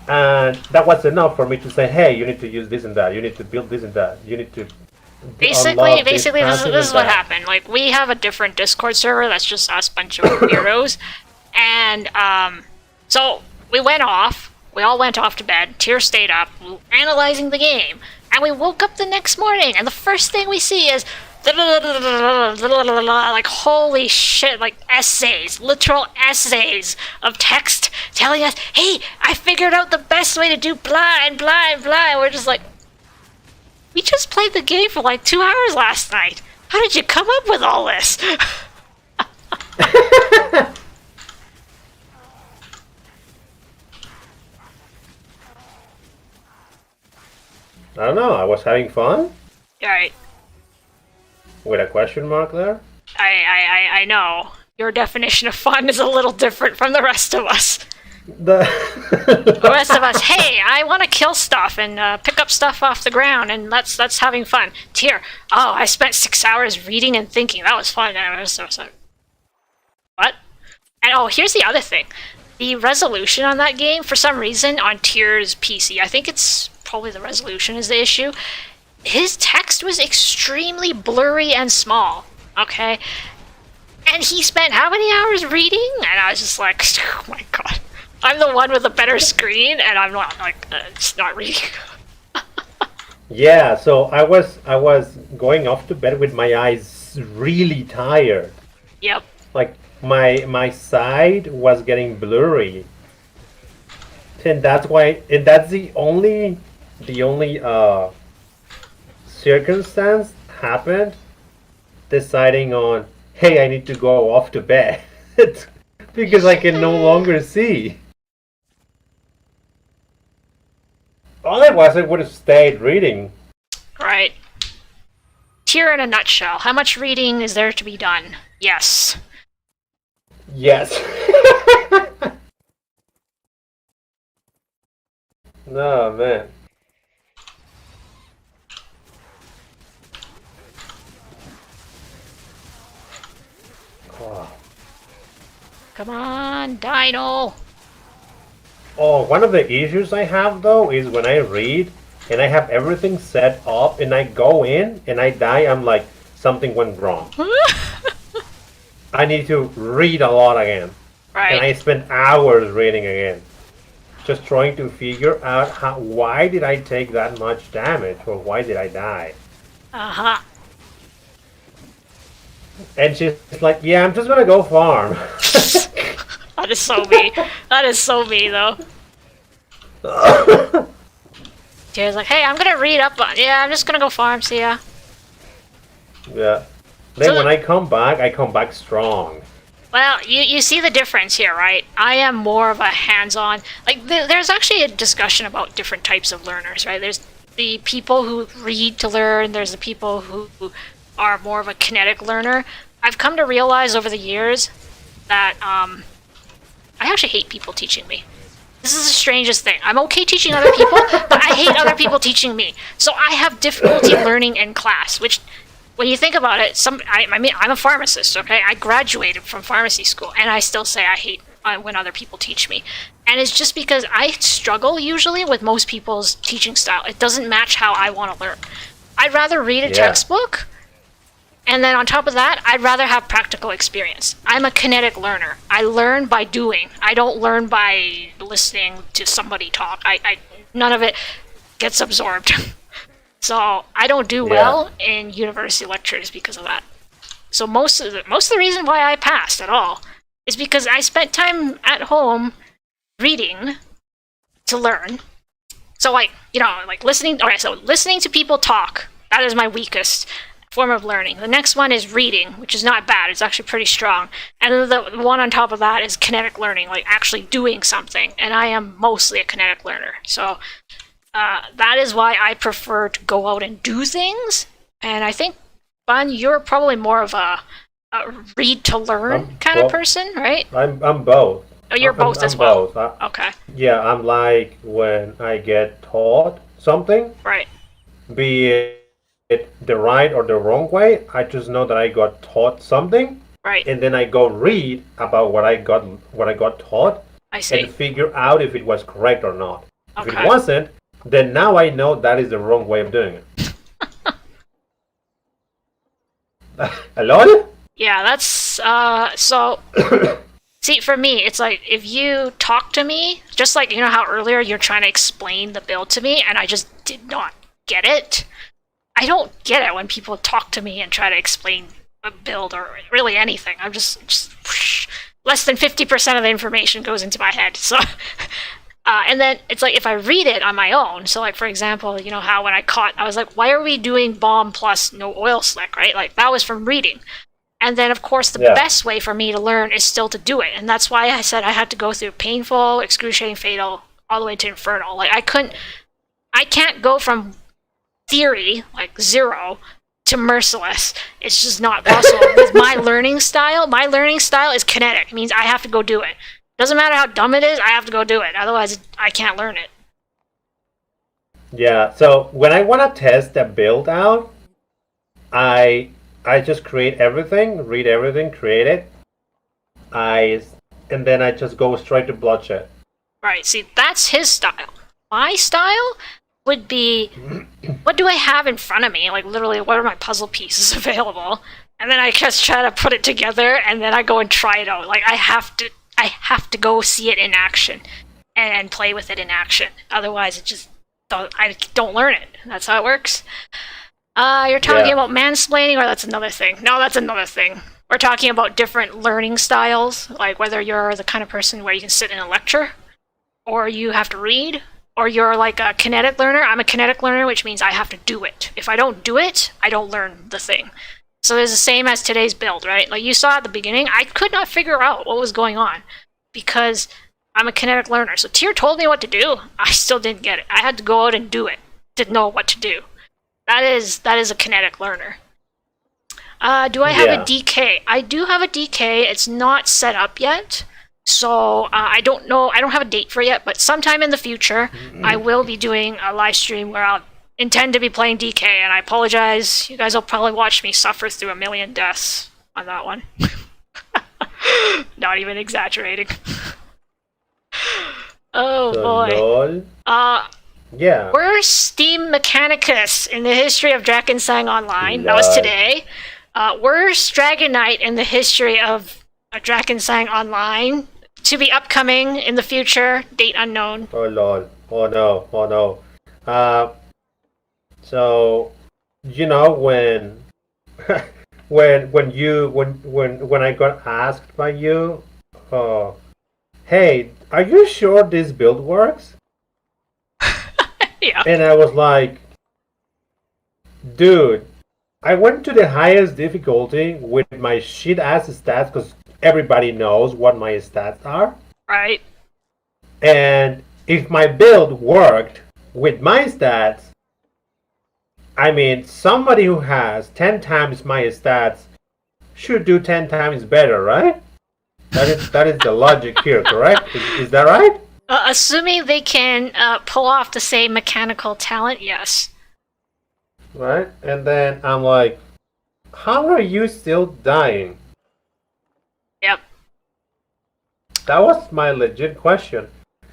And that was enough for me to say, hey, you need to use this and that. You need to build this and that. You need to Basically, this passive is and what that. happened. Like, we have a different Discord server that's just us bunch of weirdos. And, so we went off. We all went off to bed. Tyr stayed up, analyzing the game. And we woke up the next morning, and the first thing we see is like, holy shit, like essays, literal essays of text telling us, hey, I figured out the best way to do blah and blah and blah. And we're just like, we just played the game for like 2 hours last night. How did you come up with all this? I don't know. I was having fun Alright. with a question mark there. I know. Your definition of fun is a little different from the rest of us. The The rest of us, hey, I want to kill stuff and pick up stuff off the ground, and that's having fun. Tyr, oh, I spent 6 hours reading and thinking. That was fun. And the rest of us like, what? And oh, here's the other thing. The resolution on that game, for some reason, on Tyr's PC, I think it's probably the resolution is the issue. His text was extremely blurry and small, okay? And he spent how many hours reading? And I was just like, oh my god. I'm the one with a better screen, and I'm not, like, just not reading. Yeah, so I was going off to bed with my eyes really tired. Yep. Like my side was getting blurry. And that's why that's the only circumstance happened deciding on, hey, I need to go off to bed because I can no longer see. Otherwise I would have stayed reading. Right. Tyr in a nutshell. How much reading is there to be done? Yes. Yes. No, man. Oh. Come on, Dino. Oh, one of the issues I have though is when I read and I have everything set up and I go in and I die, I'm like, something went wrong. I need to read a lot again. Right. And I spend hours reading again. Just trying to figure out why did I take that much damage or why did I die? Uh-huh. And she's like, yeah, I'm just gonna go farm. That is so me. That is so me, though. Tyr's like, hey, I'm gonna read up on... Yeah, I'm just gonna go farm, see ya. Yeah. Then So when I come back strong. Well, you see the difference here, right? I am more of a hands-on... Like, there's actually a discussion about different types of learners, right? There's the people who read to learn, there's the people who are more of a kinetic learner. I've come to realize over the years that I actually hate people teaching me. This is the strangest thing. I'm okay teaching other people, but I hate other people teaching me. So I have difficulty learning in class, which, when you think about it, I mean, I'm a pharmacist, okay? I graduated from pharmacy school, and I still say I hate when other people teach me. And it's just because I struggle, usually, with most people's teaching style. It doesn't match how I want to learn. I'd rather read a textbook, and then on top of that, I'd rather have practical experience. I'm a kinetic learner. I learn by doing. I don't learn by listening to somebody talk. None of it gets absorbed. So I don't do well in university lectures because of that. So most of the reason why I passed at all is because I spent time at home reading to learn. So listening. Okay, so listening to people talk, that is my weakest form of learning. The next one is reading, which is not bad. It's actually pretty strong. And then the one on top of that is kinetic learning, like actually doing something. And I am mostly a kinetic learner. So that is why I prefer to go out and do things. And I think, Bun, you're probably more of a read to learn kind of person, right? I'm both. Oh, you're both as well. Both. Okay. Yeah, I'm like when I get taught something, Right. be it the right or the wrong way, I just know that I got taught something, Right. and then I go read about what I got taught, I see. and figure out if it was correct or not. If Okay. it wasn't, then now I know that is the wrong way of doing it. Hello? Yeah, that's so. See, for me, it's like if you talk to me, just like you know how earlier you're trying to explain the build to me, and I just did not get it. I don't get it when people talk to me and try to explain a build or really anything. I'm just whoosh, less than 50% of the information goes into my head. So, and then it's like if I read it on my own. So, like for example, you know how when I was like, why are we doing bomb plus no oil slick, right? Like that was from reading. And then, of course, the best way for me to learn is still to do it. And that's why I said I had to go through painful, excruciating, fatal, all the way to infernal. Like, I can't go from theory, like 0, to merciless. It's just not possible. With my learning style is kinetic. It means I have to go do it. Doesn't matter how dumb it is, I have to go do it. Otherwise, I can't learn it. Yeah, so when I want to test a build out, I just create everything, read everything, create it. And then I just go straight to bloodshed. Right, see, that's his style. My style would be, what do I have in front of me? Like, literally, what are my puzzle pieces available? And then I just try to put it together, and then I go and try it out. Like, I have to go see it in action and play with it in action. Otherwise, I don't learn it. That's how it works. You're talking about mansplaining, or that's another thing? No, that's another thing. We're talking about different learning styles, like whether you're the kind of person where you can sit in a lecture, or you have to read, or you're like a kinetic learner. I'm a kinetic learner, which means I have to do it. If I don't do it, I don't learn the thing. So it's the same as today's build, right? Like you saw at the beginning, I could not figure out what was going on because I'm a kinetic learner. So Tyr told me what to do. I still didn't get it. I had to go out and do it to know what to do. That is a kinetic learner. Do I have a DK? I do have a DK. It's not set up yet. So I don't know. I don't have a date for it yet, but sometime in the future, I will be doing a live stream where I'll intend to be playing DK, and I apologize. You guys will probably watch me suffer through 1,000,000 deaths on that one. Not even exaggerating. Oh boy. Yeah. Where's Steam Mechanicus in the history of Drakensang Online? That was today. Where's Dragonite in the history of Drakensang Online? To be upcoming in the future, date unknown. Oh lol. Oh no. So you know when when I got asked by you, hey, are you sure this build works? Yeah. And I was like, dude, I went to the highest difficulty with my shit ass stats because everybody knows what my stats are. Right. And if my build worked with my stats, I mean, somebody who has 10 times my stats should do 10 times better, right? That is the logic here, correct? Is that right? Assuming they can pull off the same mechanical talent, yes. Right? And then I'm like, how are you still dying? Yep. That was my legit question.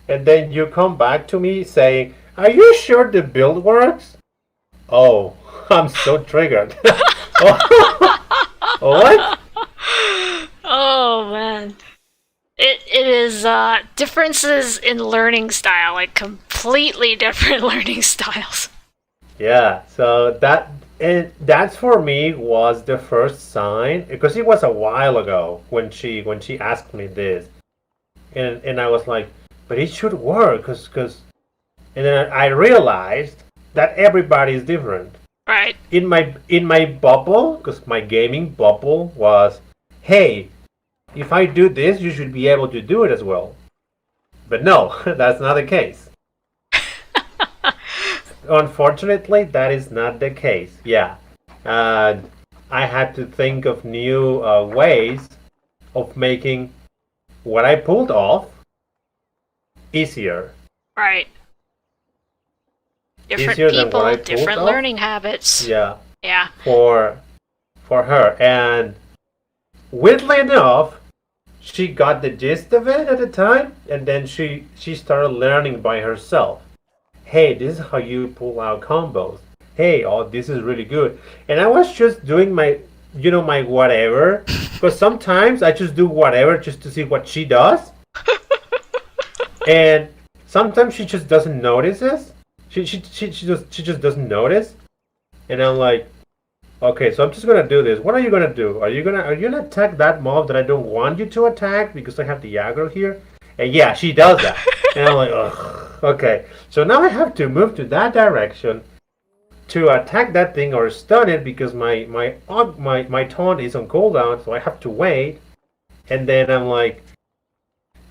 And then you come back to me saying, are you sure the build works? Oh, I'm so triggered. What? Oh, man. It is differences in learning style, like completely different learning styles. Yeah, so that's for me was the first sign, because it was a while ago when she asked me this, and I was like, but it should work, because and then I realized that everybody is different. Right. In my bubble, because my gaming bubble was, hey, if I do this, you should be able to do it as well. But no, that's not the case. Unfortunately, that is not the case. Yeah. I had to think of new ways of making what I pulled off easier. Right. Different Easier than people, what I pulled different off. learning habits. Yeah. Yeah. For her. And weirdly enough, she got the gist of it at the time, and then she started learning by herself. Hey, this is how you pull out combos. Hey, oh, this is really good. And I was just doing my whatever, because sometimes I just do whatever just to see what she does. And sometimes she just doesn't notice this. She just doesn't notice. And I'm like, okay, so I'm just gonna do this. What are you gonna do? Are you gonna attack that mob that I don't want you to attack because I have the aggro here? And yeah, she does that. And I'm like, ugh, okay. So now I have to move to that direction to attack that thing or stun it because my taunt is on cooldown, so I have to wait. And then I'm like,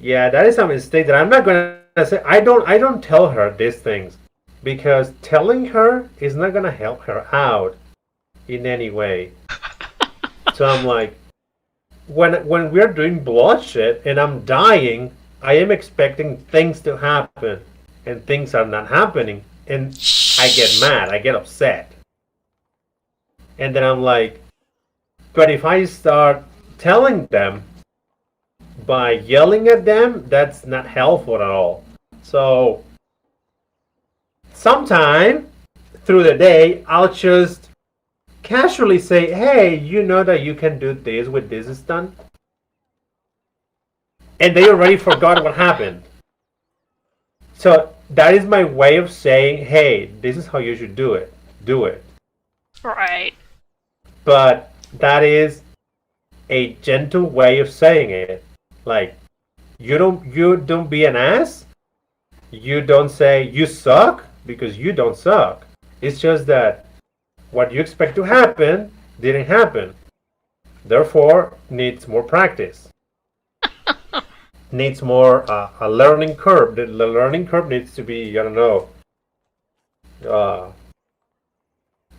yeah, that is a mistake that I'm not gonna say. I don't tell her these things. because telling her is not gonna help her out in any way. So I'm like, when we're doing bloodshed and I'm dying, I am expecting things to happen, and things are not happening, and I get mad, I get upset. And then I'm like, but if I start telling them by yelling at them, that's not helpful at all. So sometime through the day, I'll just casually say, hey, you know that you can do this with this stunt? And they already forgot what happened. So that is my way of saying, hey, this is how you should do it. Do it. Right. But that is a gentle way of saying it. Like, you don't be an ass. You don't say you suck, because you don't suck. It's just that what you expect to happen didn't happen. Therefore, needs more practice. Needs more a learning curve. The learning curve needs to be, I don't know.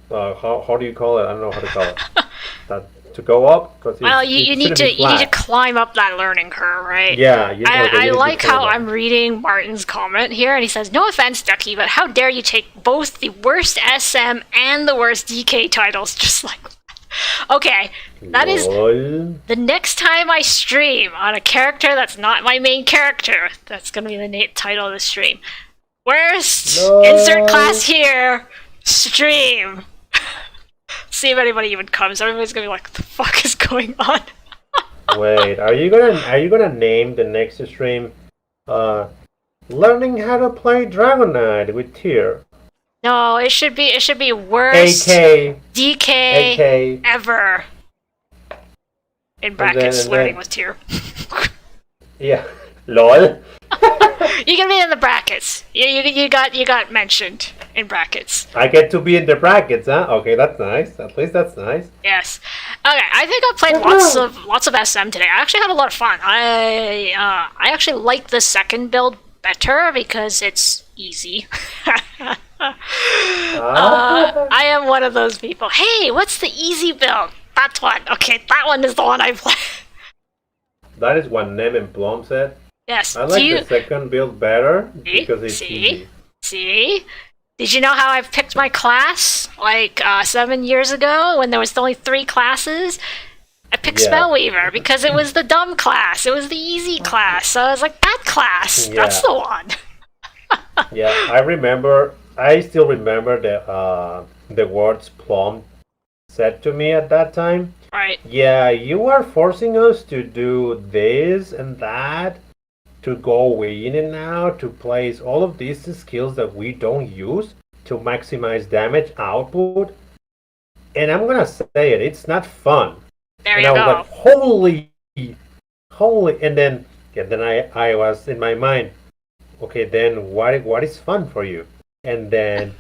How do you call it? I don't know how to call it. To go up, because well, you need to climb up that learning curve, right? Yeah, I like how I'm reading Martin's comment here, and he says, "No offense, Ducky, but how dare you take both the worst SM and the worst DK titles just like that?" Okay, that is the next time I stream on a character that's not my main character. That's gonna be the title of the stream. Worst insert class here stream. See if anybody even comes. Everybody's gonna be like, "What the fuck is going on?" Wait, are you gonna name the next stream learning how to play Dragon Knight with Tyr? No, it should be worst AK DK ever. In brackets, learning with Tyr. Yeah. LOL. You can be in the brackets. You got mentioned in brackets. I get to be in the brackets, huh? Okay, that's nice. At least that's nice. Yes. Okay, I think I played lots of SM today. I actually had a lot of fun. I actually like the second build better because it's easy. I am one of those people. Hey, what's the easy build? That one. Okay, that one is the one I play. That is what Nem and Plum said. Yes. I like the second build better because it's easy. See? Did you know how I picked my class? Like 7 years ago when there was only 3 classes? I picked Spellweaver because it was the dumb class. It was the easy class. So I was like, that class. Yeah. That's the one. Yeah, I still remember the words Plum said to me at that time. Right. Yeah, you are forcing us to do this and that, to go in and out, to place all of these skills that we don't use to maximize damage output. And I'm gonna say it, it's not fun. There you go. I was like, holy, and then I was in my mind, okay, then what is fun for you? And then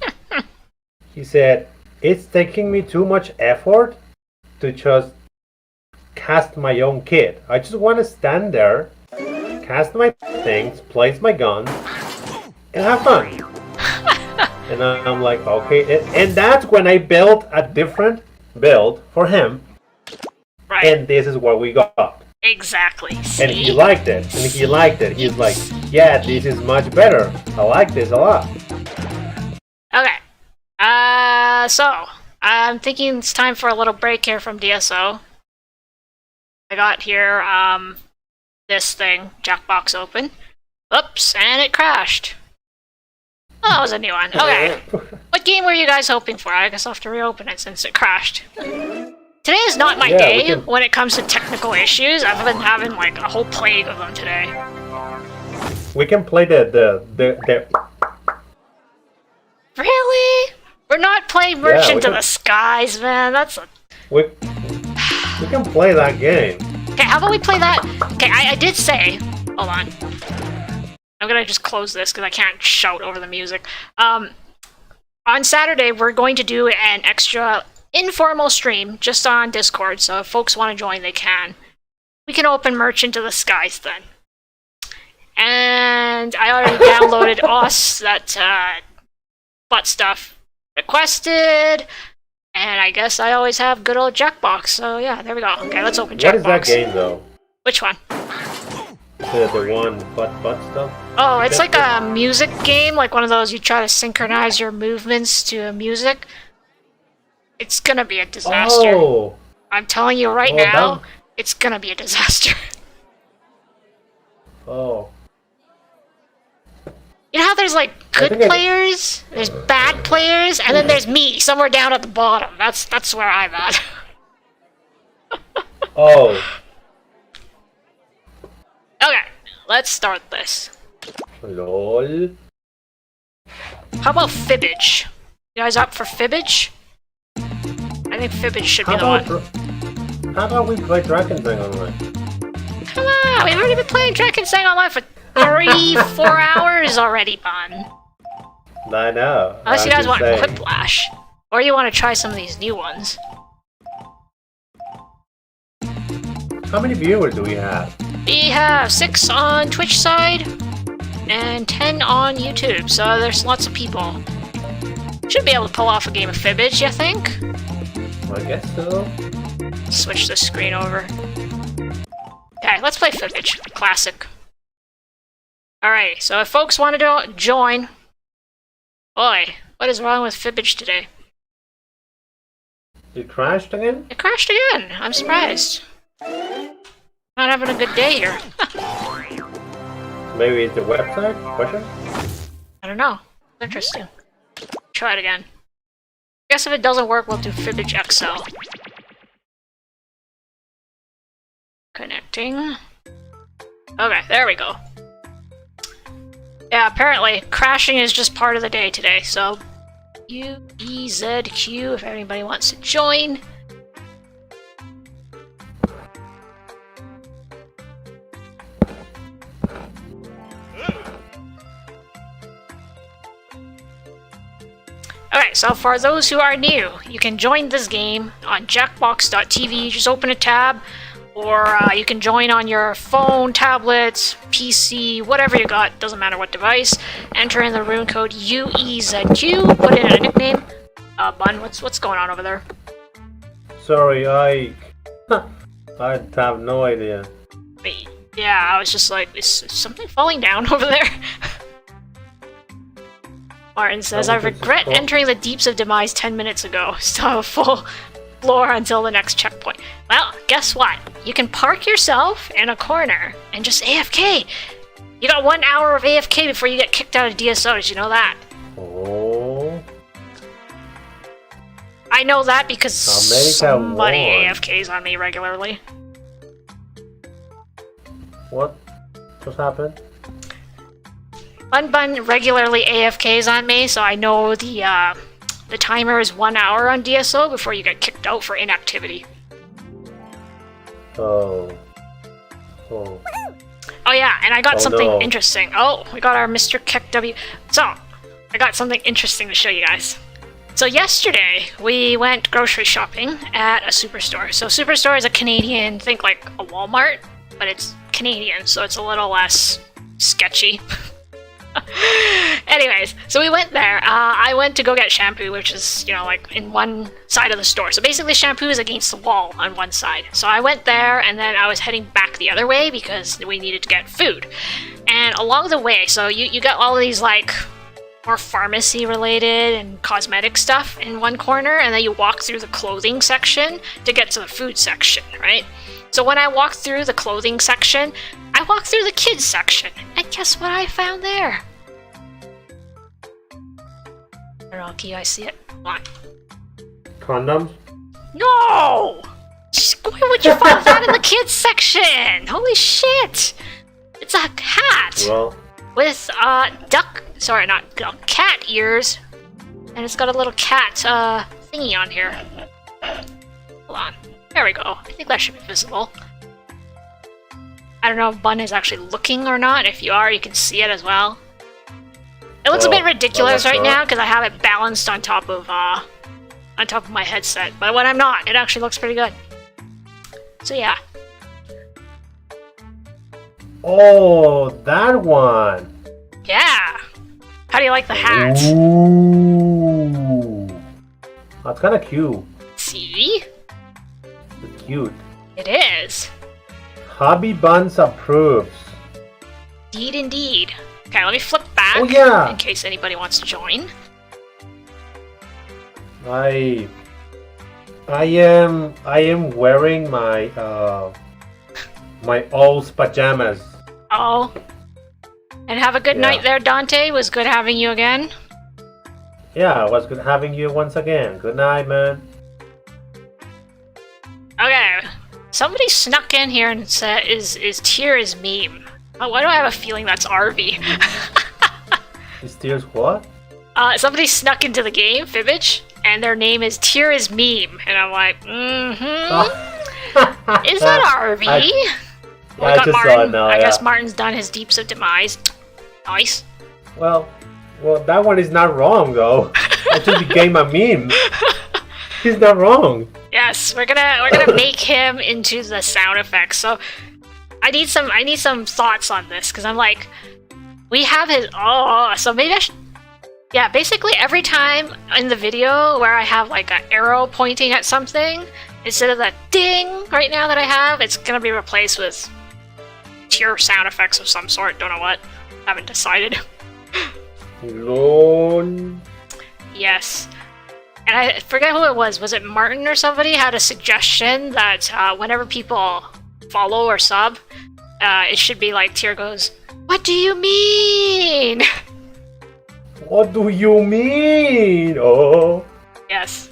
he said, it's taking me too much effort to just cast my own kit. I just want to stand there, cast my things, place my guns, and have fun. And I'm like, okay. And that's when I built a different build for him. Right. And this is what we got. Exactly. See? And he liked it. He's like, yeah, this is much better. I like this a lot. Okay. So I'm thinking it's time for a little break here from DSO. I got here this thing, Jackbox open. Oops, and it crashed. Oh, that was a new one. Okay. What game were you guys hoping for? I guess I'll have to reopen it since it crashed. Today is not my day when it comes to technical issues. I've been having like a whole plague of them today. We can play the Really? We're not playing Merchant of the Skies, man. That's a... We can play that game. Okay, how about we play that? Okay, I did say... Hold on. I'm gonna just close this because I can't shout over the music. On Saturday, we're going to do an extra informal stream just on Discord, so if folks want to join, they can. We can open Merchant of the Skies then. And I already downloaded OS, that butt stuff requested, and I guess I always have good old Jackbox. So yeah, there we go. Okay, let's open Jackbox. What is that game though? Which one? The one butt stuff? Oh, it's like a music game, like one of those you try to synchronize your movements to music. It's gonna be a disaster. Oh. I'm telling you right now, it's gonna be a disaster. Oh. You know how there's like good players, there's bad players, and then there's me somewhere down at the bottom. That's where I'm at. Oh. Okay, let's start this. Lol. How about Fibbage? You guys up for Fibbage? I think Fibbage should be the one. How about we play Drakensang online? Come on, we've already been playing Drakensang online for 4 hours already, Bun. I know. Unless you guys want Quiplash. Or you want to try some of these new ones. How many viewers do we have? We have 6 on Twitch side and 10 on YouTube, so there's lots of people. Should be able to pull off a game of Fibbage, you think? I guess so. Switch the screen over. Okay, let's play Fibbage. Classic. Alright, so if folks want to join... Boy, what is wrong with Fibbage today? It crashed again? It crashed again. I'm surprised. Not having a good day here. Maybe it's the website? Question? I don't know. Interesting. Try it again. I guess if it doesn't work, we'll do Fibbage XL. Connecting. Okay, there we go. Yeah, apparently, crashing is just part of the day today, so... UEZQ if anybody wants to join. Alright, so for those who are new, you can join this game on jackbox.tv, just open a tab, or you can join on your phone, tablets, PC, whatever you got, doesn't matter what device. Enter in the rune code UEZQ, put in a nickname. Bun, what's going on over there? Sorry, I have no idea. Wait, yeah, I was just like, is something falling down over there? Martin says, I regret entering the deeps of demise 10 minutes ago. Still have a full floor until the next checkpoint. Well, guess what? You can park yourself in a corner and just AFK. You got 1 hour of AFK before you get kicked out of DSO. Did you know that? Oh. I know that because somebody AFKs on me regularly. What just happened? Bunbun regularly AFKs on me, so I know the timer is 1 hour on DSO before you get kicked out for inactivity. Oh. Oh. Oh yeah, and I got something interesting. Oh, we got our Mr. KekW. So, I got something interesting to show you guys. So yesterday, we went grocery shopping at a superstore. So superstore is a Canadian, think like a Walmart, but it's Canadian, so it's a little less sketchy. Anyways, so we went there. I went to go get shampoo, which is, you know, like in one side of the store. So basically shampoo is against the wall on one side. So I went there and then I was heading back the other way because we needed to get food. And along the way, so you got all of these like more pharmacy related and cosmetic stuff in one corner, and then you walk through the clothing section to get to the food section, right? So when I walked through the clothing section, I walked through the kids section, and guess what I found there? I don't know, can you guys see it? Come on. Condoms? No! Where would you find that in the kids section? Holy shit! It's a hat! Well, with cat ears, and it's got a little cat thingy on here. Hold on. There we go. I think that should be visible. I don't know if Bun is actually looking or not. If you are, you can see it as well. It looks a bit ridiculous right now because I have it balanced on top of my headset. But when I'm not, it actually looks pretty good. So yeah. Oh, that one. Yeah. How do you like the hat? Ooh. That's kind of cute. See? It's cute. It is. Hobby Buns approves. Indeed, indeed. Okay, let me flip back. Oh, yeah. In case anybody wants to join. I am wearing my my old pajamas. Oh. And have a good night there, Dante. It was good having you again. Yeah, it was good having you once again. Good night, man. Okay. Somebody snuck in here and said, is Tears meme? Oh, why do I have a feeling that's RV? Is Tears what? Somebody snuck into the game, Fibbage, and their name is Tears meme. And I'm like, Is that RV? I just saw it now, I guess Martin's done his Deeps of Demise. Nice. Well, that one is not wrong though. I just became a meme. He's not wrong. Yes, we're gonna make him into the sound effects. So I need some thoughts on this because I'm like, we have his so maybe I should. Yeah, basically every time in the video where I have like an arrow pointing at something, instead of that ding right now that I have, it's gonna be replaced with tier sound effects of some sort. Don't know what. Haven't decided. Lol. Yes. And I forget who it was. Was it Martin or somebody had a suggestion that whenever people follow or sub, it should be like Tier goes, "What do you mean?" What do you mean? Oh. Yes.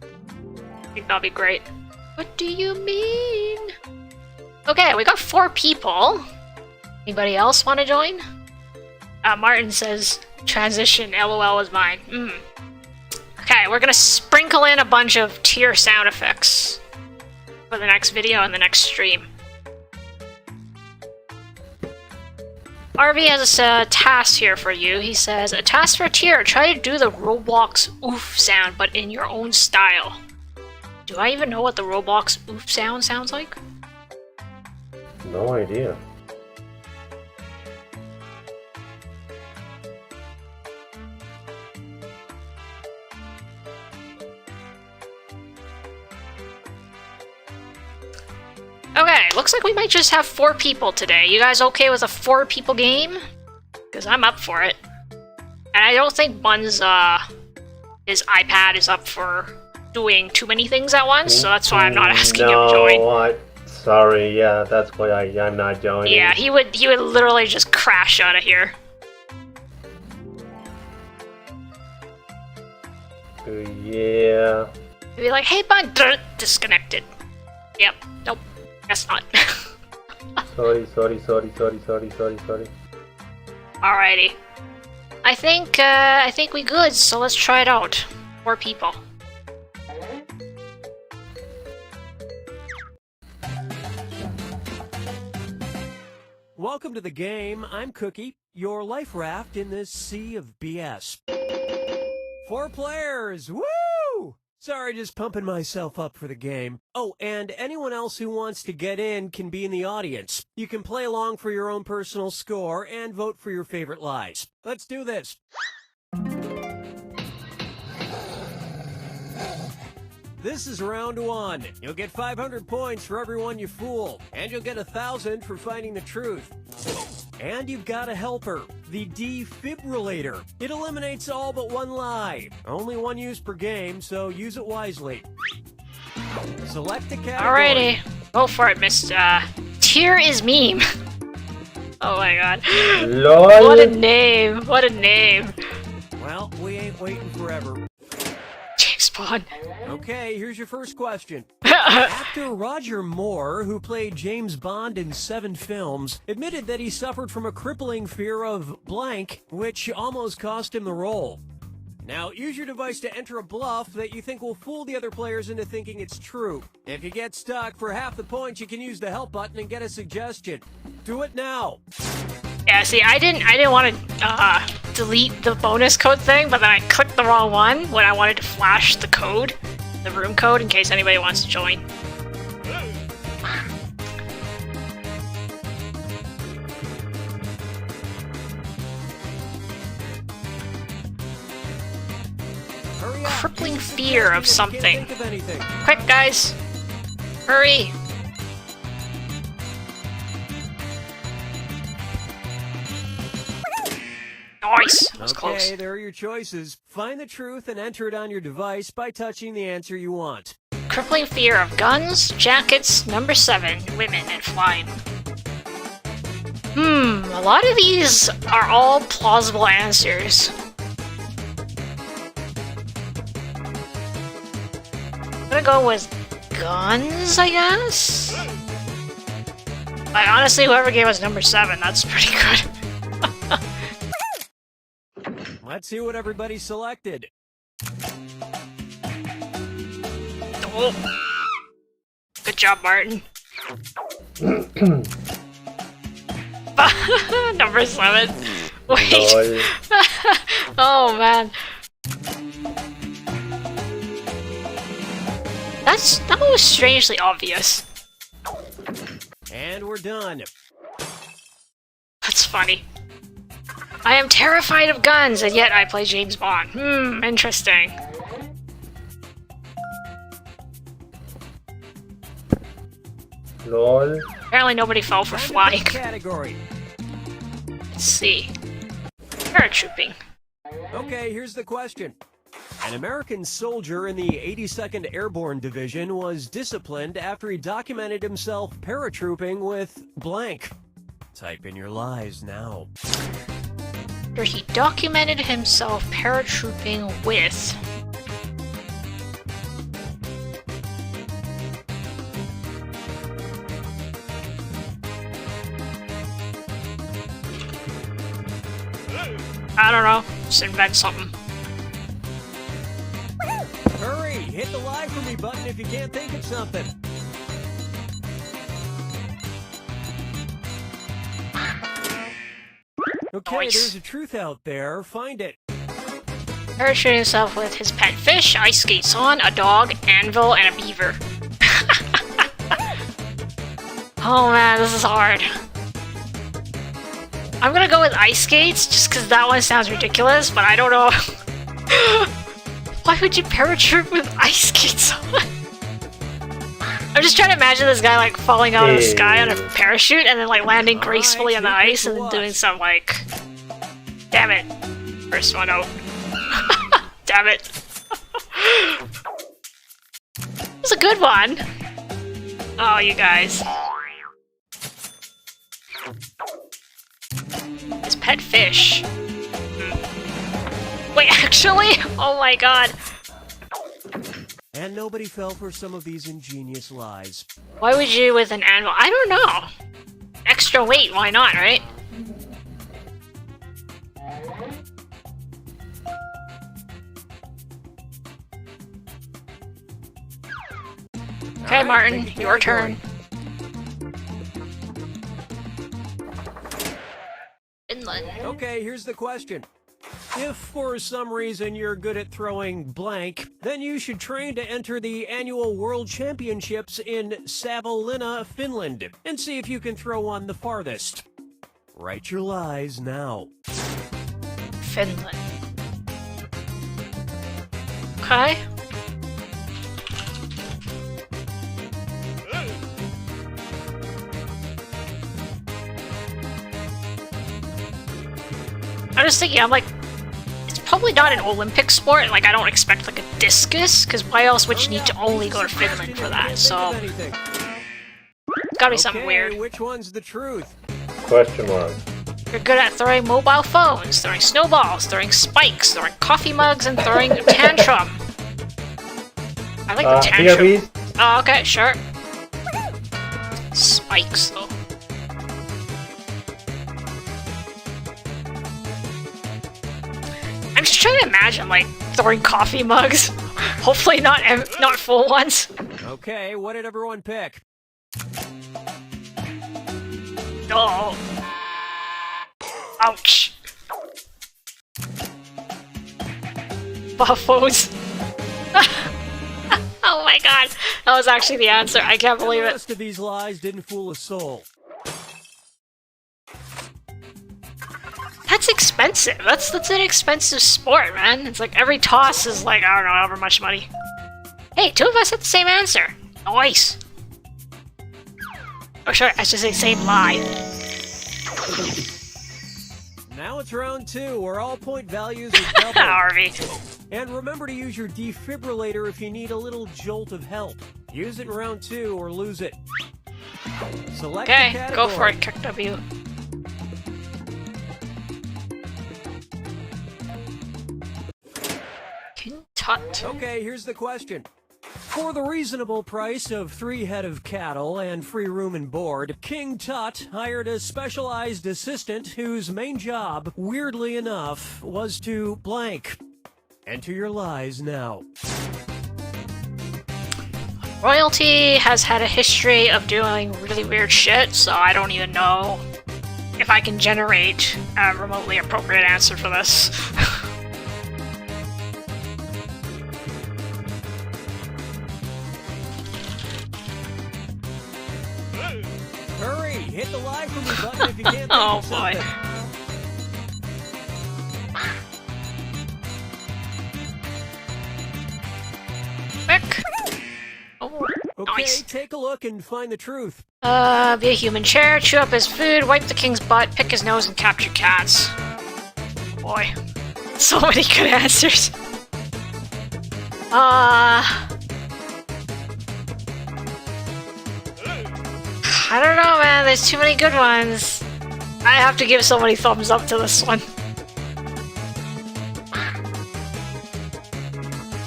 I think that'll be great. What do you mean? Okay, we got 4 people. Anybody else want to join? Martin says, transition, LOL is mine. Okay, we're gonna sprinkle in a bunch of tier sound effects for the next video and the next stream. RV has a task here for you. He says, a task for tier. Try to do the Roblox oof sound, but in your own style. Do I even know what the Roblox oof sounds like? No idea. Okay, looks like we might just have 4 people today. You guys okay with a 4 people game? Because I'm up for it. And I don't think Bun's his iPad is up for doing too many things at once, so that's why I'm not asking him to join. Sorry, yeah, that's why I'm not joining. Yeah, he would literally just crash out of here. Yeah. He'd be like, hey Bun, disconnected. Yep, nope, guess not. Sorry. Alrighty. I think we good, so let's try it out. 4 people. Welcome to the game. I'm Cookie, your life raft in this sea of BS. 4 players! Woo! Sorry, just pumping myself up for the game. Oh, and anyone else who wants to get in can be in the audience. You can play along for your own personal score and vote for your favorite lies. Let's do this. This is round 1. You'll get 500 points for everyone you fool, and you'll get 1,000 for finding the truth. And you've got a helper, the defibrillator. It eliminates all but 1 lie. Only 1 use per game, so use it wisely. Select a category. Alrighty, go for it, Miss Tier is meme. Oh my god. LOL. What a name, what a name. Well, we ain't waiting forever. James Bond. Okay, here's your first question. Actor Roger Moore, who played James Bond in 7 films, admitted that he suffered from a crippling fear of blank, which almost cost him the role. Now, use your device to enter a bluff that you think will fool the other players into thinking it's true. If you get stuck, for half the points, you can use the help button and get a suggestion. Do it now. Yeah, see, I didn't want to delete the bonus code thing, but then I clicked the wrong one when I wanted to flash the code, the room code, in case anybody wants to join. Hurry up. Crippling fear of something. Can't think of anything. Quick, guys! Hurry! Nice! That was close. Okay, there are your choices. Find the truth and enter it on your device by touching the answer you want. Crippling fear of guns, jackets, number 7, women, and flying. A lot of these are all plausible answers. I'm gonna go with guns, I guess? Like, honestly, whoever gave us number 7, that's pretty good. Let's see what everybody selected. Oh. Good job, Martin. Number 7. Wait. Oh, man. That was strangely obvious. And we're done. That's funny. I am terrified of guns, and yet I play James Bond. Interesting. Lol. Apparently nobody fell for Time to flying. pick category. Let's see. Paratrooping. Okay, here's the question. An American soldier in the 82nd Airborne Division was disciplined after he documented himself paratrooping with blank. Type in your lies now. After he documented himself paratrooping with... I don't know. Just invent something. Hurry! Hit the lie for me button if you can't think of something. Okay, Nice. there's a truth out there. Find it. Parachuting himself with his pet fish, ice skates on, a dog, anvil, and a beaver. Oh man, this is hard. I'm gonna go with ice skates, just because that one sounds ridiculous, but I don't know. Why would you paratroop with ice skates on? I'm just trying to imagine this guy like falling out of the sky on a parachute and then like landing gracefully on the ice and then doing some like... Damn it. First one out. Damn it. It was a good one. Oh, you guys. His pet fish. Wait, actually? Oh my god. And nobody fell for some of these ingenious lies. Why would you with an anvil? I don't know. Extra weight, why not, right? Okay, All right, Martin, pick a your category. turn. Finland. Okay, here's the question. If for some reason you're good at throwing blank, then you should train to enter the annual World Championships in Savonlinna, Finland, and see if you can throw one the farthest. Write your lies now. Finland. Okay. I'm just thinking, I'm like, it's probably not an Olympic sport. Like, I don't expect like a discus, because why else would you need to only go to Finland for that? So, it's gotta be something weird. Which one's the truth? Question mark. You're good at throwing mobile phones, throwing snowballs, throwing spikes, throwing coffee mugs, and throwing a tantrum. I like the tantrum. BRBs? Oh, okay, sure. Spikes, though. I'm just trying to imagine, like, throwing coffee mugs. Hopefully not full ones. Okay, what did everyone pick? Oh. Ouch. Buffos. Oh my god. That was actually the answer. I can't believe The it. rest of these lies didn't fool a soul. That's expensive. That's an expensive sport, man. It's like every toss is like, I don't know, however much money. Hey, two of us had the same answer. Nice. Oh, sorry, I should say same lie. Now it's round 2, where all point values are doubled. Harvey. And remember to use your defibrillator if you need a little jolt of help. Use it in round 2 or lose it. Select the Okay, category. go for it, Kick W. King Tut. Okay, here's the question. For the reasonable price of 3 head of cattle and free room and board, King Tut hired a specialized assistant whose main job, weirdly enough, was to blank. Enter your lies now. Royalty has had a history of doing really weird shit, so I don't even know if I can generate a remotely appropriate answer for this. Hurry, hit the live for me button if you can't think Oh of boy. something. Quick. Oh, Okay, nice. take a look and find the truth. Be a human chair, chew up his food, wipe the king's butt, pick his nose, and capture cats. Boy. So many good answers. I don't know, man. There's too many good ones. I have to give so many thumbs up to this one.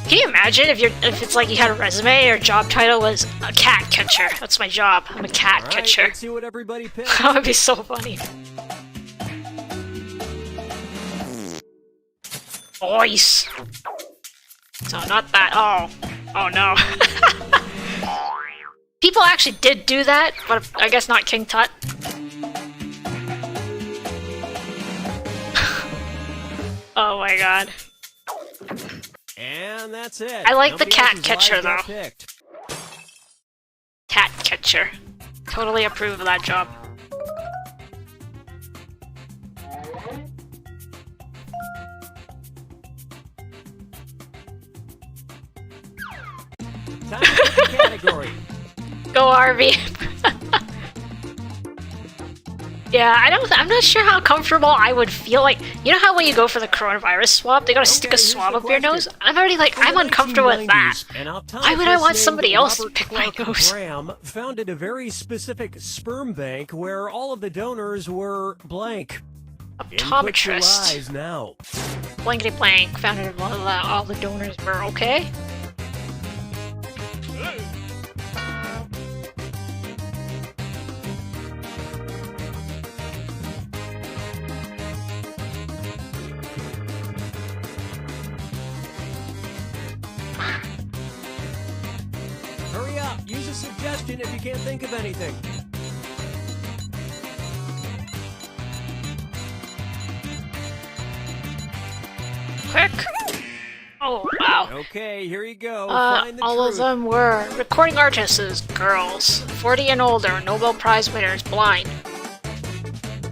Can you imagine if it's like you had a resume, your job title was a cat catcher? That's my job. I'm a cat All right, catcher. let's see what everybody picked. That would be so funny. Voice. So not that. Oh no. People actually did do that, but I guess not King Tut. Oh my god. And that's it. I like the Nobody cat else's catcher, lies got though. picked. Cat catcher. Totally approve of that job. Time to pick the category. Go RV. Yeah, I'm not sure how comfortable I would feel like. You know how when you go for the coronavirus swab, they gotta stick a Okay, here's swab the up your nose? question. I'm already like, In I'm the uncomfortable with that. 1990s, an Why would I want optometrist somebody named else to Robert pick my Clark nose? Graham founded a very specific sperm bank where all of the donors were blank. Input your Optometrist. lies now. Blankety blank. Founded all the donors were okay. Hurry up. Use a suggestion if you can't think of anything. Quick. Oh, wow. Okay, here you go. Find the All truth. of them were recording artists, girls, 40 and older, Nobel Prize winners, blind.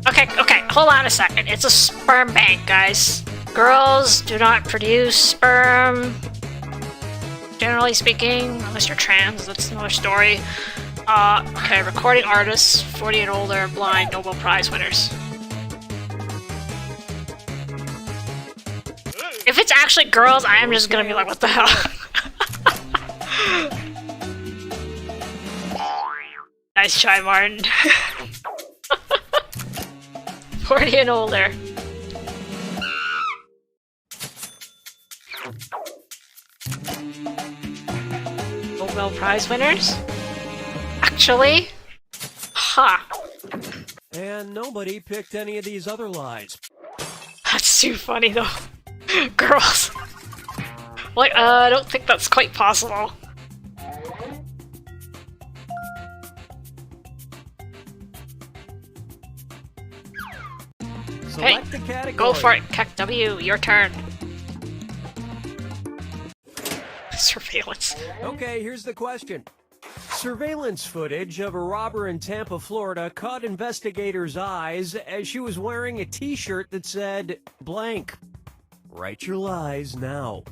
Okay, hold on a second. It's a sperm bank, guys. Girls do not produce sperm, generally speaking, unless you're trans, that's another story. Okay, recording artists, 40 and older, blind, Nobel Prize winners. If it's actually girls, I am just gonna be like, what the hell? Nice try, Martin. 40 and older. Nobel Prize winners? Actually? Ha! And nobody picked any of these other lies. That's too funny though. Girls. Like, I don't think that's quite possible. Select the category. Go for it, Kek W, your turn. Surveillance. Okay, here's the question. Surveillance footage of a robber in Tampa, Florida caught investigators' eyes as she was wearing a t-shirt that said, blank. Write your lies now.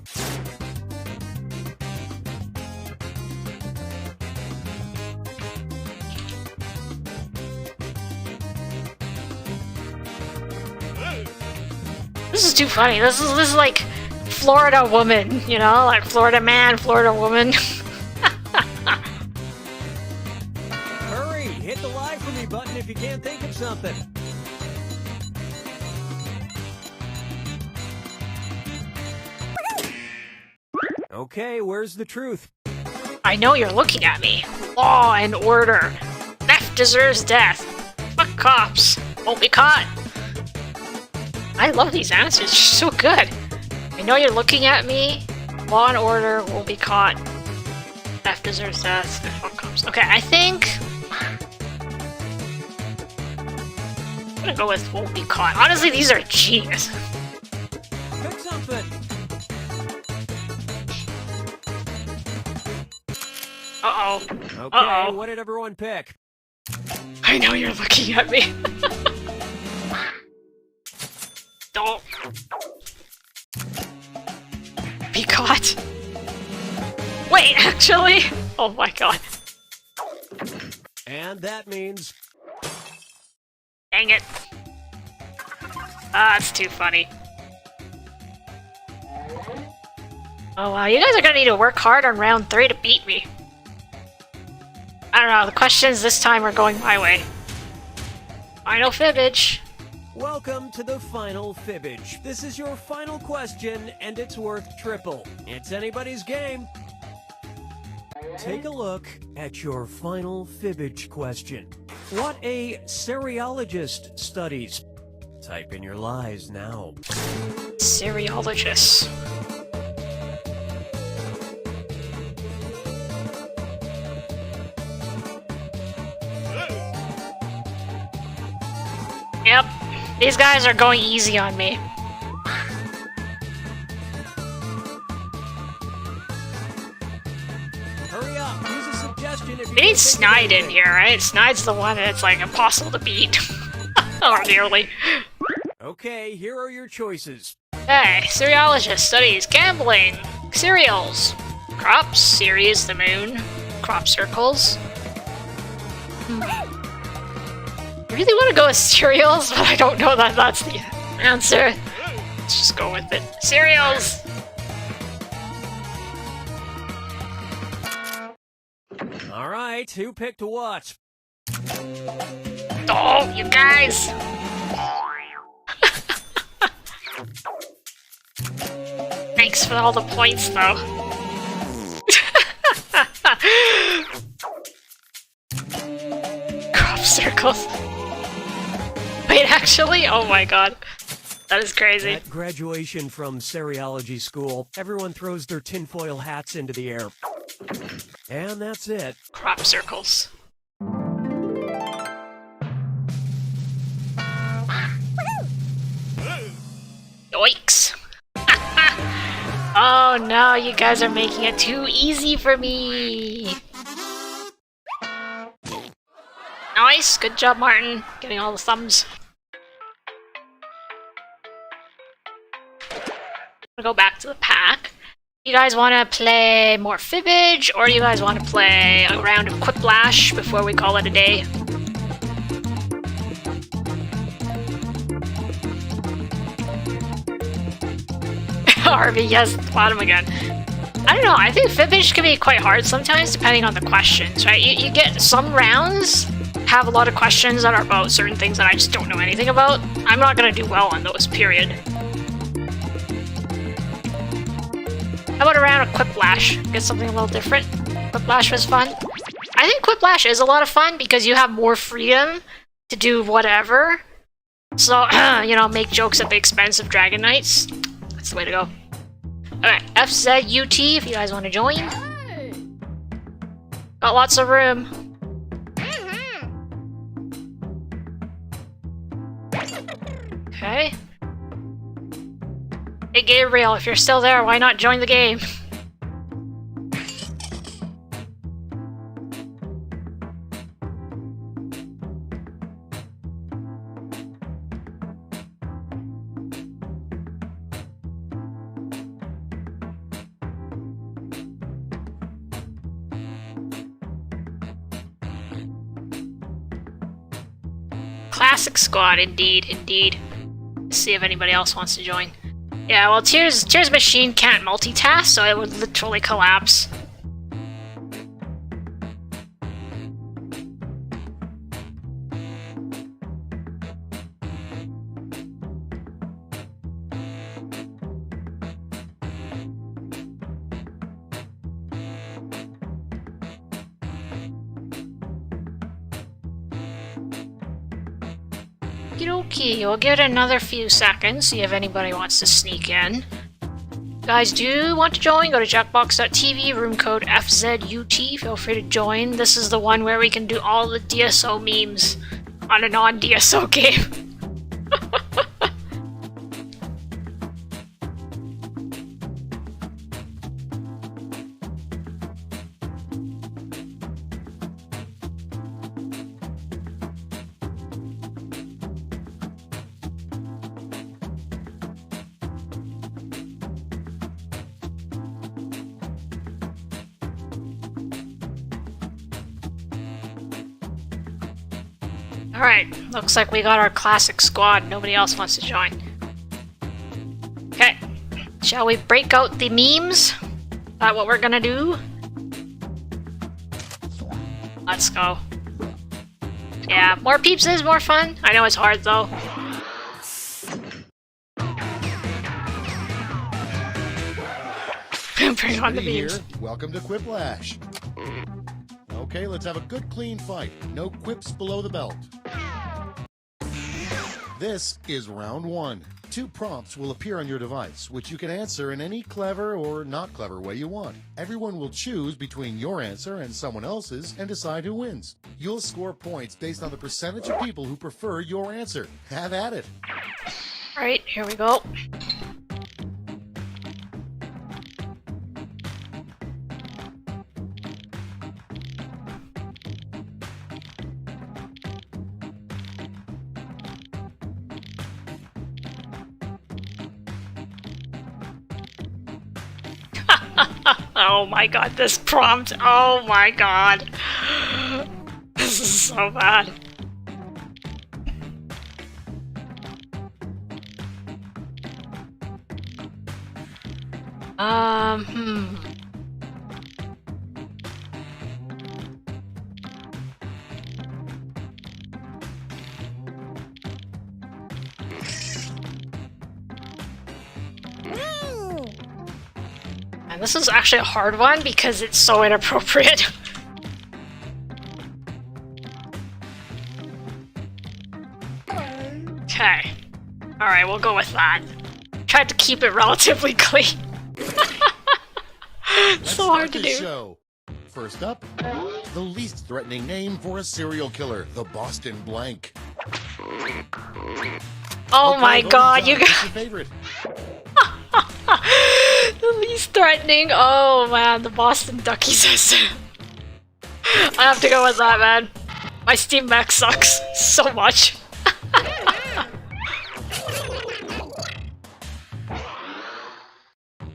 This is too funny. This is like Florida woman, you know? Like Florida man, Florida woman. Hurry, hit the live for me button if you can't think of something. Okay, where's the truth? I know you're looking at me. Law and order. Theft deserves death. Fuck cops. Won't be caught. I love these answers. They're so good. I know you're looking at me. Law and order. Won't be caught. Theft deserves death. Fuck cops. Okay, I think I'm gonna go with won't be caught. Honestly, these are genius. Pick something. Uh-oh. Okay, Uh-oh. what did everyone pick? I know you're looking at me. Don't be caught. Wait, actually? Oh my god. And that means... Dang it. Ah, it's too funny. Oh wow, you guys are gonna need to work hard on round 3 to beat me. I don't know, the questions this time are going my way. Final fibbage. Welcome to the final fibbage. This is your final question, and it's worth triple. It's anybody's game. Take a look at your final fibbage question. What a seriologist studies. Type in your lies now. Seriologist. Yep, these guys are going easy on me. Hurry up, use a suggestion if you We need Snide in here, right? Snide's the one that's like impossible to beat. Or nearly. Okay, here are your choices. Hey, seriologist studies gambling, cereals, crops, Ceres, the moon, crop circles. I really want to go with cereals, but I don't know that that's the answer. Let's just go with it. Cereals! All right, who picked what? Oh, you guys! Thanks for all the points, though. Crop circles. Wait, actually? Oh my god. That is crazy. At graduation from seriology school, everyone throws their tinfoil hats into the air. And that's it. Crop circles. Yoinks. Oh no, you guys are making it too easy for me. Nice, good job, Martin. Getting all the thumbs. I'm gonna go back to the pack. You guys want to play more fibbage, or you guys want to play a round of quiplash before we call it a day? Harvey, yes, at the bottom again. I don't know, I think fibbage can be quite hard sometimes depending on the questions, right? You get some rounds have a lot of questions that are about certain things that I just don't know anything about. I'm not gonna do well on those, period. How about a round of quiplash? Get something a little different. Quiplash was fun. I think quiplash is a lot of fun because you have more freedom to do whatever. So, you know, make jokes at the expense of Dragon Knights. That's the way to go. Alright, FZUT if you guys want to join. Got lots of room. Okay. Hey Gabriel, if you're still there, why not join the game? Classic squad, indeed, indeed. Let's see if anybody else wants to join. Yeah, well, Tears machine can't multitask, so it would literally collapse. Okie, we'll give it another few seconds, see if anybody wants to sneak in. Guys, do want to join? Go to jackbox.tv, room code FZUT. Feel free to join. This is the one where we can do all the DSO memes on a non-DSO game. Alright, looks like we got our classic squad. Nobody else wants to join. Okay, shall we break out the memes? Is that what we're gonna do? Let's go. Yeah, more peeps is more fun. I know it's hard though. Bring on the memes. Welcome to Quiplash. Okay, let's have a good clean fight. No quips below the belt. This is round one. 2 prompts will appear on your device, which you can answer in any clever or not clever way you want. Everyone will choose between your answer and someone else's and decide who wins. You'll score points based on the percentage of people who prefer your answer. Have at it. Alright, here we go. Oh my god, this prompt. Oh my god. This is so bad. And this is actually a hard one because it's so inappropriate. Okay. Alright, we'll go with that. Tried to keep it relatively clean. So hard to do. Show. First up, the least threatening name for a serial killer, the Boston Blank. Oh Okay, my god, you What's got your favorite? the least threatening. Oh man, the Boston Ducky says. I have to go with that, man. My Steam Mech sucks so much.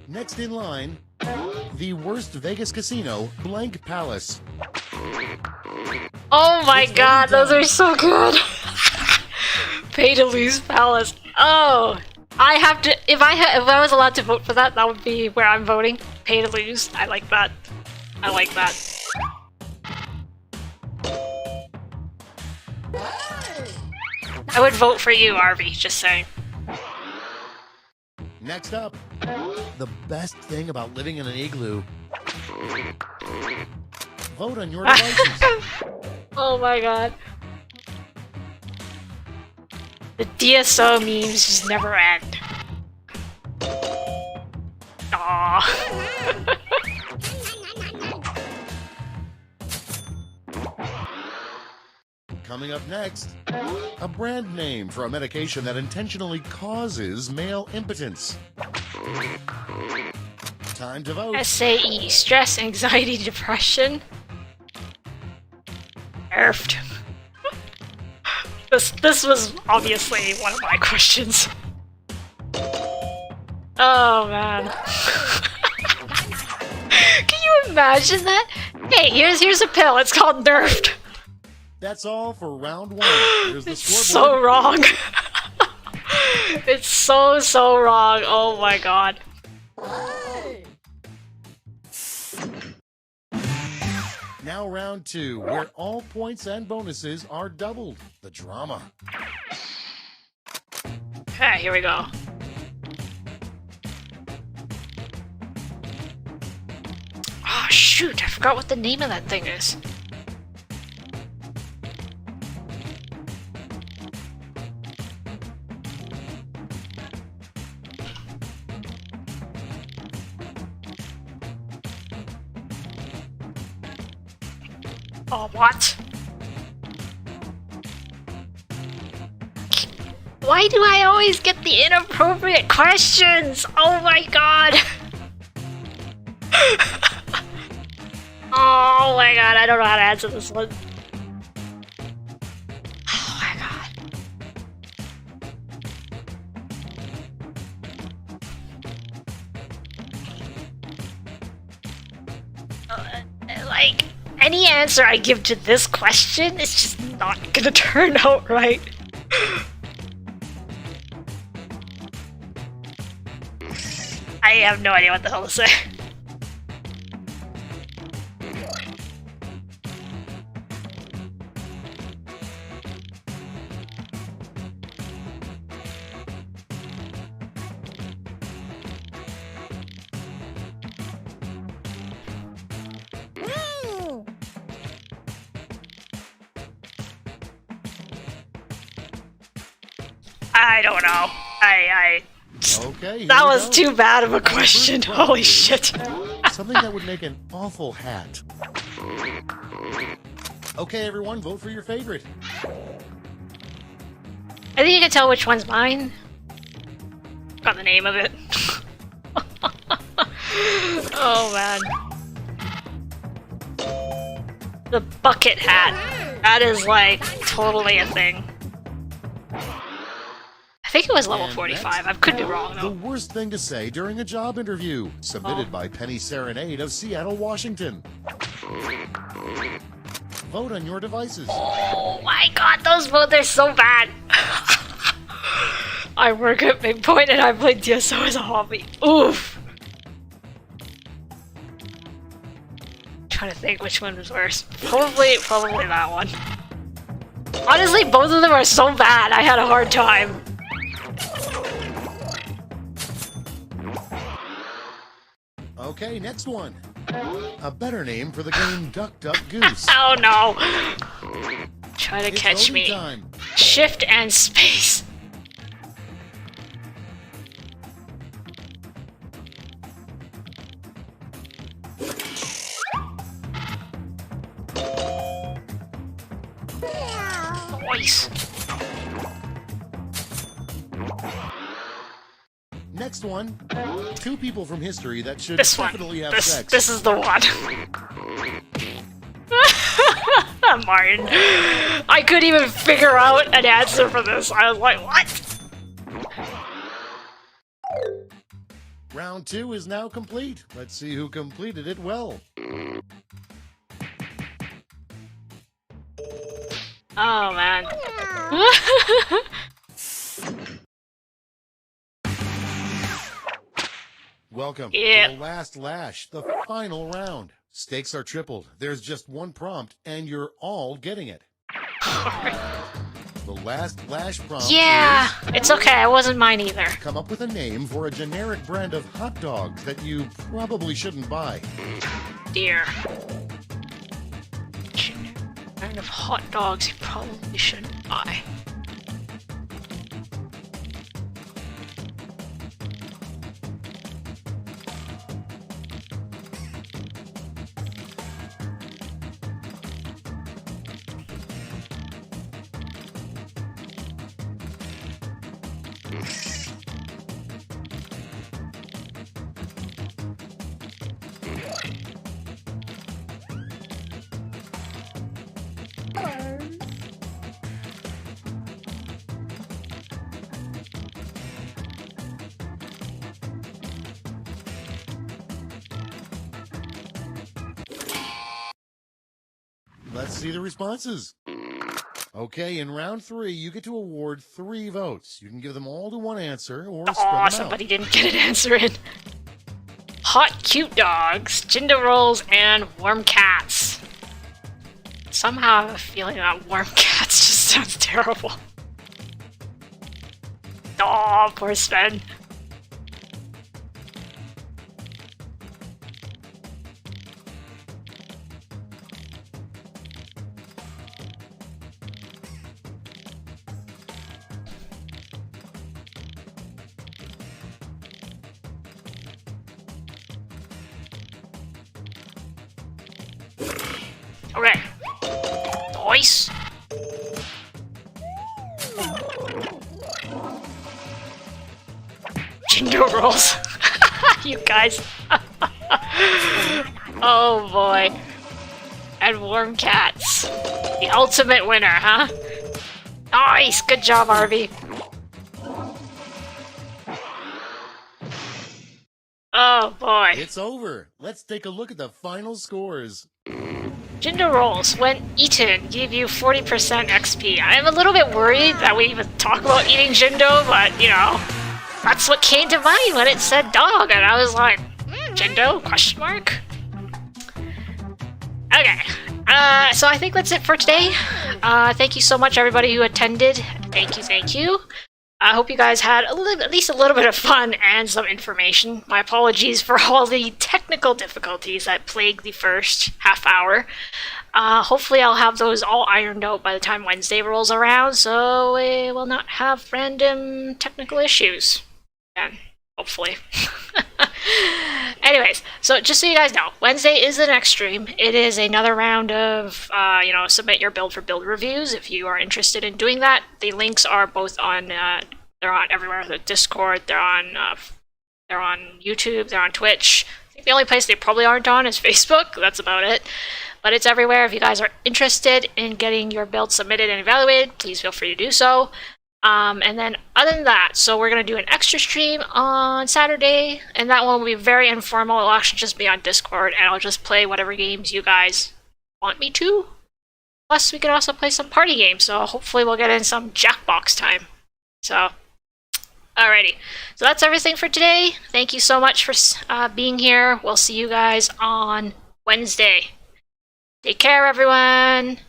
Next in line, the worst Vegas casino, Blank Palace. Oh my god, those are so good. Pay to lose Palace. Oh, I have to. If I was allowed to vote for that, that would be where I'm voting. Pay to lose. I like that. I like that. I would vote for you, Arby. Just saying. Next up, the best thing about living in an igloo. Vote on your devices. Oh my god. The DSO memes just never end. Aww. Coming up next, a brand name for a medication that intentionally causes male impotence. Time to vote. SAE, stress, anxiety, depression. Nerfed. This was obviously one of my questions. Oh man. Can you imagine that? Hey, here's a pill, it's called Nerfed. That's all for round one. Here's the It's scoreboard. so wrong. It's so wrong. Oh my god. Now round two, where all points and bonuses are doubled. The drama. Okay, here we go. Oh shoot, I forgot what the name of that thing is. Oh, what? Why do I always get the inappropriate questions? Oh my god! Oh my god, I don't know how to answer this one. Oh my god. Like, any answer I give to this question is just not gonna turn out right. I have no idea what the hell to say. I don't know. Okay, That here we was go. too bad of a Our first question. prompt Holy is shit. Something that would make an awful hat. Okay, everyone, vote for your favorite. I think you can tell which one's mine. Got the name of it. Oh man. The bucket hat. That is like totally a thing. I think it was level And 45. next, I could be wrong The though. worst thing to say during a job interview, submitted Oh. by Penny Serenade of Seattle, Washington. Vote on your devices. Oh my god, those votes are so bad. I work at Big Point and I play DSO as a hobby. Oof. Trying to think which one was worse. Probably that one. Honestly, both of them are so bad. I had a hard time. Okay, next one. A better name for the game Duck Duck Goose. Oh no. Try to It's catch voting me. time. Shift and space. Nice. Next one. Two people from history that should This one. definitely have This sex. is the one. Martin. I couldn't even figure out an answer for this. I was like, what? Round two is now complete. Let's see who completed it well. Oh man. Welcome Yeah. to the last lash, the final round. Stakes are tripled. There's just one prompt, and you're all getting it. The last lash prompt Yeah, is it's okay. It wasn't mine either. come up with a name for a generic brand of hot dogs that you probably shouldn't buy. Dear. Kind of hot dogs you probably shouldn't buy. Let's see the responses. Okay, in round 3, you get to award 3 votes. You can give them all to one answer or spread them Aw, out. somebody didn't get an answer in. Hot cute dogs, Jindo rolls, and warm cats. Somehow I have a feeling that warm cats just sounds terrible. Aw, poor Sven. Okay. Nice. Jindo rolls. You guys. Oh boy. And warm cats. The ultimate winner, huh? Nice. Good job, Harvey. Oh boy. It's over. Let's take a look at the final scores. Jindo rolls, when eaten, give you 40% XP. I'm a little bit worried that we even talk about eating Jindo, but, you know, that's what came to mind when it said dog, and I was like, Jindo, question mark? Okay, so I think that's it for today. Thank you so much, everybody who attended. Thank you. I hope you guys had at least a little bit of fun and some information. My apologies for all the technical difficulties that plagued the first half hour. Hopefully I'll have those all ironed out by the time Wednesday rolls around, so we will not have random technical issues. Again, hopefully. Anyways, so just so you guys know, Wednesday is the next stream. It is another round of, submit your build for build reviews if you are interested in doing that. The links are both on, they're on everywhere. The Discord, they're on YouTube, they're on Twitch. I think the only place they probably aren't on is Facebook. That's about it. But it's everywhere. If you guys are interested in getting your build submitted and evaluated, please feel free to do so. And then other than that, so we're going to do an extra stream on Saturday, and that one will be very informal. It'll actually just be on Discord, and I'll just play whatever games you guys want me to. Plus, we can also play some party games, so hopefully we'll get in some Jackbox time. So, alrighty. So that's everything for today. Thank you so much for being here. We'll see you guys on Wednesday. Take care, everyone!